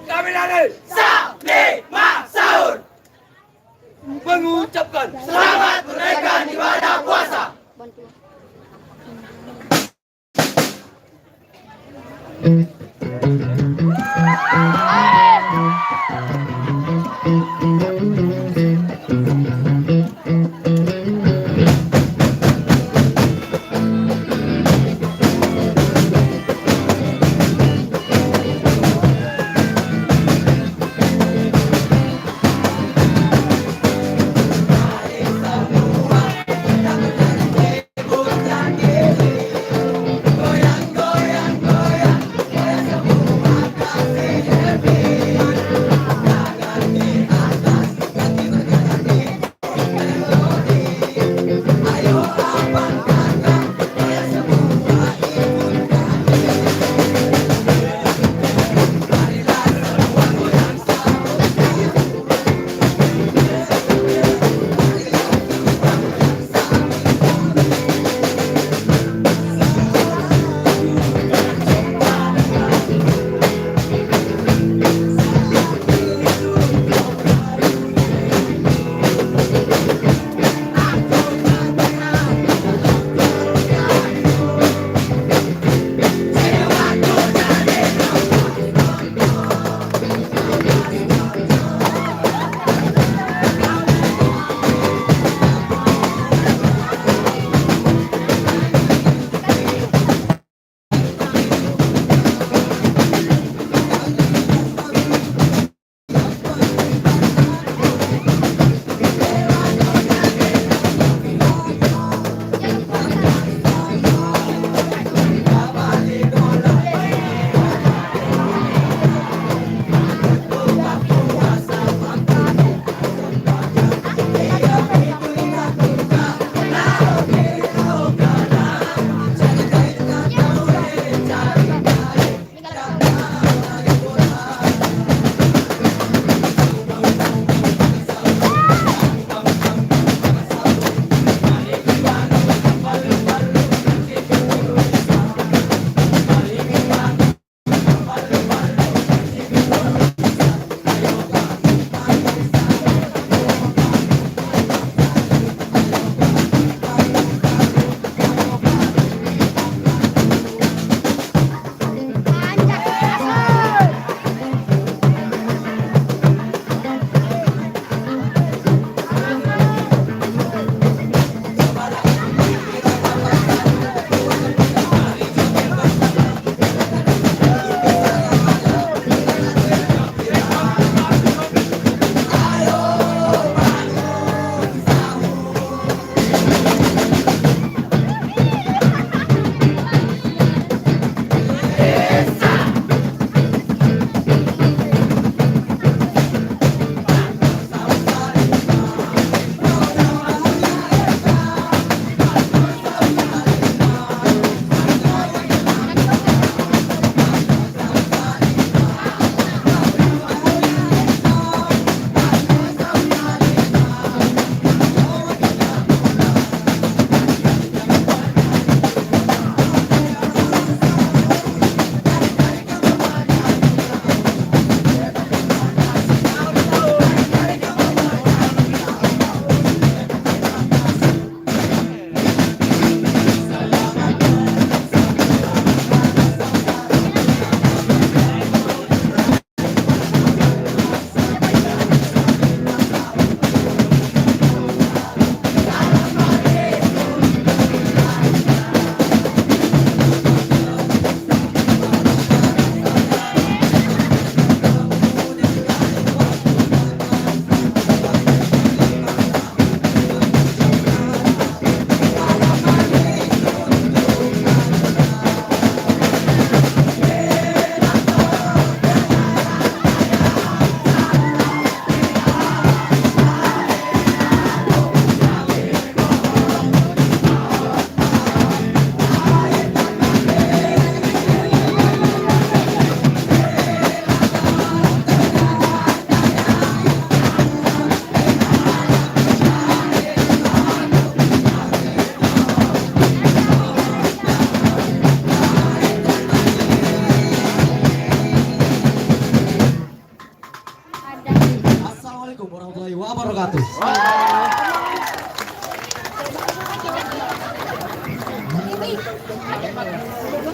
S8: Kami dari Salima Sahur mengucapkan selamat menunaikan ibadah puasa.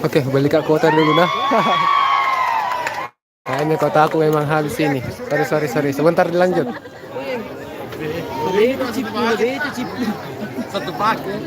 S2: Oke, balik ke kota dulu nah. Nah, ini kota aku memang habis ini. Sorry. Sebentar dilanjut.
S4: Satu paket.